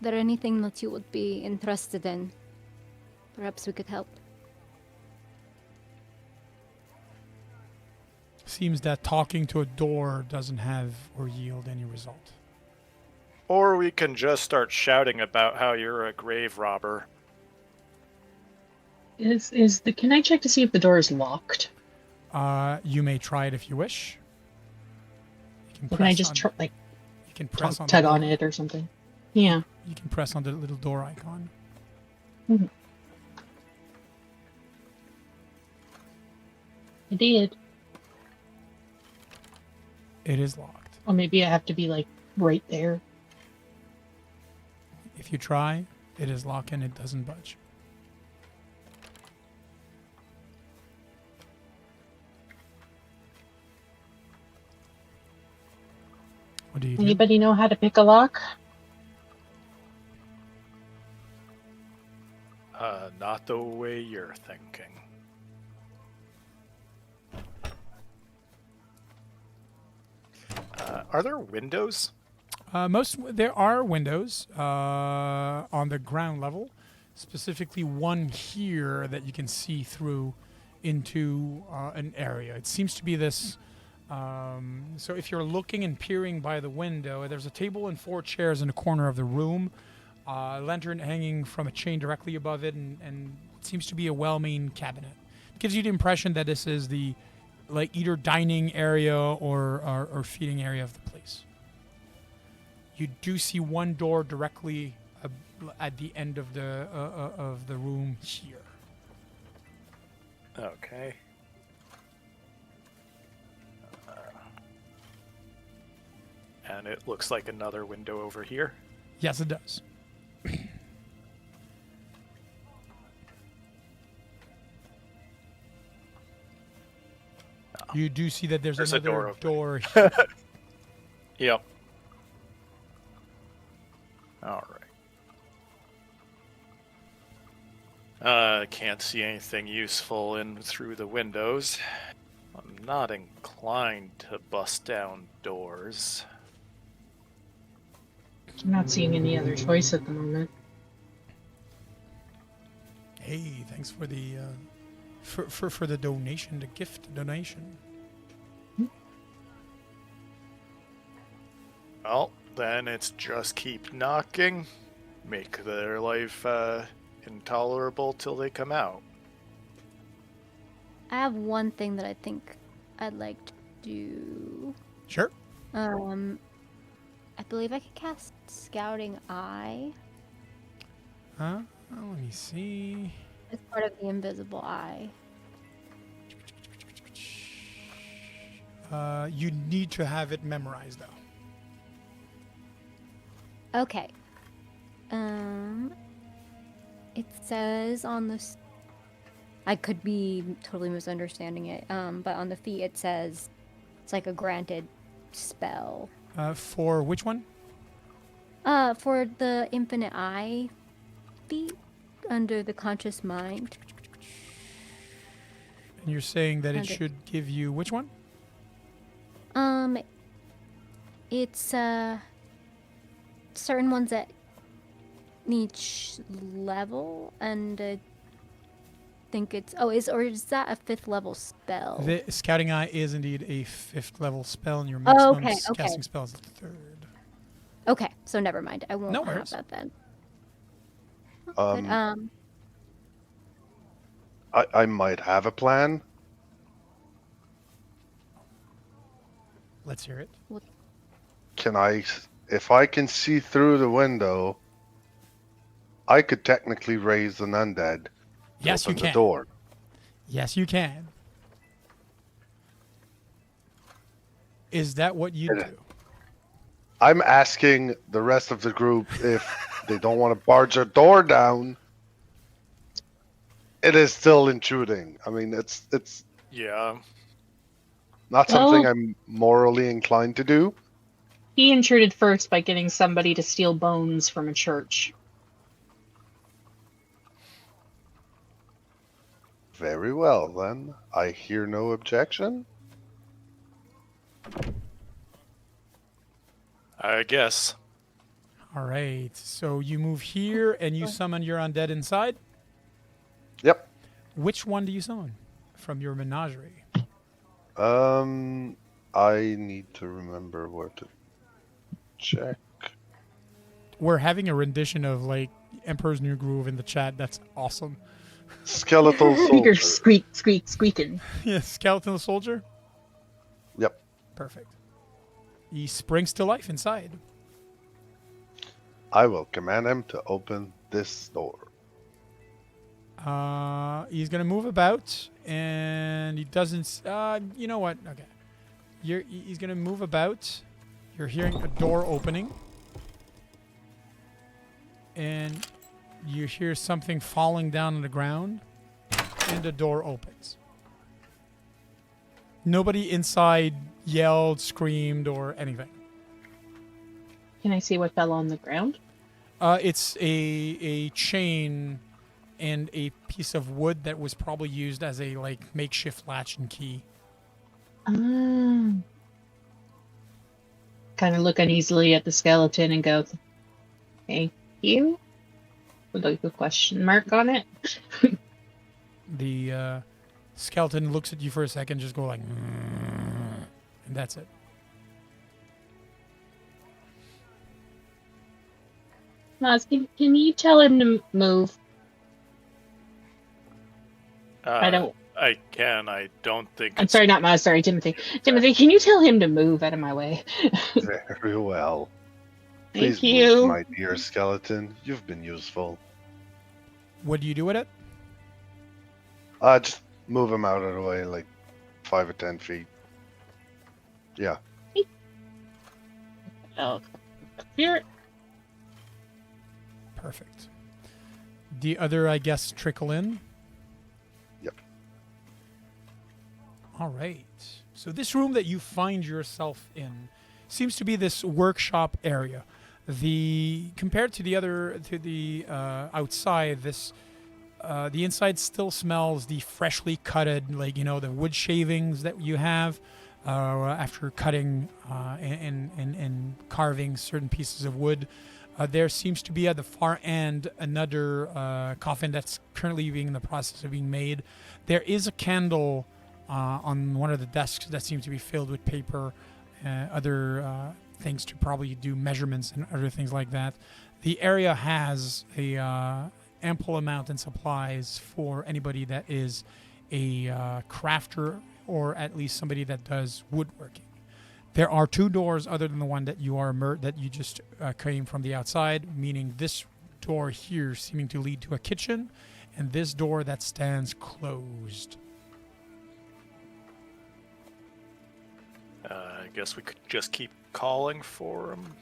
There anything that you would be interested in? Perhaps we could help. Seems that talking to a door doesn't have or yield any result. Or we can just start shouting about how you're a grave robber. Can I check to see if the door is locked? You may try it if you wish. You Or can I just you can press on tug the on door. it or something? Yeah. You can press on the little door icon. I did. It is locked. Or maybe I have to be like right there. If you try, it is locked and it doesn't budge. What do you do? Anybody know how to pick a lock? Not the way you're thinking. Are there windows? There are windows on the ground level, specifically one here that you can see through into an area. It seems to be this. So if you're looking and peering by the window, there's a table and 4 chairs in the corner of the room. A lantern hanging from a chain directly above it, and it seems to be a well-made cabinet. It gives you the impression that this is the either dining area or feeding area of the place. You do see one door directly at the end of the room here. Okay. And it looks like another window over here. Yes, it does. You do see that there's There's a another door door. Yep. All right. Can't see anything useful in through the windows. I'm not inclined to bust down doors. I'm not seeing any other choice at the moment. Hey, thanks for the for the donation, the gift donation. Well, then it's just keep knocking, make their life intolerable till they come out. I have one thing that I think I'd like to do. Sure. I believe I could cast Scouting Eye Huh? Oh, let me see. as part of the Invisible Eye. You need to have it memorized, though. Okay. It says on this. I could be totally misunderstanding it. But on the feet it says it's like a granted spell. For which one? For the Infinite Eye feat under the Conscious Mind. And you're saying that it Under- should give you which one? It's certain ones at each level, and I think it's is that a 5th level spell? The Scouting Eye is indeed a 5th level spell, and your Oh, maximum okay, okay. casting spell is the 3rd. Okay, so never mind. I won't No have worries. that then. Um, But, I might have a plan. Let's hear it. If I can see through the window, I could technically raise an undead. to Yes, you open can. the door. Yes, you can. Is that what you It- do? I'm asking the rest of the group if they don't want to barge a door down. It is still intruding. I mean, it's Yeah. not something Well- I'm morally inclined to do. He intruded first by getting somebody to steal bones from a church. Very well, then. I hear no objection. I guess. All right. So you move here and you summon your undead inside. Yep. Which one do you summon from your menagerie? I need to remember where to check. We're having a rendition of like Emperor's New Groove in the chat. That's awesome. Skeletal You're soldier. squeaking. Yeah, skeletal soldier. Yep. Perfect. He springs to life inside. I will command him to open this door. He's gonna move about, and he doesn't. You know what? Okay. He's gonna move about. You're hearing a door opening, and you hear something falling down on the ground, and the door opens. Nobody inside yelled, screamed, or anything. Can I see what fell on the ground? It's a chain and a piece of wood that was probably used as a like makeshift latch and key. Kind of look uneasily at the skeleton and go, "Thank you," with like a question mark on it. The skeleton looks at you for a second, just go like, and that's it. Maz, can you tell him to move? I don't. I can. I don't think. I'm sorry, not Maz. Sorry, Timothy. Timothy, can you tell him to move out of my way? Very well. Thank Please you. move, my dear skeleton. You've been useful. What do you do with it? Just move him out of the way, like 5 or 10 feet. Yeah. Oh, here. Perfect. The other, I guess, trickle in. Yep. All right. So this room that you find yourself in seems to be this workshop area. Compared to the outside, the inside still smells the freshly cutted, like the wood shavings that you have after cutting and carving certain pieces of wood. There seems to be at the far end another coffin that's currently being in the process of being made. There is a candle on one of the desks that seems to be filled with paper, other things to probably do measurements and other things like that. The area has a ample amount in supplies for anybody that is a crafter or at least somebody that does woodworking. There are 2 doors other than the one that that you just came from the outside, meaning this door here seeming to lead to a kitchen, and this door that stands closed. I guess we could just keep calling for them.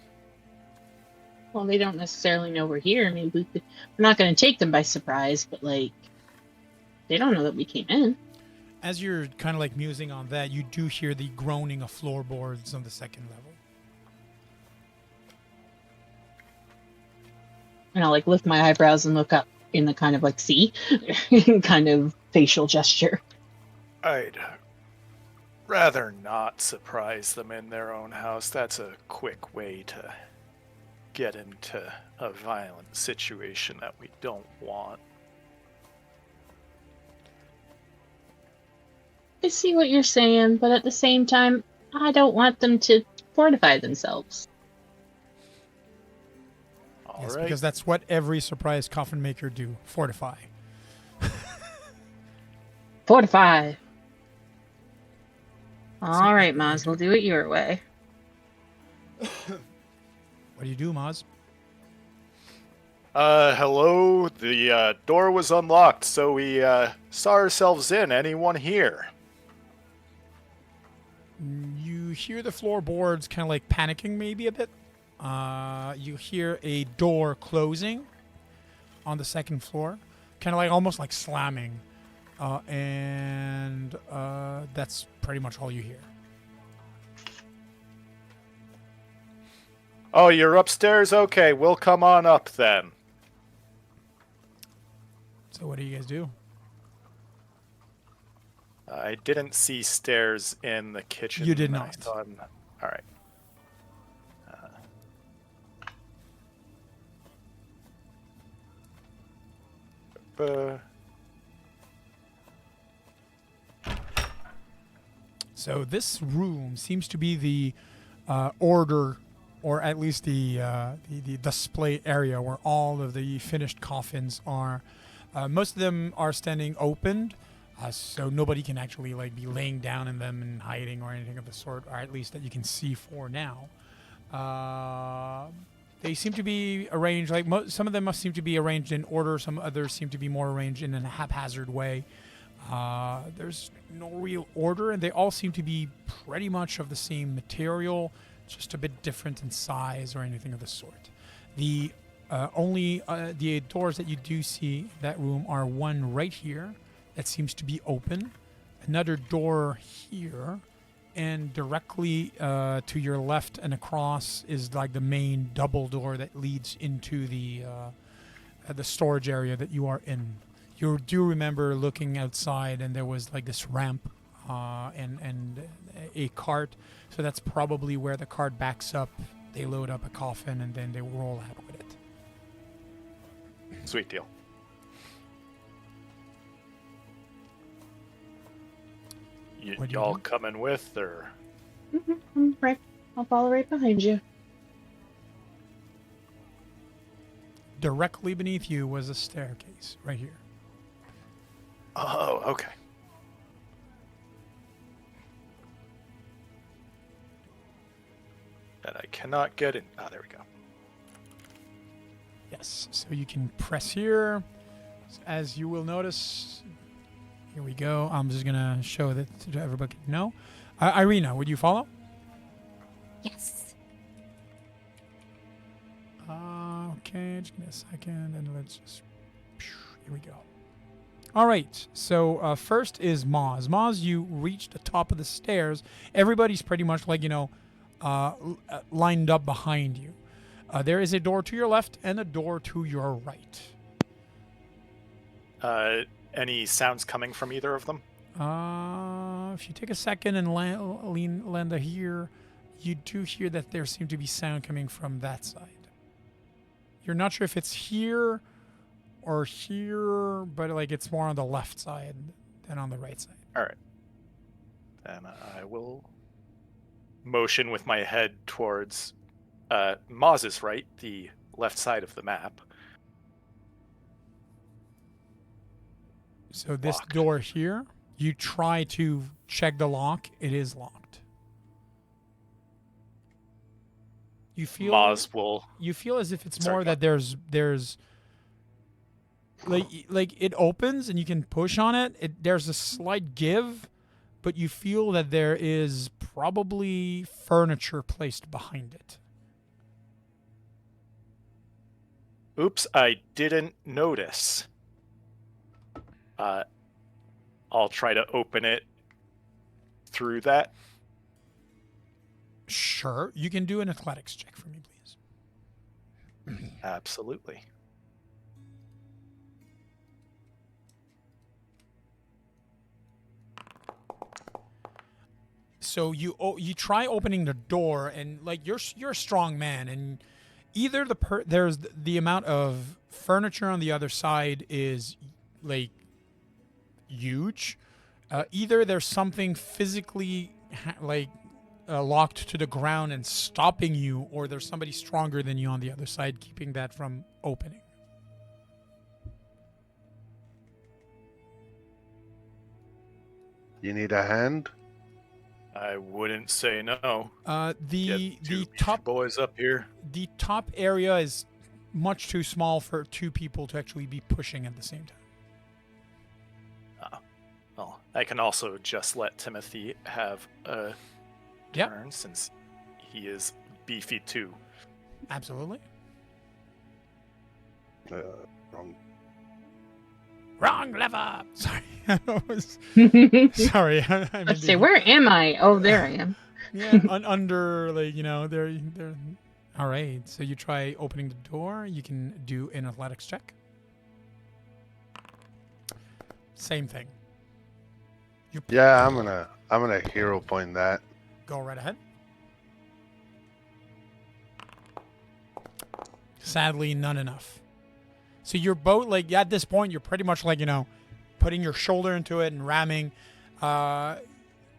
Well, they don't necessarily know we're here. I mean, we're not going to take them by surprise, but like, they don't know that we came in. As you're kind of like musing on that, you do hear the groaning of floorboards on the 2nd level. And I'll like lift my eyebrows and look up in the kind of like see kind of facial gesture. I'd rather not surprise them in their own house. That's a quick way to get into a violent situation that we don't want. I see what you're saying, but at the same time, I don't want them to fortify themselves. All Yes, right. because that's what every surprise coffin maker do. Fortify. Fortify. All right, Maz, we'll do it your way. What do you do, Maz? Hello. The door was unlocked, so we saw ourselves in. Anyone here? You hear the floorboards kind of like panicking maybe a bit. You hear a door closing on the 2nd floor, kind of like almost like slamming. And that's pretty much all you hear. Oh, you're upstairs? Okay, we'll come on up then. So what do you guys do? I didn't see stairs in the kitchen. You did I not. thought- all right. So this room seems to be the order, or at least the display area where all of the finished coffins are. Most of them are standing opened, so nobody can actually like be laying down in them and hiding or anything of the sort, or at least that you can see for now. They seem to be arranged like some of them must seem to be arranged in order. Some others seem to be more arranged in a haphazard way. There's no real order, and they all seem to be pretty much of the same material, just a bit different in size or anything of the sort. The only the doors that you do see in that room are one right here that seems to be open, another door here, and directly to your left and across is like the main double door that leads into the storage area that you are in. You do remember looking outside, and there was like this ramp and a cart. So that's probably where the cart backs up. They load up a coffin, and then they roll out with it. Sweet deal. What do you Y'all do? coming with, or? Right. I'll follow right behind you. Directly beneath you was a staircase right here. Oh, okay. That I cannot get in. Ah, there we go. Yes, so you can press here. As you will notice, here we go. I'm just going to show that to everybody can know. Irina, would you follow? Yes. Okay, just give me a second, and let's just... Here we go. All right, so first is Maz. Maz, you reach the top of the stairs. Everybody's pretty much like, lined up behind you. There is a door to your left and a door to your right. Any sounds coming from either of them? If you take a second and land here, you do hear that there seem to be sound coming from that side. You're not sure if it's here or here, but like it's more on the left side than on the right side. All right. Then I will motion with my head towards Maz's right, the left side of the map. So this Locked. door here, you try to check the lock. It is locked. You feel Maz will. you feel as if it's Sorry, more go. that there's like it opens and you can push on it. There's a slight give, but you feel that there is probably furniture placed behind it. Oops, I didn't notice. I'll try to open it through that. Sure, you can do an athletics check for me, please. Absolutely. So you try opening the door, and like you're a strong man, and either there's the amount of furniture on the other side is like huge. Either there's something physically locked to the ground and stopping you, or there's somebody stronger than you on the other side keeping that from opening. You need a hand? I wouldn't say no. The Get two top boys up here. the top area is much too small for two people to actually be pushing at the same time. Well, I can also just let Timothy have a Yep. turn since he is beefy too. Absolutely. Wrong. Wrong lever. Sorry. Sorry. I mean, Let's see, where am I? Oh, there I am. Yeah, under they're. All right. So you try opening the door. You can do an athletics check. Same thing. Yeah, I'm gonna hero point that. Go right ahead. Sadly, none enough. So you're both like at this point, you're pretty much like putting your shoulder into it and ramming.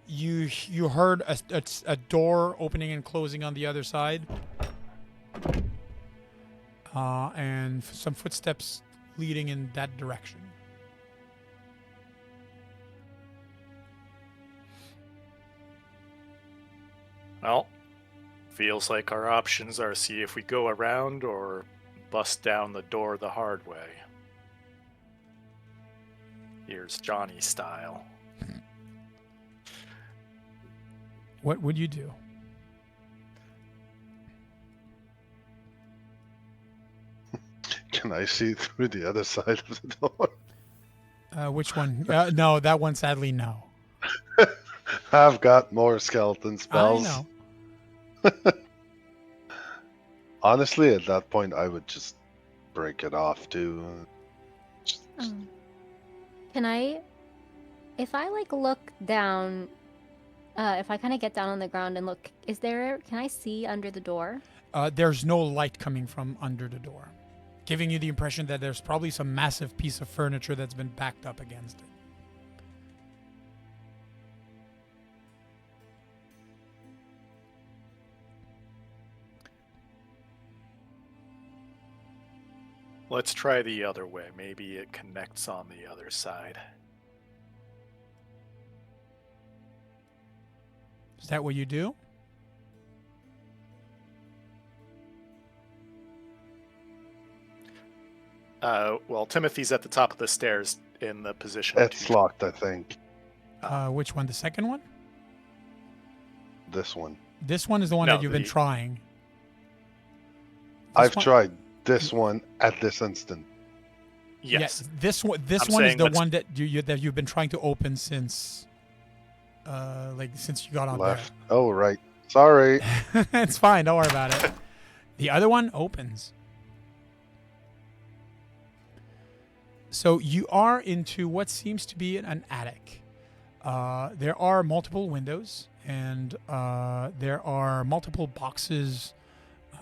You heard a door opening and closing on the other side, and some footsteps leading in that direction. Well, feels like our options are see if we go around or bust down the door the hard way. Here's Johnny style. What would you do? Can I see through the other side of the door? Which one? No, that one. Sadly, no. I've got more skeleton spells. I know. Honestly, at that point, I would just break it off too. Can I, if I look down, if I kind of get down on the ground and look, can I see under the door? There's no light coming from under the door, giving you the impression that there's probably some massive piece of furniture that's been backed up against it. Let's try the other way. Maybe it connects on the other side. Is that what you do? Well, Timothy's at the top of the stairs in the position. It's locked, I think. Which one? The second one? This one. This one is the one No, that you've been trying. I've tried this one at this instant. Yes. Yeah, this one. This I'm one is saying the let's- one that you've been trying to open since, since you got on Left. Oh, right. Sorry. there. It's fine. Don't worry about it. The other one opens. So you are into what seems to be an attic. There are multiple windows, and there are multiple boxes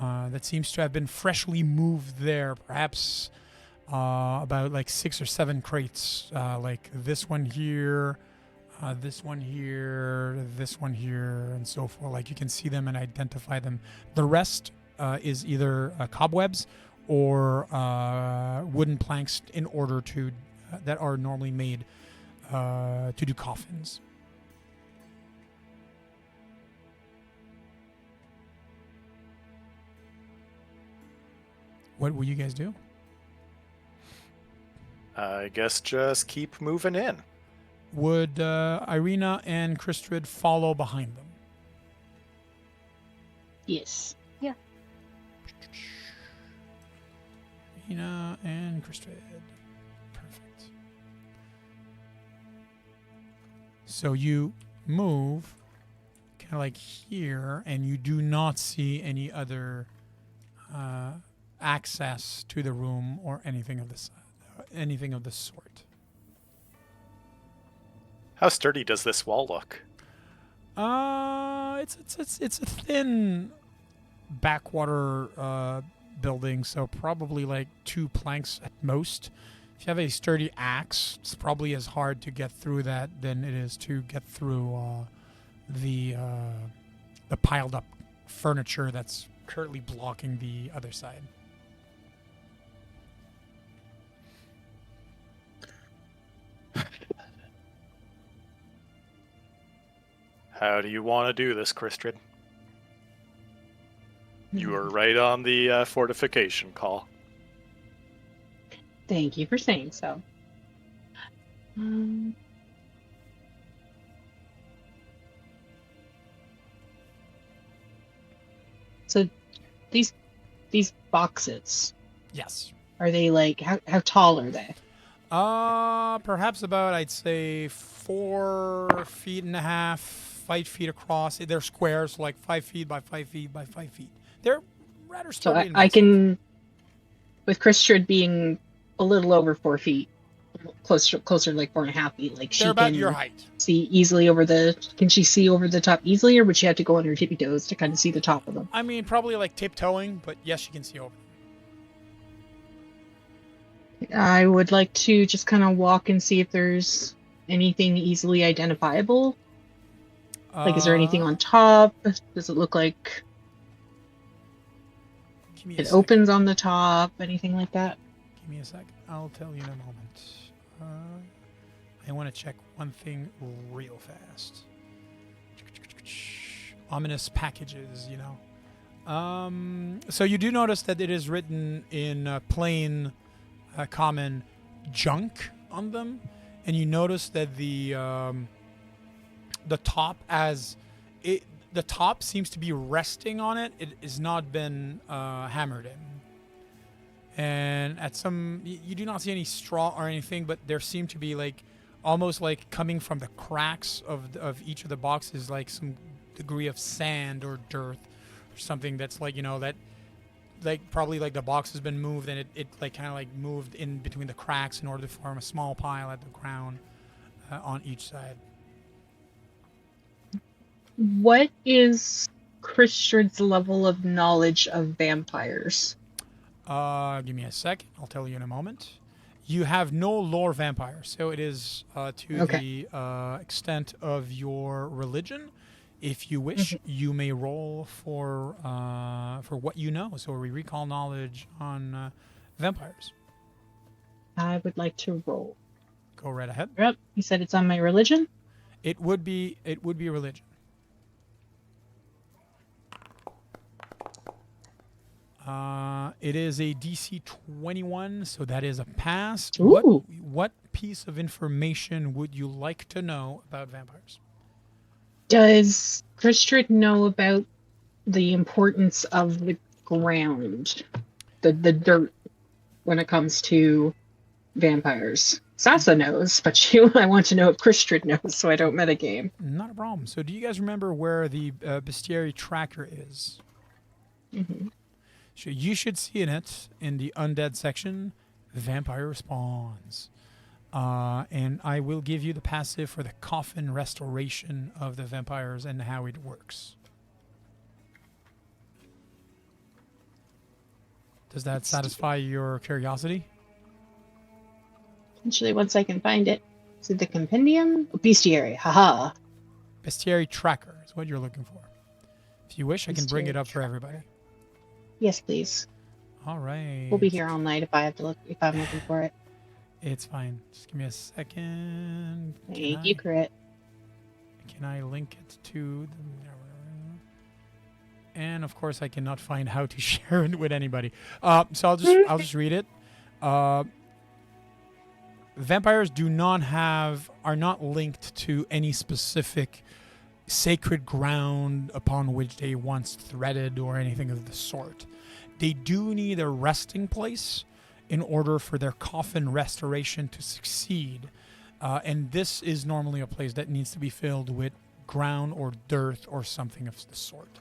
that seems to have been freshly moved there. Perhaps about like 6 or 7 crates, like this one here, this one here, this one here, and so forth. Like you can see them and identify them. The rest is either cobwebs or wooden planks in order to that are normally made to do coffins. What will you guys do? I guess just keep moving in. Would Irina and Kristrid follow behind them? Yes. Irina and Kristrid. Perfect. So you move kind of like here, and you do not see any other access to the room or anything of this, anything of the sort. How sturdy does this wall look? It's a thin backwater building, so probably like 2 planks at most. If you have a sturdy axe, it's probably as hard to get through that than it is to get through the piled up furniture that's currently blocking the other side. How do you want to do this, Kristrid? You were right on the fortification call. Thank you for saying so. So these boxes, Yes. are they like how tall are they? Perhaps about, I'd say, 4.5 feet, 5 feet across. They're squares, like 5 feet by 5 feet by 5 feet. They're rather So sturdy. and I massive. can, with Christian being a little over 4 feet, closer to like 4.5 feet, like she They're about can your height. see easily over the. Can she see over the top easily, or would she have to go on her tippy toes to kind of see the top of them? I mean, probably like tiptoeing, but yes, you can see over. I would like to just kind of walk and see if there's anything easily identifiable. Like, is there anything on top? Does it look like Give me a it sec. opens on the top? Anything like that? Give me a sec. I'll tell you in a moment. I want to check one thing real fast. Ominous packages, you know. So you do notice that it is written in plain, common junk on them, and you notice that the top the top seems to be resting on it. It has not been hammered in. And at some, you do not see any straw or anything, but there seem to be like almost like coming from the cracks of each of the boxes, like some degree of sand or dirt or something that's like, you know, that like probably like the box has been moved and it like kind of like moved in between the cracks in order to form a small pile at the ground on each side. What is Christian's level of knowledge of vampires? Give me a second. I'll tell you in a moment. You have no lore vampire, so it is to Okay. the extent of your religion. If you wish, you may roll for what you know. So we recall knowledge on vampires. I would like to roll. Go right ahead. Yep. You said it's on my religion? It would be religion. It is a DC 21, so that is a pass. Ooh. What piece of information would you like to know about vampires? Does Christian know about the importance of the ground, the dirt, when it comes to vampires? Sasa knows, but I want to know if Christian knows, so I don't metagame. Not a problem. So do you guys remember where the bestiary tracker is? Mm-hmm. So you should see in it, in the undead section, vampire spawns. And I will give you the passive for the coffin restoration of the vampires and how it works. Does that satisfy your curiosity? Eventually, once I can find it. Is it the compendium? Oh, bestiary. Haha. Bestiary tracker is what you're looking for. If you wish, I can bring it Bestiary up for everybody. Yes, please. All right. We'll be here all night if I have to look. If I'm looking for it. It's fine. Just give me a second. Thank you, Crit. Can I link it to the... And of course, I cannot find how to share it with anybody. So I'll just read it. Vampires are not linked to any specific sacred ground upon which they once threaded or anything of the sort. They do need a resting place in order for their coffin restoration to succeed. And this is normally a place that needs to be filled with ground or dirt or something of the sort.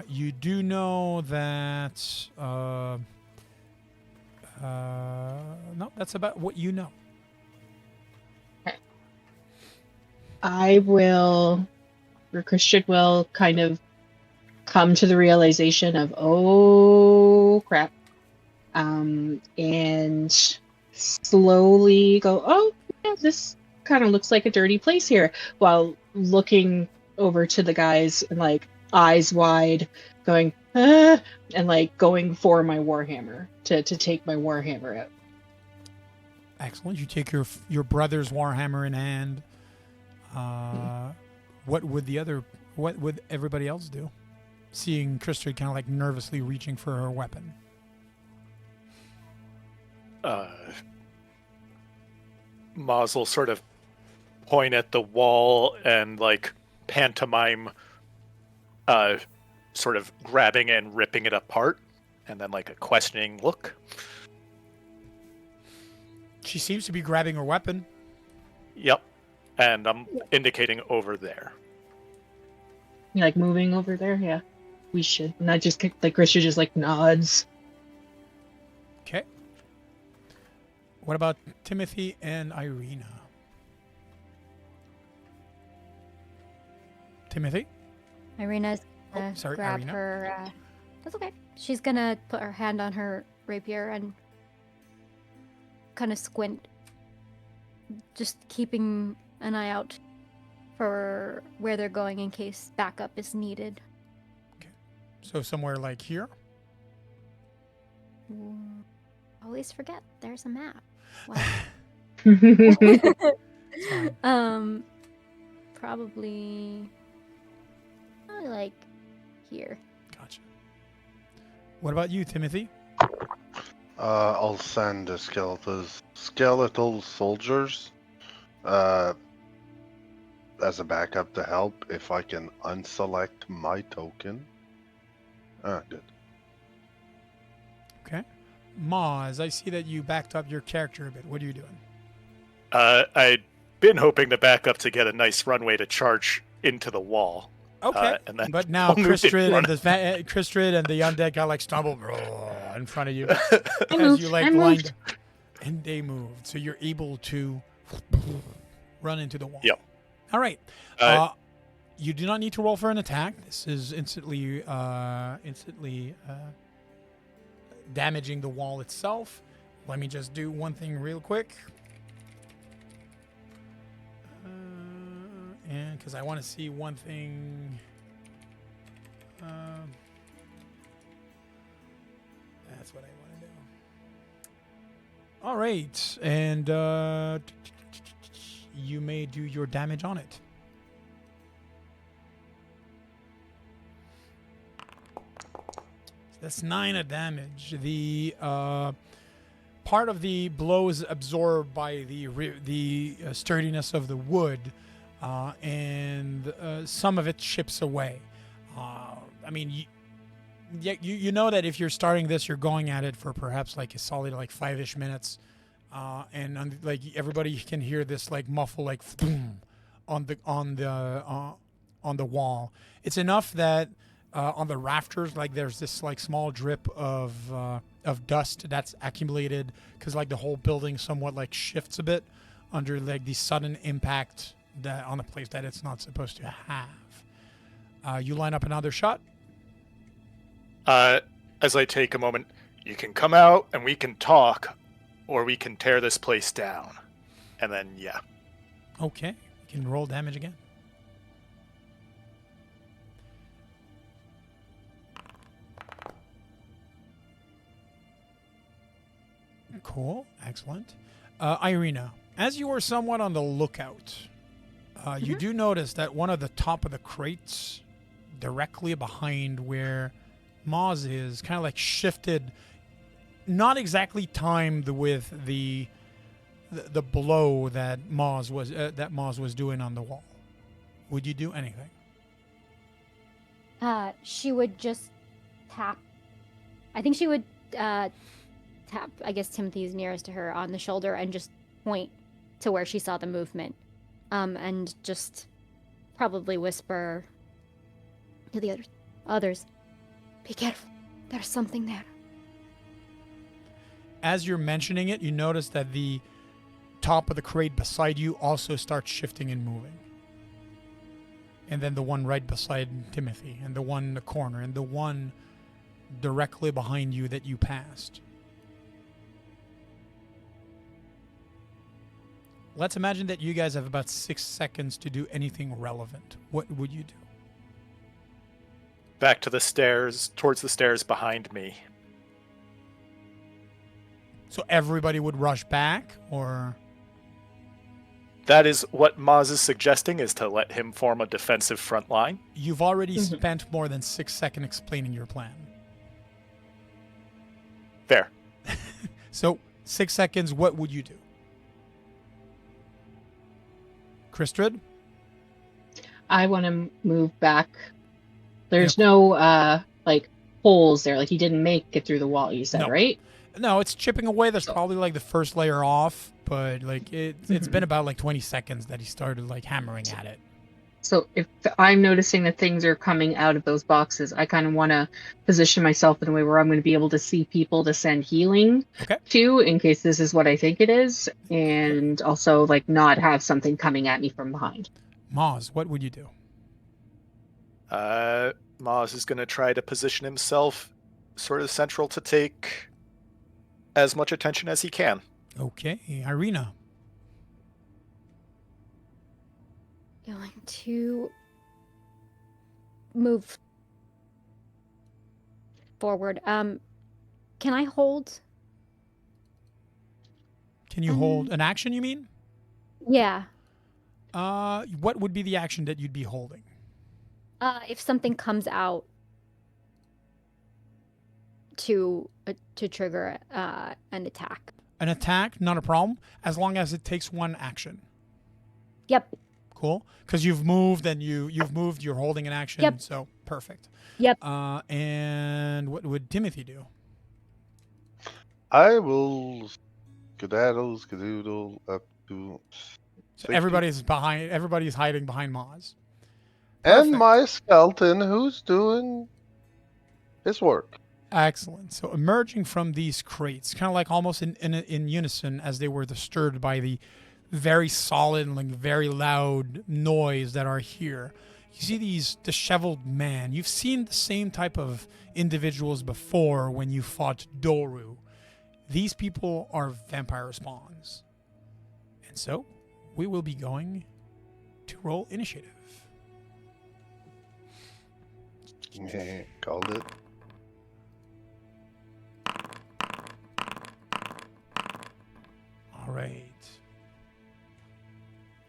You do know that... no, that's about what you know. I will, or Christian will kind of come to the realization of, oh crap, and slowly go, oh, yeah, this kind of looks like a dirty place here, while looking over to the guys and like eyes wide, going, and like going for my warhammer to take my warhammer out. Excellent. You take your brother's warhammer in hand. What would everybody else do? Seeing Krista kind of like nervously reaching for her weapon. Maz will sort of point at the wall and like pantomime sort of grabbing and ripping it apart, and then like a questioning look. She seems to be grabbing her weapon. Yep. And I'm indicating over there. You like moving over there? Yeah. We should. Not just like Christian just like nods. Okay. What about Timothy and Irina? Timothy? Irina's gonna grab Irina. her. That's okay. She's gonna put her hand on her rapier and kind of squint, just keeping an eye out for where they're going in case backup is needed. So somewhere like here? Ooh, always forget there's a map. Wow. Probably like here. Gotcha. What about you, Timothy? I'll send the skeletal soldiers as a backup to help if I can unselect my token. Good. Okay. Maz, I see that you backed up your character a bit. What are you doing? I'd been hoping to back up to get a nice runway to charge into the wall. Okay. And then But now moved in Kristrid front. Kristrid and the undead guy like stumble in front of you I as moved. you like I lined moved. and they moved. So you're able to run into the wall. Yep. All right. You do not need to roll for an attack. This is instantly damaging the wall itself. Let me just do one thing real quick. And because I want to see one thing. That's what I want to do. All right. And you may do your damage on it. That's 9 of damage. The part of the blow is absorbed by the sturdiness of the wood, and some of it chips away. I mean, you know that if you're starting this, you're going at it for perhaps like a solid like 5-ish minutes, and like everybody can hear this like muffle like boom on the wall. It's enough that. On the rafters, like there's this like small drip of dust that's accumulated because like the whole building somewhat like shifts a bit under like the sudden impact that on a place that it's not supposed to have. You line up another shot. as I take a moment, you can come out and we can talk, or we can tear this place down. And then, yeah. Okay, you can roll damage again. Cool, excellent. Irina, as you are somewhat on the lookout, you do notice that one of the top of the crates, directly behind where Moz is, kind of like shifted, not exactly timed with the blow that Moz was doing on the wall. Would you do anything? She would just tap. I think she would tap, I guess Timothy's nearest to her, on the shoulder and just point to where she saw the movement. And just probably whisper to the others, be careful, there's something there. As you're mentioning it, you notice that the top of the crate beside you also starts shifting and moving. And then the one right beside Timothy, and the one in the corner, and the one directly behind you that you passed. Let's imagine that you guys have about 6 seconds to do anything relevant. What would you do? Back to the stairs, towards the stairs behind me. So everybody would rush back, or? That is what Maz is suggesting, is to let him form a defensive front line. You've already spent more than 6 seconds explaining your plan. Fair. So 6 seconds, what would you do? Kristrid? I want to move back. There's no like holes there. Like he didn't make it through the wall. You said, No. right? No, it's chipping away. That's probably like the first layer off, but like it's been about like 20 seconds that he started like hammering at it. So if I'm noticing that things are coming out of those boxes, I kind of want to position myself in a way where I'm going to be able to see people to send healing to, in case this is what I think it is, and also like not have something coming at me from behind. Moz, what would you do? Maz is going to try to position himself sort of central to take as much attention as he can. Okay, Irina. Going to move forward. Can I hold? Can you hold an action, you mean? Yeah. What would be the action that you'd be holding? If something comes out to trigger an attack. An attack, not a problem, as long as it takes one action. Yep. Cool, because you've moved and you've moved. You're holding an action, Yep. So perfect. Yep. And what would Timothy do? I will skedaddle up to. So 60. everybody's hiding behind Moz. And Perfect. my skeleton, who's doing his work. Excellent. So emerging from these crates, kind of like almost in unison as they were disturbed by the very solid and like very loud noise that are here. You see these disheveled men. You've seen the same type of individuals before when you fought Doru. These people are vampire spawns. And so we will be going to roll initiative. Called it. All right.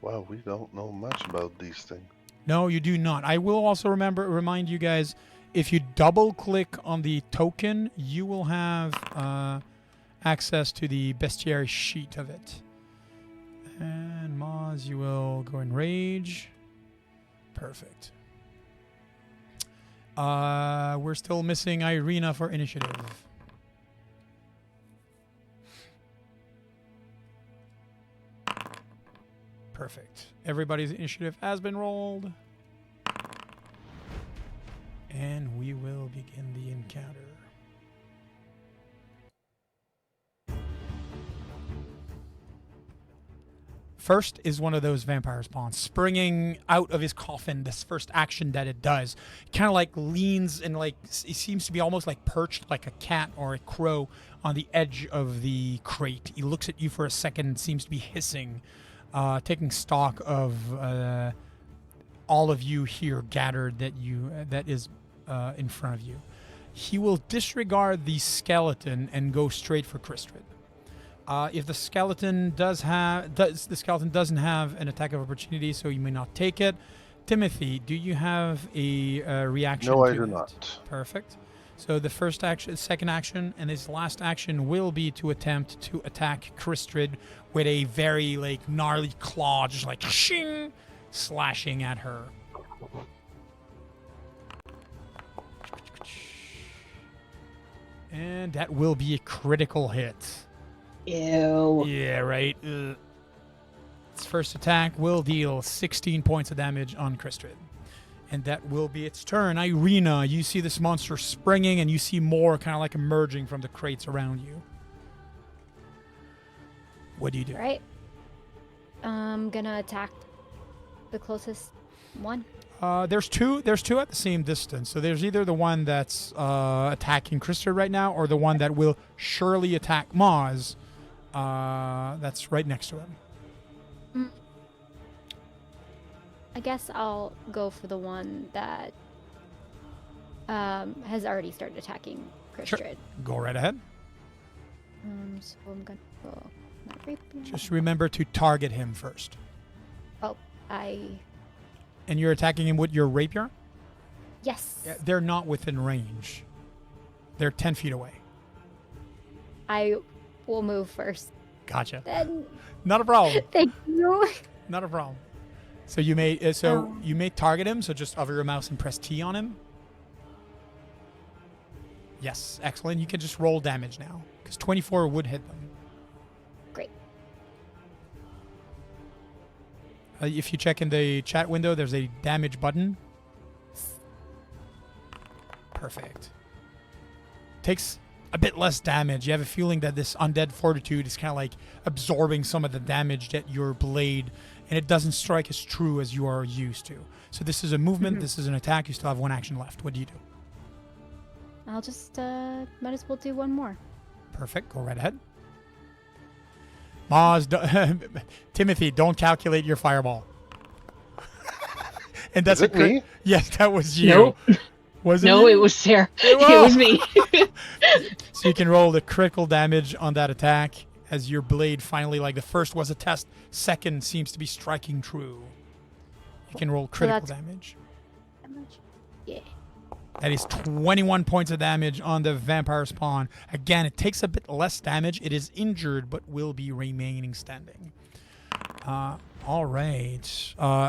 Wow, we don't know much about these things. No, you do not. I will also remind you guys, if you double click on the token, you will have access to the bestiary sheet of it. And Moz, you will go in rage. Perfect. We're still missing Irina for initiative. Perfect. Everybody's initiative has been rolled. And we will begin the encounter. First is one of those vampire spawns springing out of his coffin. This first action that it does, kind of like leans and like it seems to be almost like perched like a cat or a crow on the edge of the crate. He looks at you for a second and seems to be hissing, taking stock of all of you here gathered that is in front of you. He will disregard the skeleton and go straight for Kristrid. If the skeleton doesn't have an attack of opportunity, so you may not take it. Timothy, do you have a reaction? No, to I do it? not. Perfect. So the first action, second action, and his last action will be to attempt to attack Kristrid with a very like gnarly claw, just like shing, slashing at her. And that will be a critical hit. Ew. Yeah, right. Its first attack will deal 16 points of damage on Kristrid. And that will be its turn. Irina, you see this monster springing, and you see more kind of like emerging from the crates around you. What do you do? Right. I'm gonna attack the closest one. There's two at the same distance. So there's either the one that's attacking Kristrid right now, or the one that will surely attack Maz. That's right next to him. I guess I'll go for the one that has already started attacking Kristrid. Sure. Go right ahead. So I'm gonna go. Not raping. Just remember to target him first. Oh, And you're attacking him with your rapier? Yes. Yeah, they're not within range. They're 10 feet away. I will move first. Gotcha. Then. Not a problem. Thank you. Not a problem. So you may you may target him. So just hover your mouse and press T on him. Yes, excellent. You can just roll damage now because 24 would hit them. Great. If you check in the chat window, there's a damage button. Perfect. Takes a bit less damage. You have a feeling that this undead fortitude is kind of like absorbing some of the damage that your blade, and it doesn't strike as true as you are used to. So this is a movement. This is an attack. You still have one action left. What do you do? I'll just might as well do one more. Perfect. Go right ahead. Maz, Timothy, don't calculate your fireball. And that's Is it me? Yes, that was you. Nope. Was it No, you? it was Sarah. It It was me. So you can roll the critical damage on that attack as your blade finally, like the first was a test, second seems to be striking true. You can roll critical damage. Yeah. That is 21 points of damage on the vampire spawn. Again, it takes a bit less damage. It is injured, but will be remaining standing. All right. Give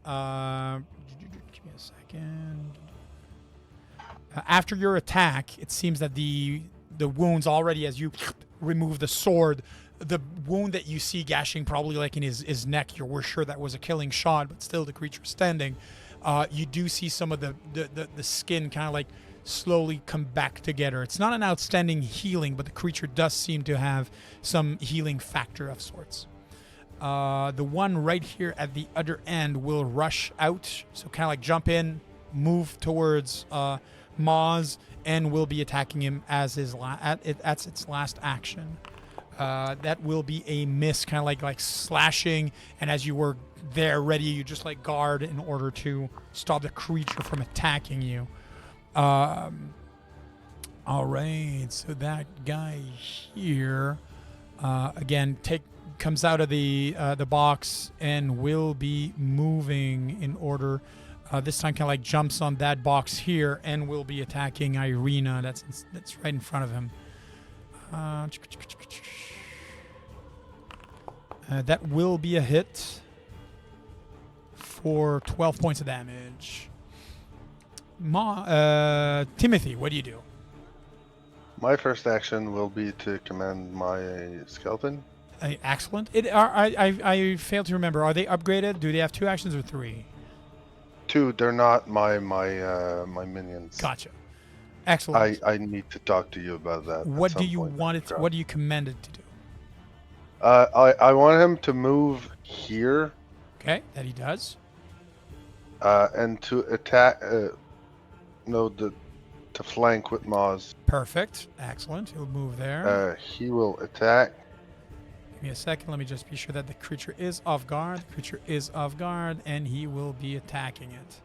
me a second. After your attack, it seems that the wounds already, as you remove the sword, the wound that you see gashing probably like in his neck, we're sure that was a killing shot, but still the creature standing. You do see some of the skin kind of like slowly come back together. It's not an outstanding healing, but the creature does seem to have some healing factor of sorts. The one right here at the other end will rush out, so kind of like jump in, move towards Maz, and will be attacking him as that's its last action. That will be a miss, kind of like slashing, and as you were there ready, you just like guard in order to stop the creature from attacking you. All right, so that guy here again comes out of the box and will be moving in order. This time kind of like jumps on that box here and will be attacking Irina. That's right in front of him. That will be a hit for 12 points of damage. Timothy, what do you do? My first action will be to command my skeleton. Excellent. I failed to remember. Are they upgraded? Do they have 2 actions or 3? 2, they're not my minions. Gotcha. Excellent. I need to talk to you about that. What do you want it? What do you command it to do? I want him to move here, Okay, that he does. and to attack. To flank with Maz. Perfect. Excellent. He'll move there. He will attack. Give me a second. Let me just be sure that the creature is off guard. The creature is off guard, and he will be attacking it.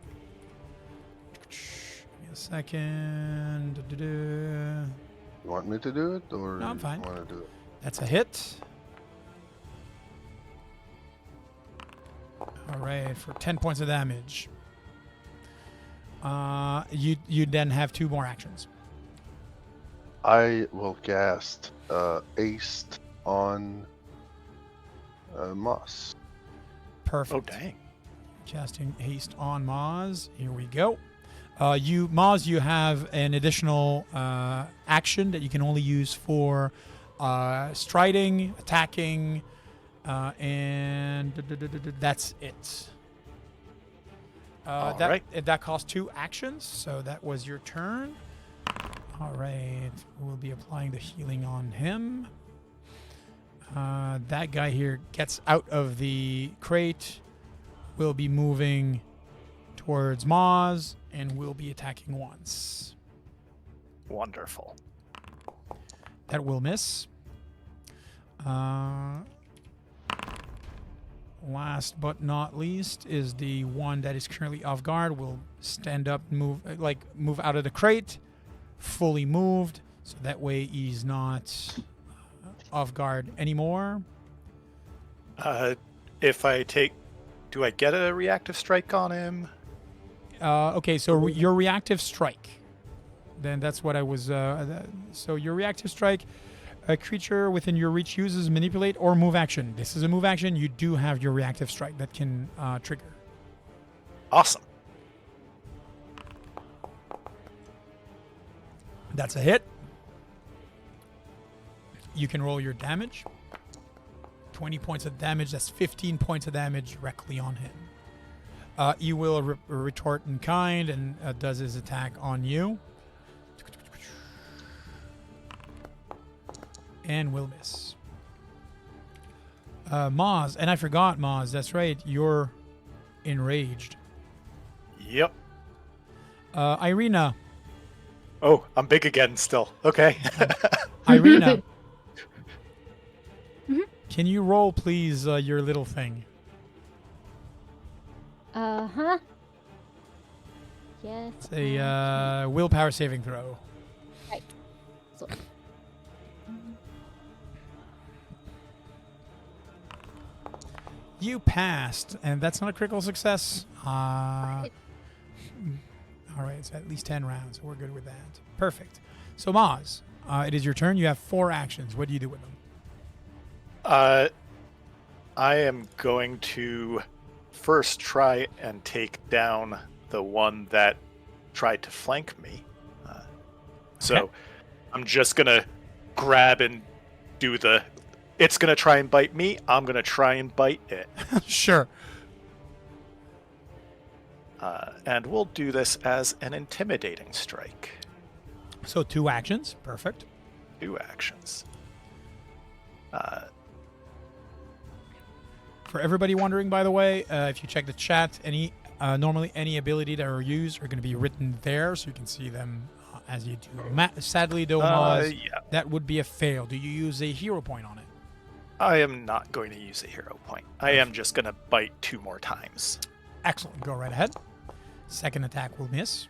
Give me a second. You want me to do it, or No, I'm fine. You want to do it? That's a hit. All right, for 10 points of damage. You then have 2 more actions. I will cast Haste on Moss. Perfect. Oh, dang. Casting haste on Maz. Here we go. Maz, you have an additional action that you can only use for striding, attacking, and that's it. That cost 2 actions, so that was your turn. All right, we'll be applying the healing on him. That guy here gets out of the crate. Will be moving towards Maz and will be attacking once. Wonderful. That will miss. Last but not least is the one that is currently off guard. Will stand up, move out of the crate, fully moved, so that way he's not off guard anymore. If I take, do I get a reactive strike on him? Okay, so your reactive strike. Then that's what I was. So your reactive strike. A creature within your reach uses manipulate or move action. This is a move action. You do have your reactive strike that can trigger. Awesome. That's a hit. You can roll your damage. 20 points of damage. That's 15 points of damage directly on him. He will retort in kind and does his attack on you. And will miss. Maz, and I forgot, Maz, that's right, you're enraged. Yep. Irina. Oh, I'm big again still. Okay. Irina. Can you roll, please, your little thing? Huh? Yes. It's a willpower saving throw. Right. So, You passed, and that's not a critical success. All right, so at least 10 rounds. So we're good with that. Perfect. So, Maz, it is your turn. You have 4 actions. What do you do with them? I am going to first try and take down the one that tried to flank me. So Okay. I'm just going to grab and do the... It's going to try and bite me. I'm going to try and bite it. Sure. And we'll do this as an intimidating strike. So 2 actions. Perfect. 2 actions. For everybody wondering, by the way, if you check the chat, normally any ability that are used are going to be written there, so you can see them as you do. Sadly, though, Maz, Yeah. that would be a fail. Do you use a hero point on it? I am not going to use a hero point. I am just going to bite 2 more times. Excellent. Go right ahead. Second attack will miss.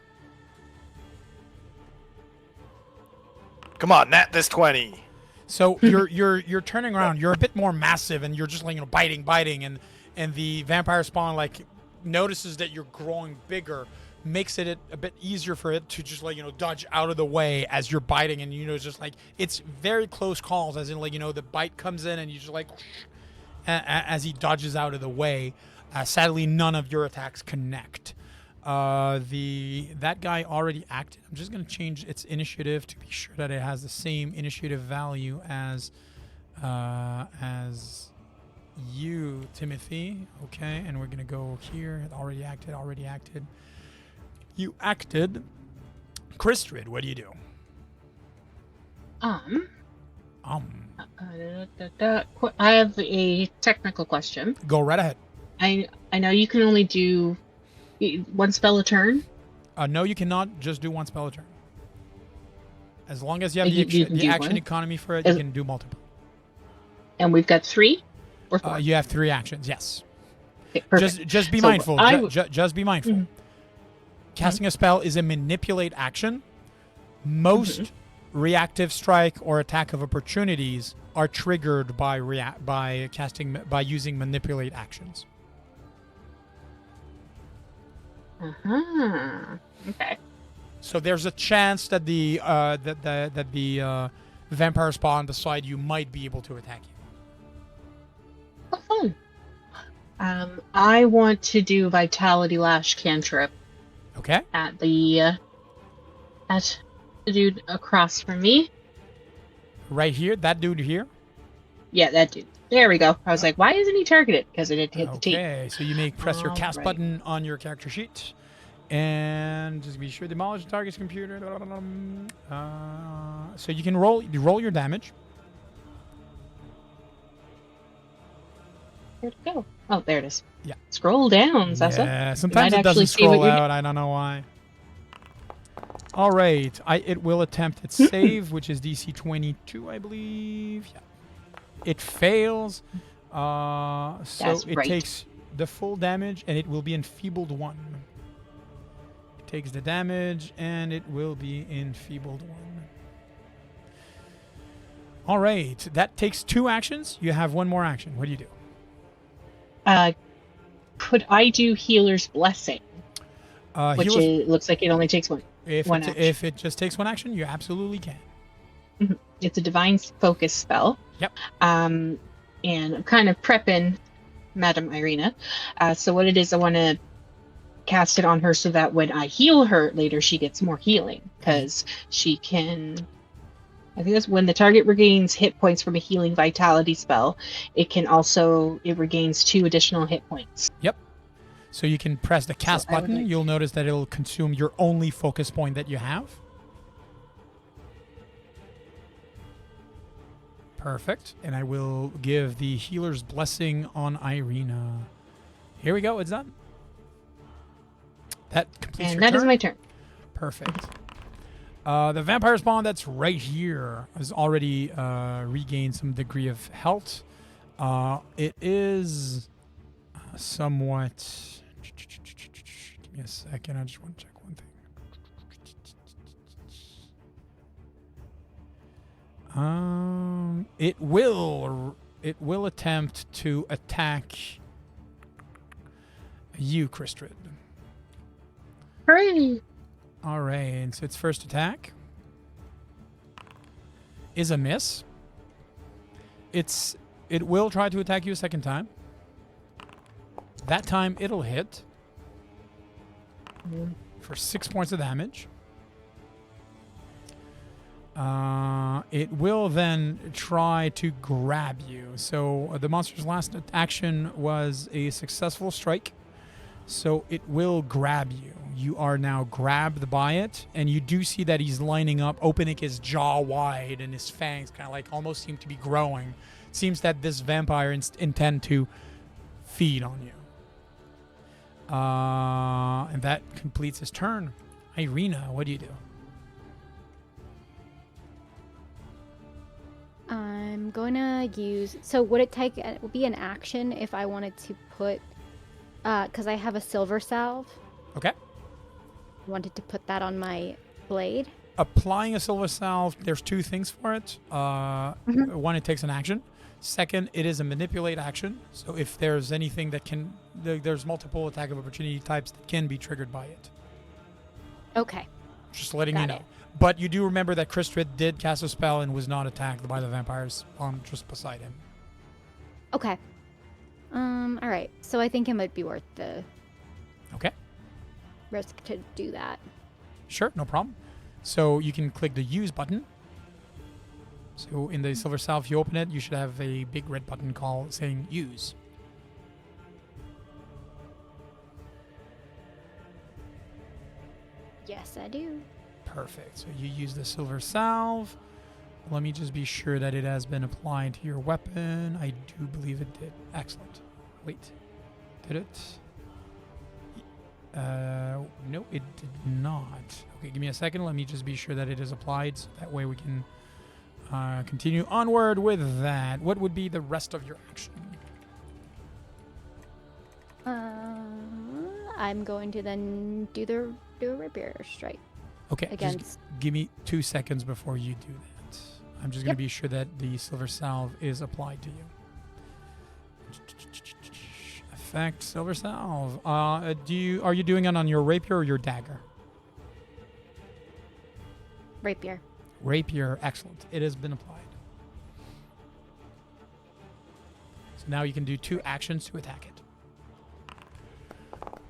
Come on, Nat, this 20. So you're turning around. You're a bit more massive, and you're just biting, and the vampire spawn notices that you're growing bigger, makes it a bit easier for it to just dodge out of the way as you're biting, and just it's very close calls, as in the bite comes in and you just as he dodges out of the way. Sadly, none of your attacks connect. That guy already acted. I'm just going to change its initiative to be sure that it has the same initiative value as you, Timothy. Okay, and we're going to go here. It already acted. You acted. Kristrid, what do you do? I have a technical question. Go right ahead. I know you can only do one spell a turn. No, you cannot just do one spell a turn. As long as you have You can the do action one. economy for it, you can do multiple. And we've got 3 or 4. You have 3 actions, yes. Okay, perfect. Just be So mindful. Just be mindful. Mhm. Casting a spell is a manipulate action. Most reactive strike or attack of opportunities are triggered by using manipulate actions. Okay. So there's a chance that the vampire spawn beside you might be able to attack you. Oh, fun. I want to do Vitality Lash cantrip Okay. at the dude across from me. Right here, that dude here. Yeah, that dude. There we go. I was like, why isn't he targeted? Because it didn't hit the T. Okay, so you may press your cast Alright. button on your character sheet, and just be sure to demolish the target's computer. So you can roll your damage. Where'd it go? Oh, there it is. Yeah. Scroll down, Sessa. Yeah, sometimes might it doesn't actually see what scroll you out. I don't know why. All right, it will attempt its save, which is DC 22, I believe. Yeah. It fails, so That's it right. takes the full damage, and it will be enfeebled 1. It takes the damage, and it will be enfeebled 1. All right, that takes 2 actions. You have 1 more action. What do you do? Could I do Healer's Blessing? Which looks like it only takes one action. If it just takes 1 action, you absolutely can. It's a divine focus spell. Yep. And I'm kind of prepping Madame Irina. So what it is, I want to cast it on her so that when I heal her later, she gets more healing. Because she can... I think that's when the target regains hit points from a healing vitality spell. It regains 2 additional hit points. Yep. So you can press the cast button. You'll notice that it'll consume your only focus point that you have. Perfect. And I will give the healer's blessing on Irina. Here we go. It's done. That completes your turn. And that is my turn. Perfect. The vampire spawn that's right here has already regained some degree of health. It is somewhat... Give me a second. I just want to check one thing. It will attempt to attack you, Kristrid. Hooray! All right, so its first attack is a miss. It will try to attack you a second time. That time it'll hit for 6 points of damage. It will then try to grab you. So the monster's last action was a successful strike. So it will grab you. You are now grabbed by it, and you do see that he's lining up, opening his jaw wide, and his fangs kind of like almost seem to be growing. It seems that this vampire intend to feed on you. And that completes his turn. Irina, what do you do? I'm going to use... So would it take... It would be an action if I wanted to put... Because I have a silver salve. Okay. Wanted to put that on my blade. Applying a silver salve, there's 2 things for it. One, it takes an action. Second, it is a manipulate action. So if there's anything that can... There's multiple attack of opportunity types that can be triggered by it. Okay. Just letting you know. Got it. But you do remember that Kristrid did cast a spell and was not attacked by the vampires just beside him. Okay. All right. So I think it might be worth the risk to do that. Sure, no problem. So you can click the use button. So in the silver salve, if you open it, you should have a big red button saying use. Yes, I do. Perfect. So you use the silver salve. Let me just be sure that it has been applied to your weapon. I do believe it did. Excellent. Wait. Did it? No, it did not. Okay, give me a second. Let me just be sure that it is applied, so that way we can continue onward with that. What would be the rest of your action? I'm going to then do a rapier strike Okay, just against. give me 2 seconds before you do that. I'm just going to be sure that the silver salve is applied to you. Effect silver salve. Are you doing it on your rapier or your dagger? Rapier. Rapier, excellent. It has been applied. So now you can do 2 actions to attack it.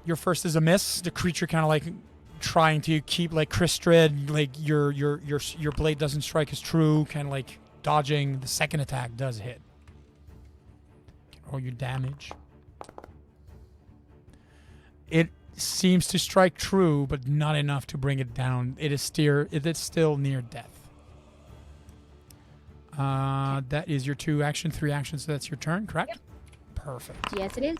Your first is a miss. The creature kind of like trying to keep like Crystrid, like your blade doesn't strike as true, kind of like dodging. The second attack does hit. Roll your damage. It seems to strike true, but not enough to bring it down. It is still near death. That is your 2 action, 3 actions. So that's your turn, correct? Yep. Perfect. Yes, it is.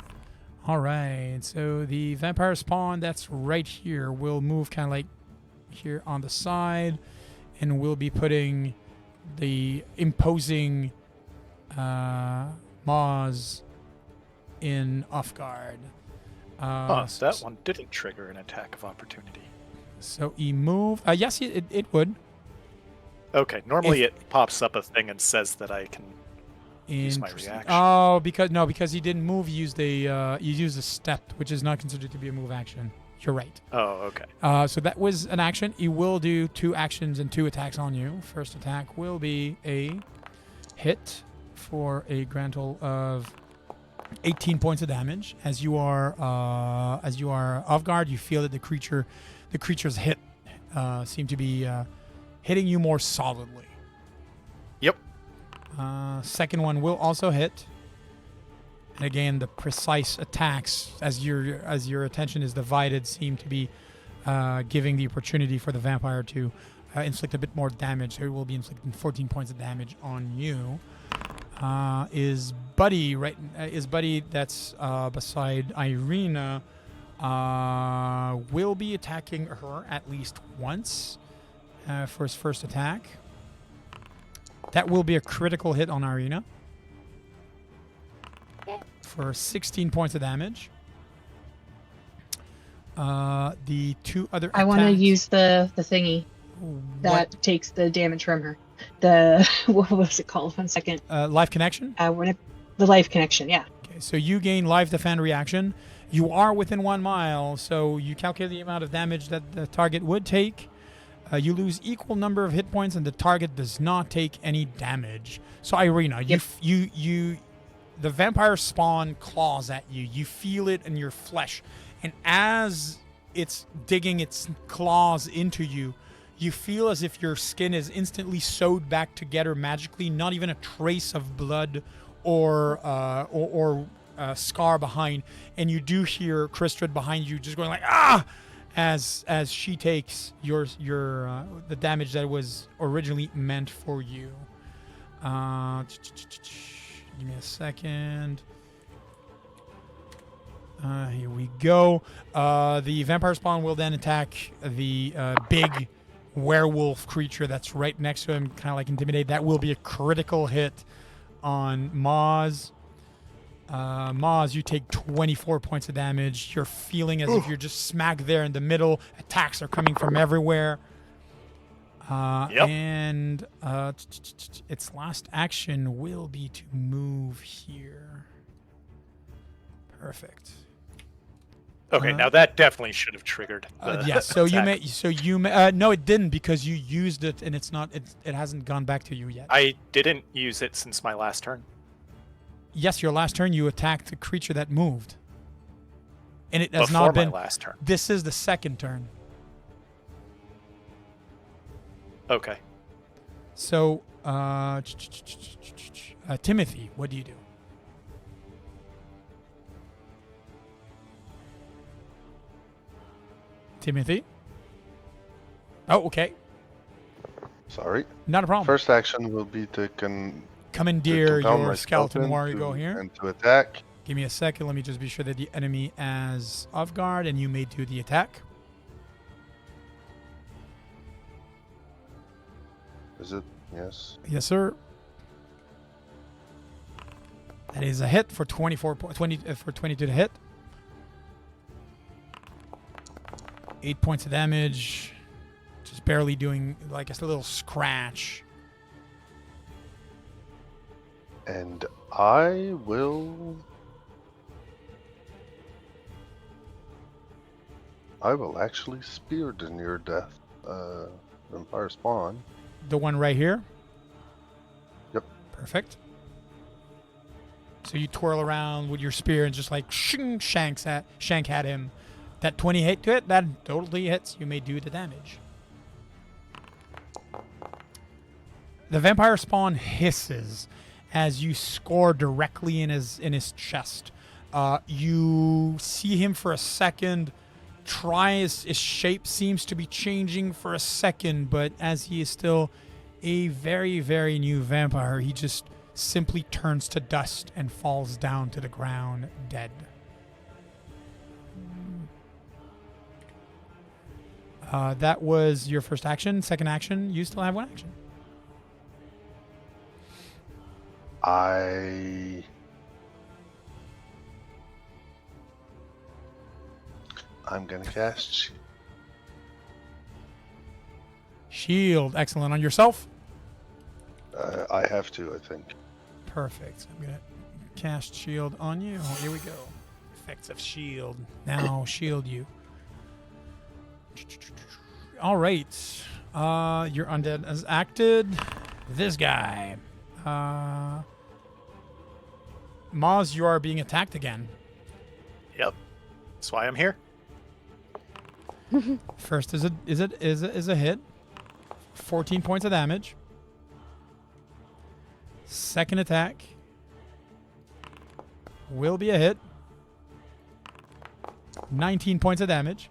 All right. So the vampire spawn that's right here will move kind of like here on the side, and we'll be putting the imposing Moz in off guard. That one didn't trigger an attack of opportunity. So he moved. Yes, it would. Okay, normally it pops up a thing and says that I can use my Interesting. reaction. Oh, because he didn't move. He used a step, which is not considered to be a move action. You're right. Oh, okay. So that was an action. He will do 2 actions and 2 attacks on you. First attack will be a hit for a grand total of 18 points of damage. As you are off guard, you feel that the creature's hit seem to be hitting you more solidly. Yep. Second one will also hit. And again, the precise attacks, as your attention is divided, seem to be giving the opportunity for the vampire to inflict a bit more damage. So it will be inflicting 14 points of damage on you. Is Buddy that's beside Irina will be attacking her at least once for his first attack. That will be a critical hit on Irina for 16 points of damage. The 2 other I want to attacks- use the thingy that takes the damage from her. The what was it called? 1 second. life connection. The life connection. Yeah. Okay, so you gain life defend reaction. You are within 1 mile, so you calculate the amount of damage that the target would take. You lose equal number of hit points, and the target does not take any damage. So Irina, Yep. the vampire spawn claws at you. You feel it in your flesh, and as it's digging its claws into you, you feel as if your skin is instantly sewed back together magically. Not even a trace of blood or scar behind, and you do hear Crystrid behind you just going like ah, as she takes the damage that was originally meant for you. Give me a second. Here we go. The vampire spawn will then attack the big werewolf creature that's right next to him, kind of like intimidate. That will be a critical hit on Moz. Moz, you take 24 points of damage. You're feeling as if you're just smack there in the middle. Attacks are coming from everywhere. Yep. And its last action will be to move here. Perfect. Okay, now that definitely should have triggered. Yes. So attack. you may. No, it didn't, because you used it, and it's not. It hasn't gone back to you yet. I didn't use it since my last turn. Yes, your last turn you attacked the creature that moved, and it has Before not been. my last turn. This is the second turn. Okay. So, Timothy, what do you do? Timothy? Oh, okay. Sorry. Not a problem. First action will be to Commandeer compel your my skeleton warrior go here. and to attack. Give me a second. Let me just be sure that the enemy is off guard, and you may do the attack. Is it? Yes. Yes, sir. That is a hit for 20 for 22 to hit. 8 points of damage. Just barely doing like a little scratch. And I will actually spear the near death vampire spawn. The one right here? Yep. Perfect. So you twirl around with your spear and just like shank at him. That 20 hit to it, that totally hits. You may do the damage. The vampire spawn hisses as you score directly in his chest. You see him for a second. His shape seems to be changing for a second, but as he is still a very, very new vampire, he just simply turns to dust and falls down to the ground dead. That was your first action. Second action, you still have one action. I'm gonna cast Shield. Excellent. On yourself? I have to, I think. Perfect. I'm going to cast shield on you. Here we go. Effects of shield. Now shield you. All right. Your undead has acted. This guy. Maz, you are being attacked again. Yep. That's why I'm here. First is a hit. 14 points of damage. Second attack will be a hit. 19 points of damage.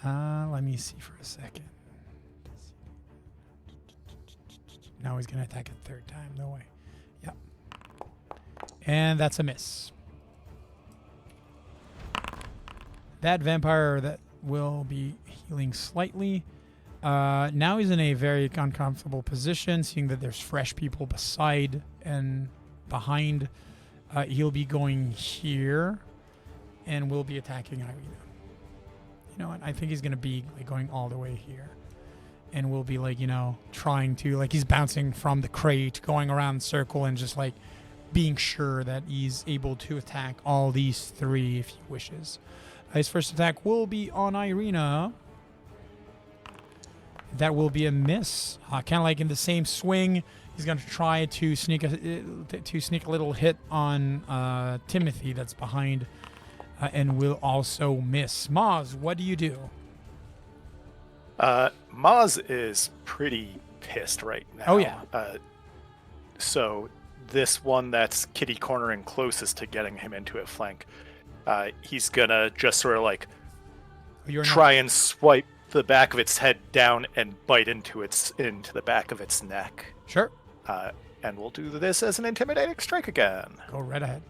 Let me see for a second. Now he's going to attack a third time. No way. Yep. And that's a miss. That vampire that will be healing slightly. Now he's in a very uncomfortable position, seeing that there's fresh people beside and behind. He'll be going here, and will be attacking Irina. You know what? I think he's going to be like going all the way here. And will be like, trying to, like he's bouncing from the crate, going around the circle, and just like being sure that he's able to attack all these three if he wishes. His first attack will be on Irina. That will be a miss. Kind of like in the same swing, he's going to try to sneak a little hit on Timothy that's behind, and will also miss. Maz, what do you do? Maz is pretty pissed right now. Oh yeah. So this one that's kitty cornering closest to getting him into a flank, he's gonna just sort of like try and swipe the back of its head down and bite into the back of its neck. Sure. And we'll do this as an intimidating strike again. Go right ahead.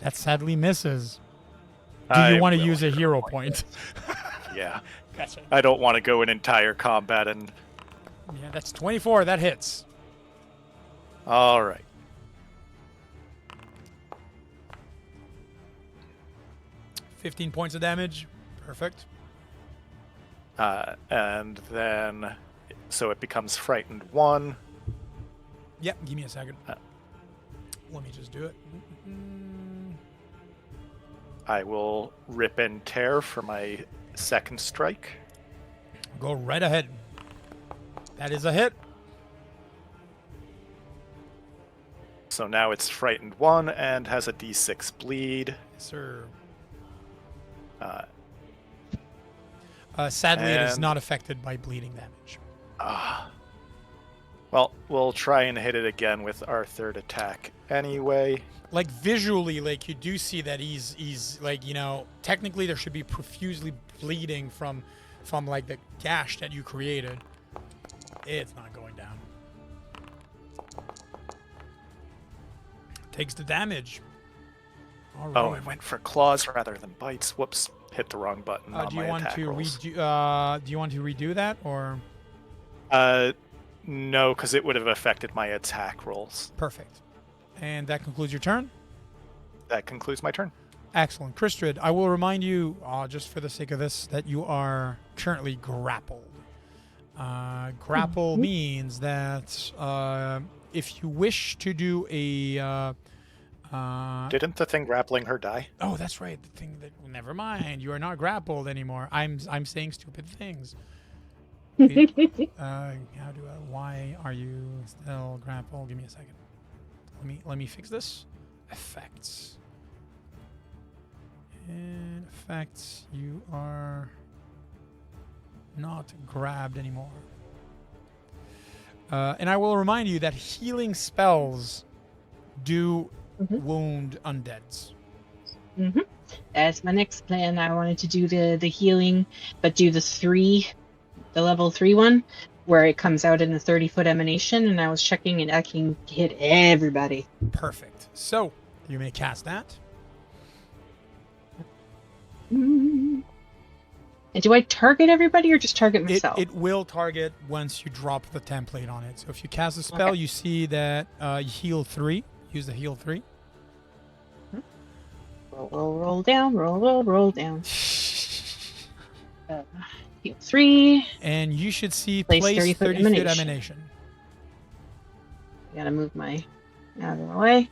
That sadly misses. Do you want to use a hero point? Yeah. Gotcha. I don't want to go an entire combat and... Yeah, that's 24. That hits. All right. $15 points of damage. Perfect. And then... So it becomes frightened 1. Yep, give me a second. Let me just do it. I will rip and tear for my second strike. Go right ahead. That is a hit. So now it's frightened 1 and has a d6 bleed. Yes, sir. Sadly, it is not affected by bleeding damage. Well, we'll try and hit it again with our third attack. anyway? Like visually, like you do see that he's like, you know, technically there should be profusely bleeding from like the gash that you created. It's not going down. Takes the damage. All right. Oh, it went for claws rather than bites. Whoops, hit the wrong button on do my you want attack to rolls. do you want to redo that, or No, because it would have affected my attack rolls. perfect? And that concludes your turn. That concludes my turn. Excellent. Kristrid, I will remind you, just for the sake of this, that you are currently grappled. Grapple means that if you wish to do a... Didn't the thing grappling her die? oh, that's right. The thing that... well, never mind. You are not grappled anymore. I'm saying stupid things. How do I... why are you still grappled? Give me a second. Let me fix this. Effects. And effects, you are not grabbed anymore. And I will remind you that healing spells do wound undeads. That's my next plan. I wanted to do the healing, but do the level 3 one, where it comes out in a 30-foot emanation, and I was checking and I can hit everybody. Perfect. So, you may cast that. And do I target everybody or just target myself? It will target once you drop the template on it. So if you cast a spell, Okay. you see that heal 3. Use the heal 3. Roll down, roll down. Heal 3. And you should see Place place 30-foot 30-foot emanation. emanation. Gotta move my out of the way.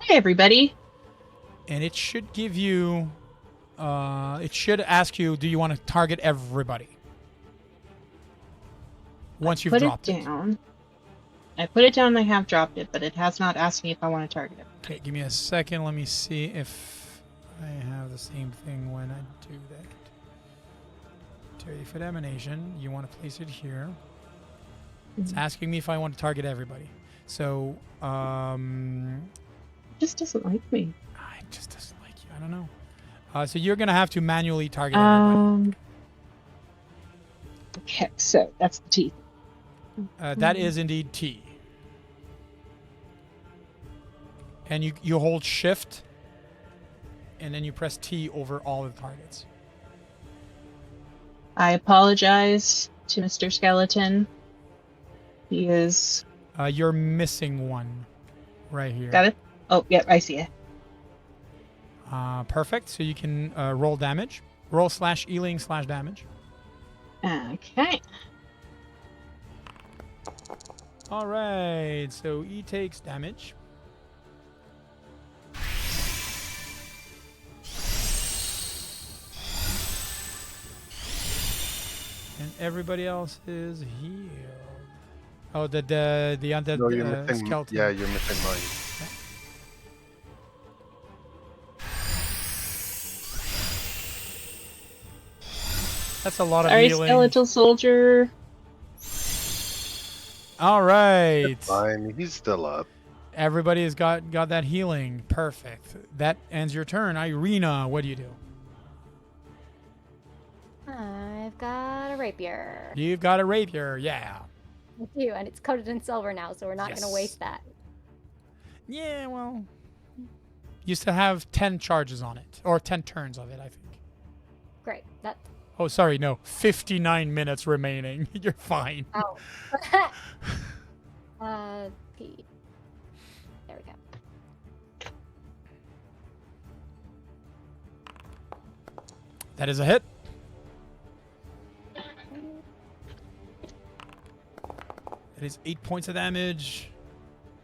Hey, everybody. And it should give you... it should ask you, do you want to target everybody? Once you've Put dropped it down. I put it down and I have dropped it, but it has not asked me if I want to target it. Okay, give me a second. Let me see if I have the same thing when I do that. 30-foot emanation. You want to place it here. It's asking me if I want to target everybody. So, It just doesn't like me. it just doesn't like you. I don't know. So you're going to have to manually target everybody. Okay, so that's the teeth. That is indeed T. And you hold shift, and then you press T over all the targets. I apologize to Mr. Skeleton. He is... You're missing one right here. Got it? Oh, yeah, I see it. Perfect. So you can roll damage. Roll /healing/damage. Okay. All right. So he takes damage. And everybody else is healed. Oh, the undead No, you're missing. skeleton. Yeah, you're missing mine. That's a lot of Sorry, healing. skeletal soldier. All right. Fine, he's still up. Everybody has got that healing. Perfect. That ends your turn. Irina, what do you do? I've got a rapier. You've got a rapier. Yeah. I do, and it's coated in silver now, so we're not Yes. going to waste that. Yeah, well, you still have 10 charges on it, or 10 turns of it, I think. Great. That. Oh, sorry, no, 59 minutes remaining. You're fine. Oh. P. There we go. That is a hit. It is 8 points of damage.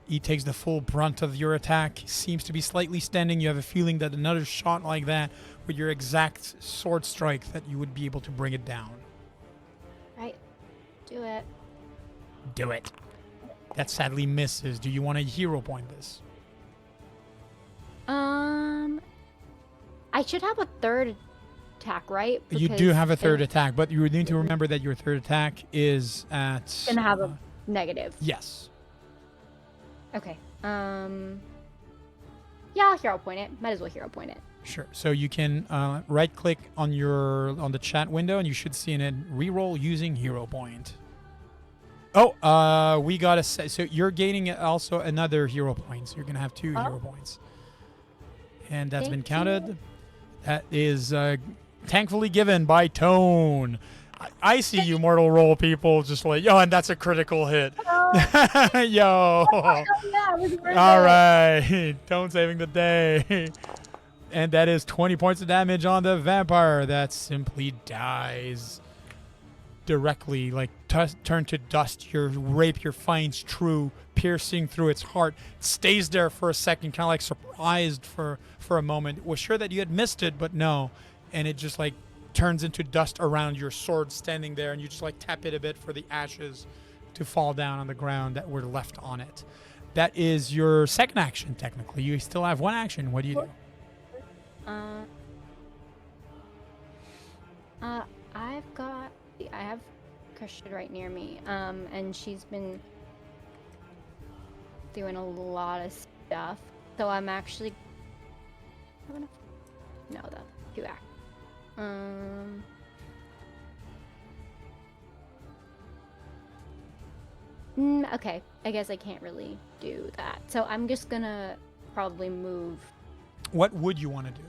He takes the full brunt of your attack. Seems to be slightly standing. You have a feeling that another shot like that, with your exact sword strike, that you would be able to bring it down. Right. Do it. Do it. That sadly misses. Do you want to hero point this? I should have a third attack, right? You do Because have a third it- attack, but you need to remember that your third attack is at... Gonna have a negative. Yes. Okay. Yeah, I'll hero point it. Might as well hero point it. Sure. So you can right click on the chat window and you should see in it reroll using hero point. Oh, we got to say, so you're gaining also another hero point. So you're going to have 2 hero points. And that's been counted. You. That is thankfully given by Tone. I see you mortal roll people just like, yo, and that's a critical hit. Yo. Yeah, it was worth All it. right. Tone saving the day. And that is 20 points of damage on the vampire. That simply dies directly, like turn to dust. Your rapier finds true, piercing through its heart. It stays there for a second, kind of like surprised for a moment. Was sure that you had missed it, but no. And it just like turns into dust around your sword standing there, and you just like tap it a bit for the ashes to fall down on the ground that were left on it. That is your second action, technically. You still have 1 action. What do you do? I have Christian right near me, and she's been doing a lot of stuff. So I'm actually no, the 2 act. Okay, I guess I can't really do that. So I'm just gonna probably move. What would you want to do?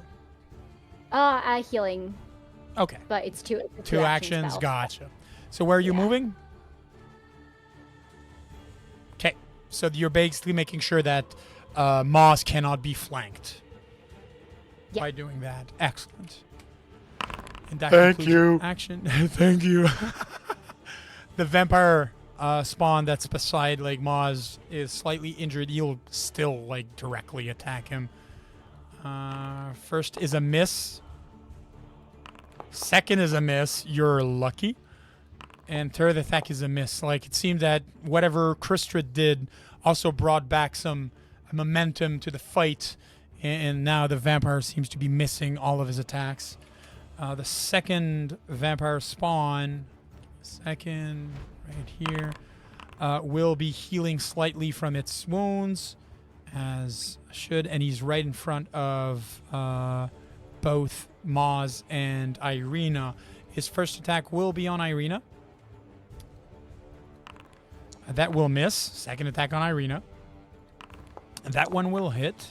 Healing, Okay. but it's two Actions. spell. Gotcha. So where are you Yeah. moving? Okay. So you're basically making sure that Moss cannot be flanked Yeah. by doing that. Excellent. And that Thank concludes your you. action. Thank you. The vampire spawn that's beside like Moz is slightly injured. You'll still like directly attack him. First is a miss. Second is a miss. You're lucky. And third attack is a miss. Like it seemed that whatever Kristrid did also brought back some momentum to the fight, and now the vampire seems to be missing all of his attacks. The second vampire spawn, second right here, will be healing slightly from its wounds, as should, and he's right in front of both Moz and Irina. His first attack will be on Irina. That will miss. Second attack on Irina. And that one will hit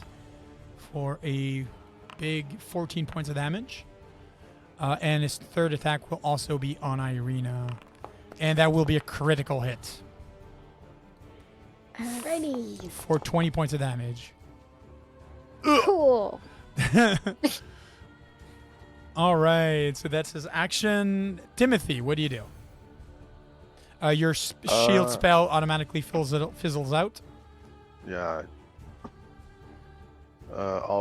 for a big 14 points of damage. And his third attack will also be on Irina. And that will be a critical hit Alrighty. for 20 points of damage. Cool. All right, so that's his action. Timothy, what do you do? Your shield spell automatically fizzles out. Yeah.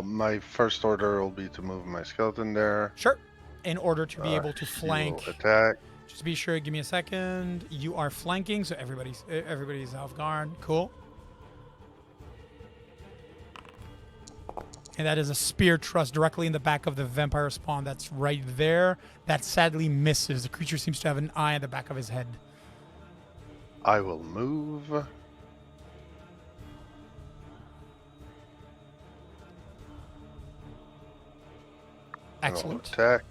My first order will be to move my skeleton there. Sure. In order to be able to He flank. will attack. Just be sure, give me a second. You are flanking, so everybody's off guard. Cool. And that is a spear thrust directly in the back of the vampire spawn that's right there. That sadly misses. The creature seems to have an eye at the back of his head. I will move. And I'll Excellent. attack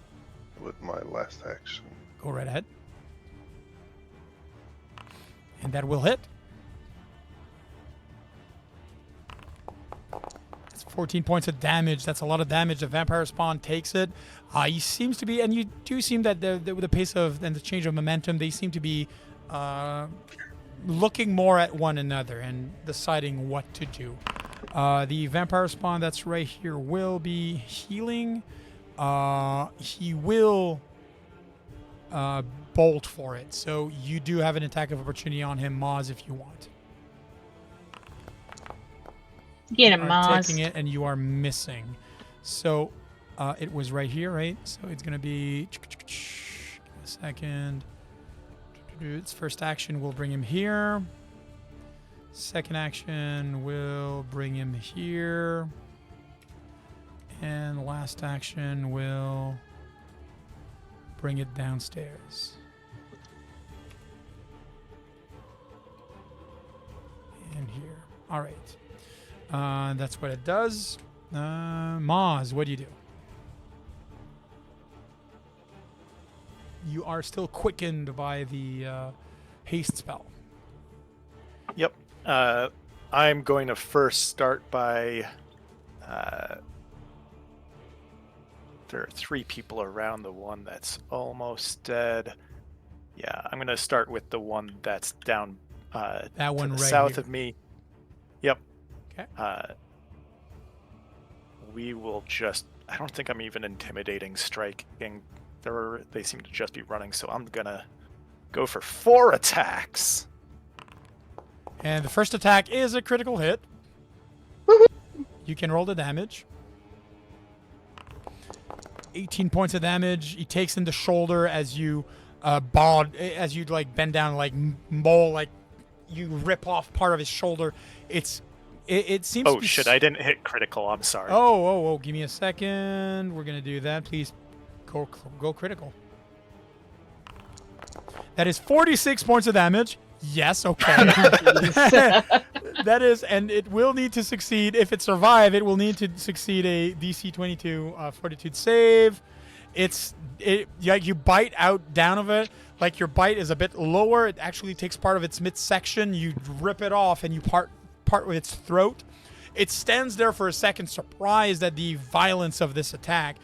with my last action. Go right ahead. And that will hit. That's 14 points of damage. That's a lot of damage. The vampire spawn takes it. He seems to be, and you do seem that the pace of and the change of momentum, they seem to be looking more at one another and deciding what to do. The vampire spawn that's right here will be healing. He will bolt for it. So you do have an attack of opportunity on him, Moz, if you want. Get him, You are Moz. taking it and you are missing. So it was right here, right? So it's going to be a second. Its first action will bring him here. Second action will bring him here. And last action will bring it downstairs. And here. All right. That's what it does. Maz, what do you do? You are still quickened by the haste spell. Yep. I'm going to first start by. There are 3 people around the one that's almost dead. Yeah, I'm going to start with the one that's down That to one the right south here. of me. Yep. Okay. We will just. I don't think I'm even intimidating striking. They seem to just be running, so I'm going to go for 4 attacks. And the first attack is a critical hit. You can roll the damage. 18 points of damage. He takes in the shoulder as you like bend down, like mole, like you rip off part of his shoulder. It seems. Oh to be shit! I didn't hit critical. I'm sorry. Oh! Give me a second. We're gonna do that. Please, go critical. That is 46 points of damage. Yes. Okay. That is, and it will need to succeed. If it survive, it will need to succeed a DC 22 Fortitude save. Like you bite out down of it. Like your bite is a bit lower. It actually takes part of its midsection. You rip it off and you part with its throat. It stands there for a second, surprised at the violence of this attack.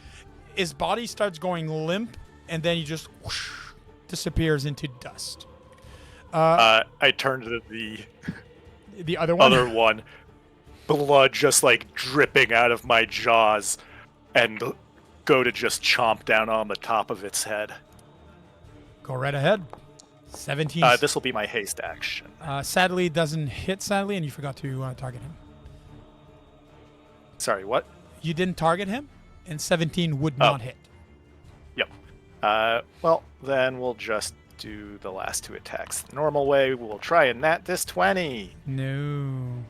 His body starts going limp, and then he just whoosh, disappears into dust. I turned to the other one. Blood just like dripping out of my jaws, and go to just chomp down on the top of its head. Go right ahead. 17. This will be my haste action. Sadly, it doesn't hit, and you forgot to target him. Sorry, what? You didn't target him, and 17 would not hit. Yep. Well, then we'll just do the last 2 attacks the normal way. We'll try and nat this 20. No.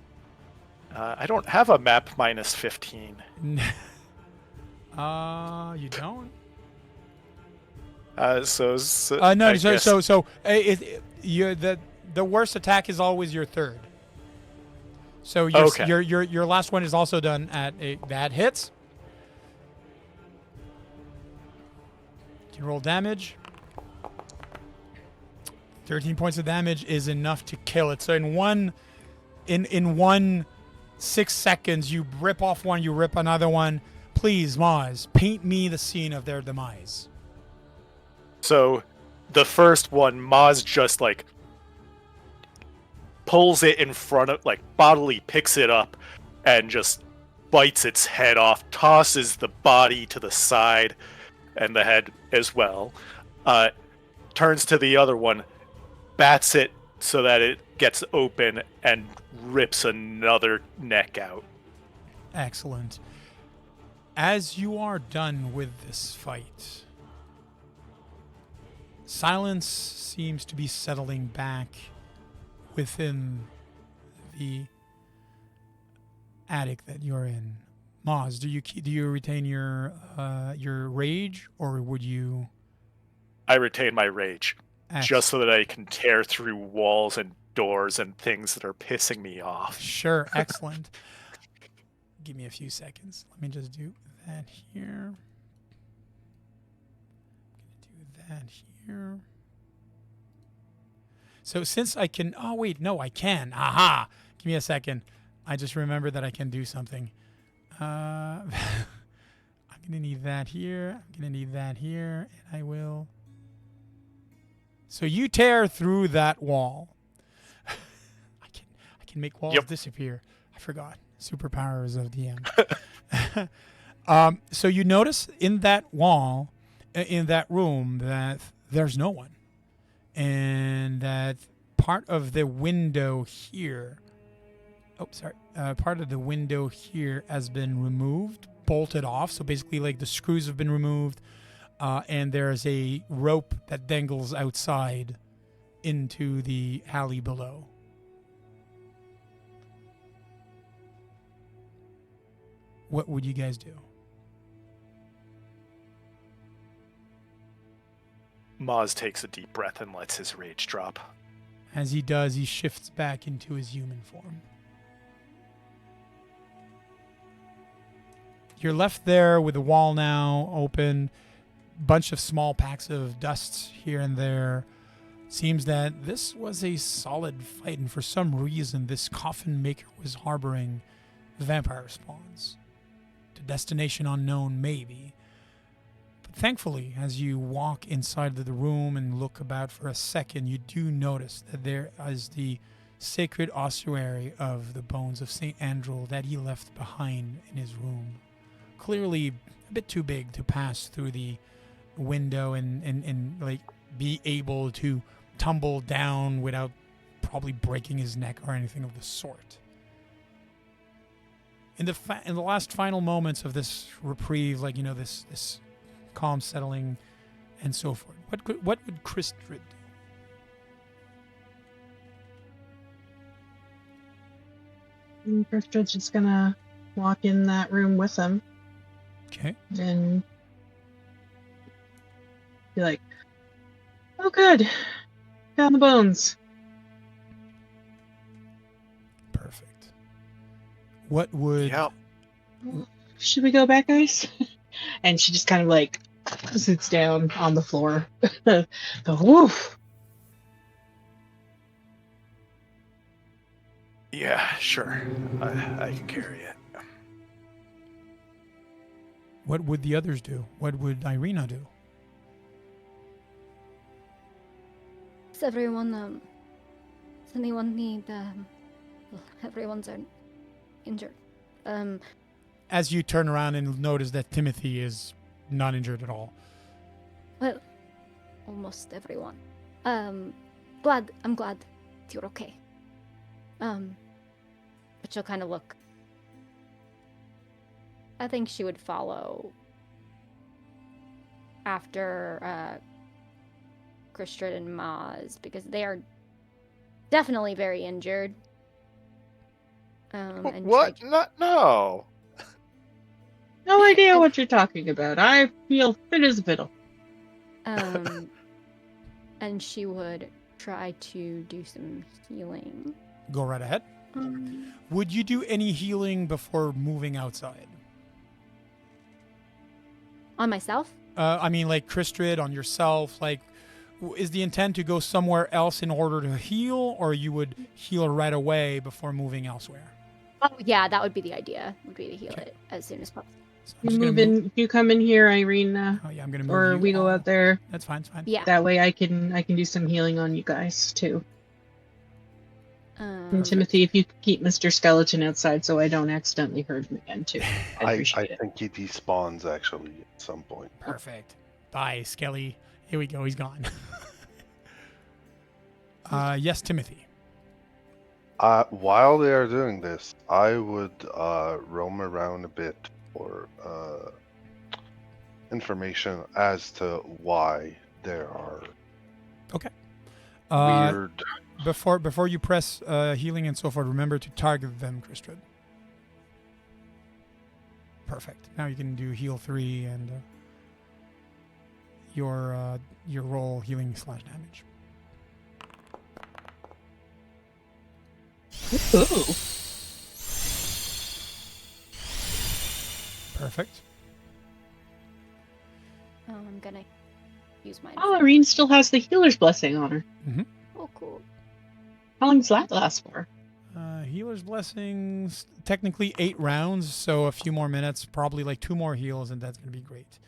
I don't have a map minus 15. You don't? No. The worst attack is always your third. So your last one is also done at that hits. You can roll damage. 13 points of damage is enough to kill it. So in 6 seconds, you rip off one, you rip another one. Please, Maz, paint me the scene of their demise. So the first one, Maz just like pulls it in front of, like bodily picks it up and just bites its head off, tosses the body to the side and the head as well. Turns to the other one, bats it so that it gets open and rips another neck out. Excellent. As you are done with this fight, silence seems to be settling back within the attic that you're in. Maz, do you retain your rage, or would you? I retain my rage. Excellent. Just so that I can tear through walls and doors and things that are pissing me off. Sure, excellent. Give me a few seconds. Let me just do that here. I'm gonna do that here. So since I can, oh wait, no, I can. Aha! Give me a second. I just remembered that I can do something. I'm gonna need that here. I'm gonna need that here, and I will. So you tear through that wall. I can make walls disappear. I forgot. Superpowers of DM. So you notice in that wall, in that room, that there's no one. And that part of the window here, part of the window here has been removed, bolted off. So basically like the screws have been removed. And there's a rope that dangles outside into the alley below. What would you guys do? Maz takes a deep breath and lets his rage drop. As he does, he shifts back into his human form. You're left there with the wall now open, bunch of small packs of dust here and there. Seems that this was a solid fight, and for some reason, this coffin maker was harboring vampire spawns. To destination unknown, maybe. But thankfully, as you walk inside of the room and look about for a second, you do notice that there is the sacred ossuary of the bones of St. Andrew that he left behind in his room. Clearly a bit too big to pass through the window and like be able to tumble down without probably breaking his neck or anything of the sort. In the last final moments of this reprieve, like, you know, this calm settling and so forth, what would Kristrid do? Kristrid's just gonna walk in that room with him Okay. and be like, "Oh, good, found the bones." Perfect. What would... Yeah. Should we go back, guys? And she just kind of like sits down on the floor. The woof. Yeah, sure. I can carry it. What would the others do? What would Irina do? Does everyone, does anyone need, well, everyone's injured. As you turn around and notice that Timothy is not injured at all. Well, almost everyone. I'm glad you're okay. But she'll kind of look. I think she would follow after Kristrid and Maz, because they are definitely very injured. And What? No. No idea what you're talking about. I feel fit as a fiddle. and she would try to do some healing. Go right ahead. Would you do any healing before moving outside? On myself? I mean, like Kristrid, on yourself. Like, is the intent to go somewhere else in order to heal, or you would heal right away before moving elsewhere? Oh, yeah, that would be the idea. Would be to heal it as soon as possible. So I'm You just move gonna in. You come in here, Irina, Oh yeah, I'm gonna move. or you we go all. out there. That's fine. It's fine. Yeah. That way, I can do some healing on you guys too. And Timothy, if you could keep Mr. Skeleton outside, so I don't accidentally hurt him again too. I I appreciate it. think he despawns actually at some point. Perfect. Bye, Skelly. Here we go. He's gone. Yes, Timothy. While they are doing this, I would roam around a bit for information as to why there are weird. Before you press healing and so forth, remember to target them, Kristrid. Perfect. Now you can do heal 3 and your roll healing / damage. Ooh. Perfect. I'm gonna use my. Oh, Irene still has the healer's blessing on her. Oh, cool. How long does that last for? Healer's blessings, technically 8 rounds, so a few more minutes, probably like 2 more heals, and that's gonna be great.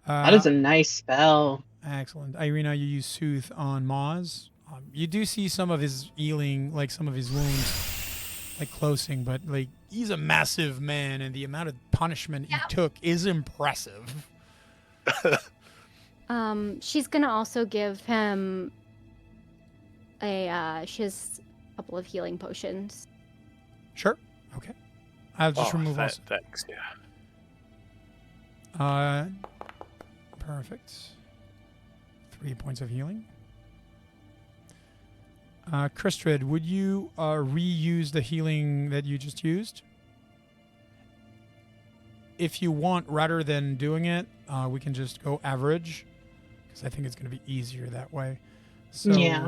That is a nice spell. Excellent. Irina, you use Soothe on Maz. You do see some of his healing, like some of his wounds, like closing, but like he's a massive man, and the amount of punishment he took is impressive. She's gonna also give him she has a couple of healing potions. Sure. Okay. I'll just remove all. Thanks, yeah. Perfect. 3 points of healing. Kristrid, would you reuse the healing that you just used? If you want, rather than doing it, we can just go average, because I think it's going to be easier that way. So, Yeah.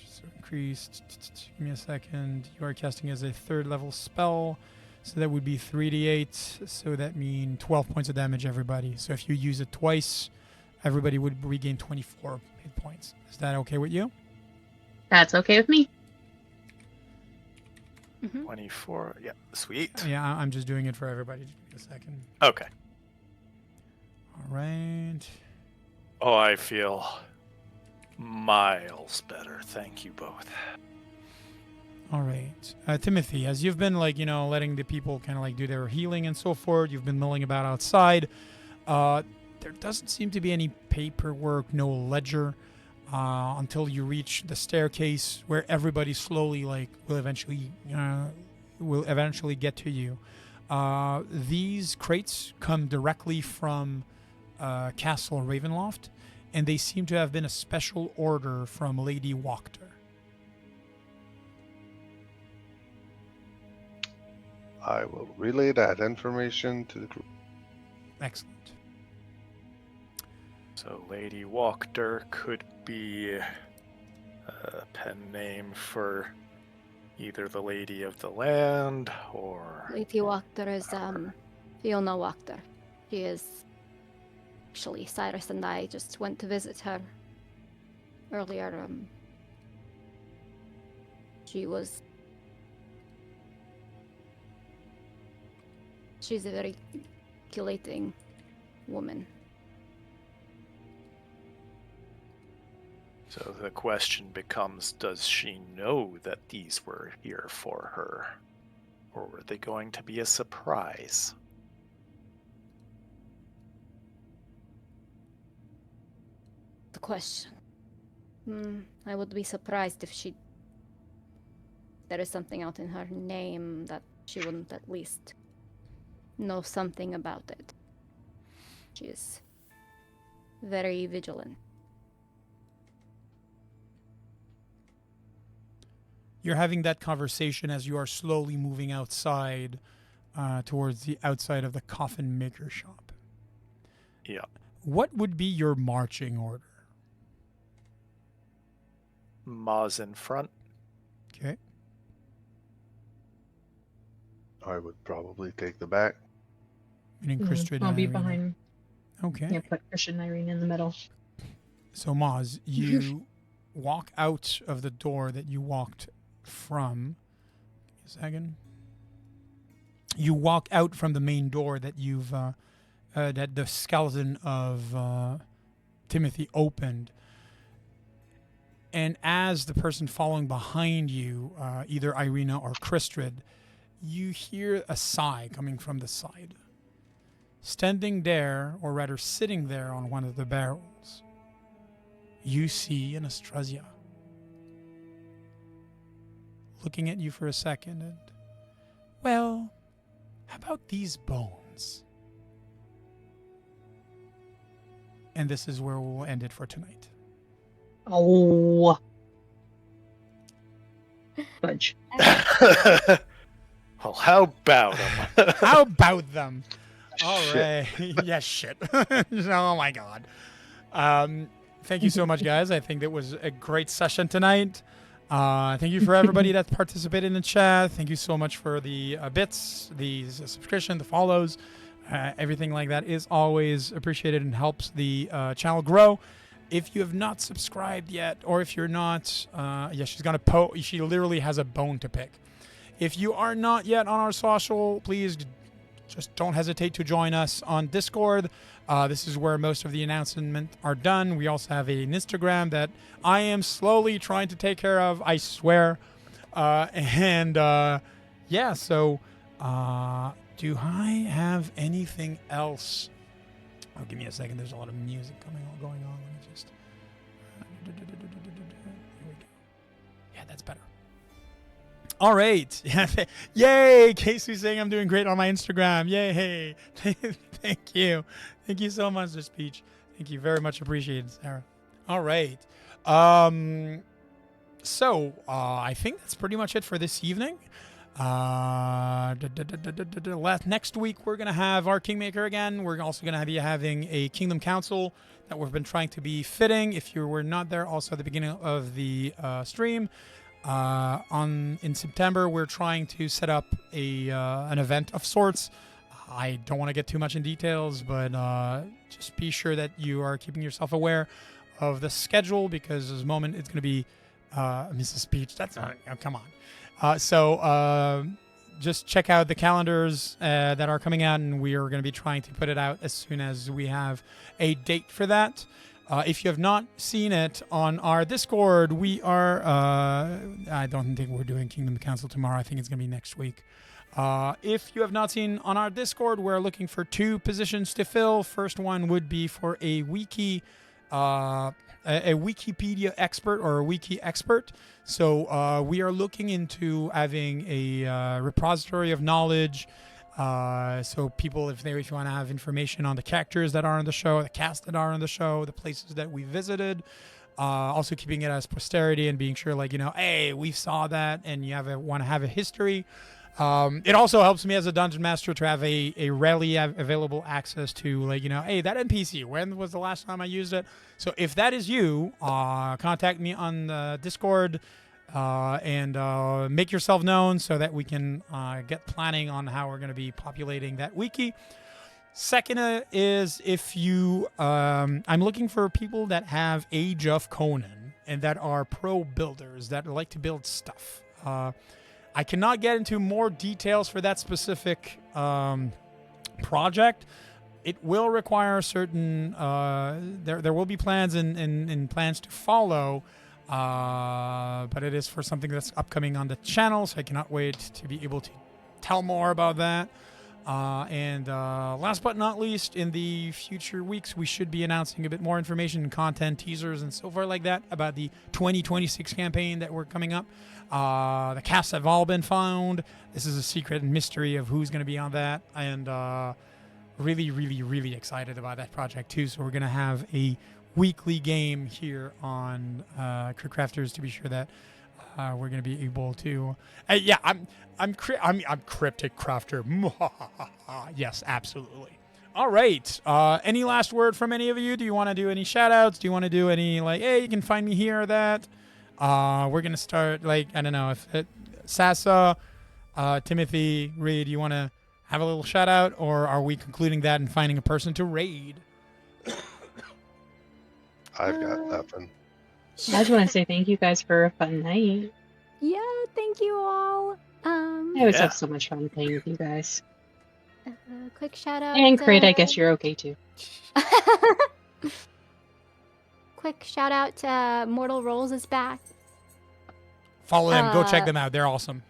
So increased. Give me a second. You are casting as a 3rd level spell. So that would be 3d8. So that means 12 points of damage, everybody. So if you use it twice, everybody would regain 24 hit points. Is that okay with you? That's okay with me. 24. Yeah, sweet. Yeah, I'm just doing it for everybody. Just give me a second. Okay. All right. Oh, I feel miles better. Thank you both. All right. Timothy, as you've been, like, letting the people kind of like do their healing and so forth, you've been milling about outside. There doesn't seem to be any paperwork, no ledger, until you reach the staircase where everybody slowly, like, will eventually get to you. These crates come directly from Castle Ravenloft, and they seem to have been a special order from Lady Wachter. I will relay that information to the group. Excellent. So Lady Wachter could be a pen name for either the Lady of the Land or... Lady Wachter is Fiona Wachter. She is... Actually, Cyrus and I just went to visit her earlier. She's a very calculating woman. So the question becomes, does she know that these were here for her? Or were they going to be a surprise? The question. I would be surprised if there is something out in her name that she wouldn't at least know something about it. She is very vigilant. You're having that conversation as you are slowly moving outside towards the outside of the coffin maker shop. Yeah. What would be your marching order? Maz in front. Okay. I would probably take the back. Meaning Christian I'll be Irene. behind. Okay. Yeah, put Christian and Irene in the middle. So Maz, you walk out of the door that you walked from. Give me a second. You walk out from the main door that you've that the skeleton of Timothy opened. And as the person following behind you, either Irina or Christrid, you hear a sigh coming from the side. Standing there, or rather sitting there on one of the barrels, you see Anastasia looking at you for a second and, well, how about these bones? And this is where we'll end it for tonight. Oh. Fudge. Well, how about them? How about them? All Shit. right. Yeah, shit. Oh, my God. Thank you so much, guys. I think that was a great session tonight. Thank you for everybody that participated in the chat. Thank you so much for the bits, the subscription, the follows. Everything like that is always appreciated and helps the channel grow. If you have not subscribed yet, or if you're not, she's gonna she literally has a bone to pick. If you are not yet on our social, please just don't hesitate to join us on Discord. This is where most of the announcements are done. We also have an Instagram that I am slowly trying to take care of, I swear. So do I have anything else? Oh, give me a second. There's a lot of music going on. Let me just... Here we go. Yeah, that's better. All right. Yay! Casey's saying I'm doing great on my Instagram. Yay! Thank you. Thank you so much, this speech. Thank you very much. Appreciated, Sarah. All right. I think that's pretty much it for this evening. Next week, we're going to have our Kingmaker again. We're also going to be having a Kingdom Council that we've been trying to be fitting. If you were not there also at the beginning of the stream, in September, we're trying to set up an event of sorts. I don't want to get too much in details, but just be sure that you are keeping yourself aware of the schedule, because this moment it's going to be Mrs. Peach. That's not. Oh, come on. So just check out the calendars that are coming out, and we are going to be trying to put it out as soon as we have a date for that. If you have not seen it on our Discord, we are. I don't think we're doing Kingdom Council tomorrow. I think it's going to be next week. If you have not seen on our Discord, we're looking for 2 positions to fill. First one would be for a wiki, a Wikipedia expert or a wiki expert. So we are looking into having a repository of knowledge. So people, if you want to have information on the characters that are on the show, the cast that are on the show, the places that we visited, also keeping it as posterity and being sure, like, hey, we saw that, and you want to have a history. It also helps me as a dungeon master to have a readily available access to, like, hey, that NPC, when was the last time I used it? So if that is you, contact me on the Discord and make yourself known so that we can get planning on how we're going to be populating that wiki. Second is, if you, I'm looking for people that have Age of Conan and that are pro builders, that like to build stuff. I cannot get into more details for that specific project. It will require certain, there will be plans and plans to follow, but it is for something that's upcoming on the channel, so I cannot wait to be able to tell more about that. And last but not least, in the future weeks, we should be announcing a bit more information and content, teasers, and so forth like that about the 2026 campaign that we're coming up. The casts have all been found. This is a secret and mystery of who's going to be on that, and really, really, really excited about that project too. So we're going to have a weekly game here on Crew Crafters to be sure that we're going to be able to. Yeah, I'm Cryptic Crafter. Yes, absolutely. All right. Any last word from any of you? Do you want to do any shout outs? Do you want to do any, like, hey, you can find me here or that? We're going to start, like, I don't know, if Sasa, Timothy, Reed, you want to have a little shout out, or are we concluding that and finding a person to raid? I've got nothing. I just want to say thank you guys for a fun night. Yeah, thank you all. I always have so much fun playing with you guys. Quick shout out. And Crit, I guess you're okay too. Quick shout out to Mortal Rolls is back. Follow them. Go check them out. They're awesome.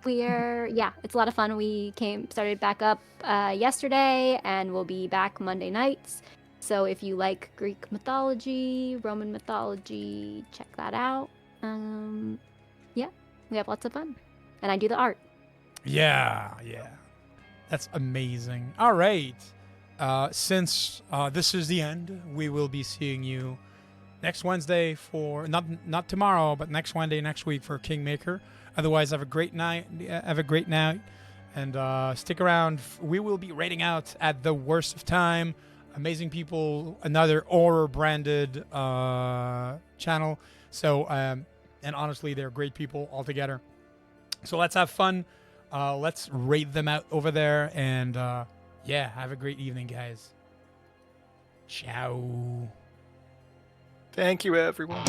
It's a lot of fun. We started back up yesterday, and we'll be back Monday nights. So if you like Greek mythology, Roman mythology, check that out. Yeah, we have lots of fun. And I do the art. Yeah. That's amazing. All right. Since this is the end, we will be seeing you next Wednesday for, not tomorrow, but next Wednesday, next week for Kingmaker. Otherwise, have a great night. And stick around. We will be raiding out at the worst of time. Amazing people, another Aura branded channel. So, and honestly, they're great people altogether. So let's have fun. Let's raid them out over there. And yeah, have a great evening, guys. Ciao. Thank you, everyone.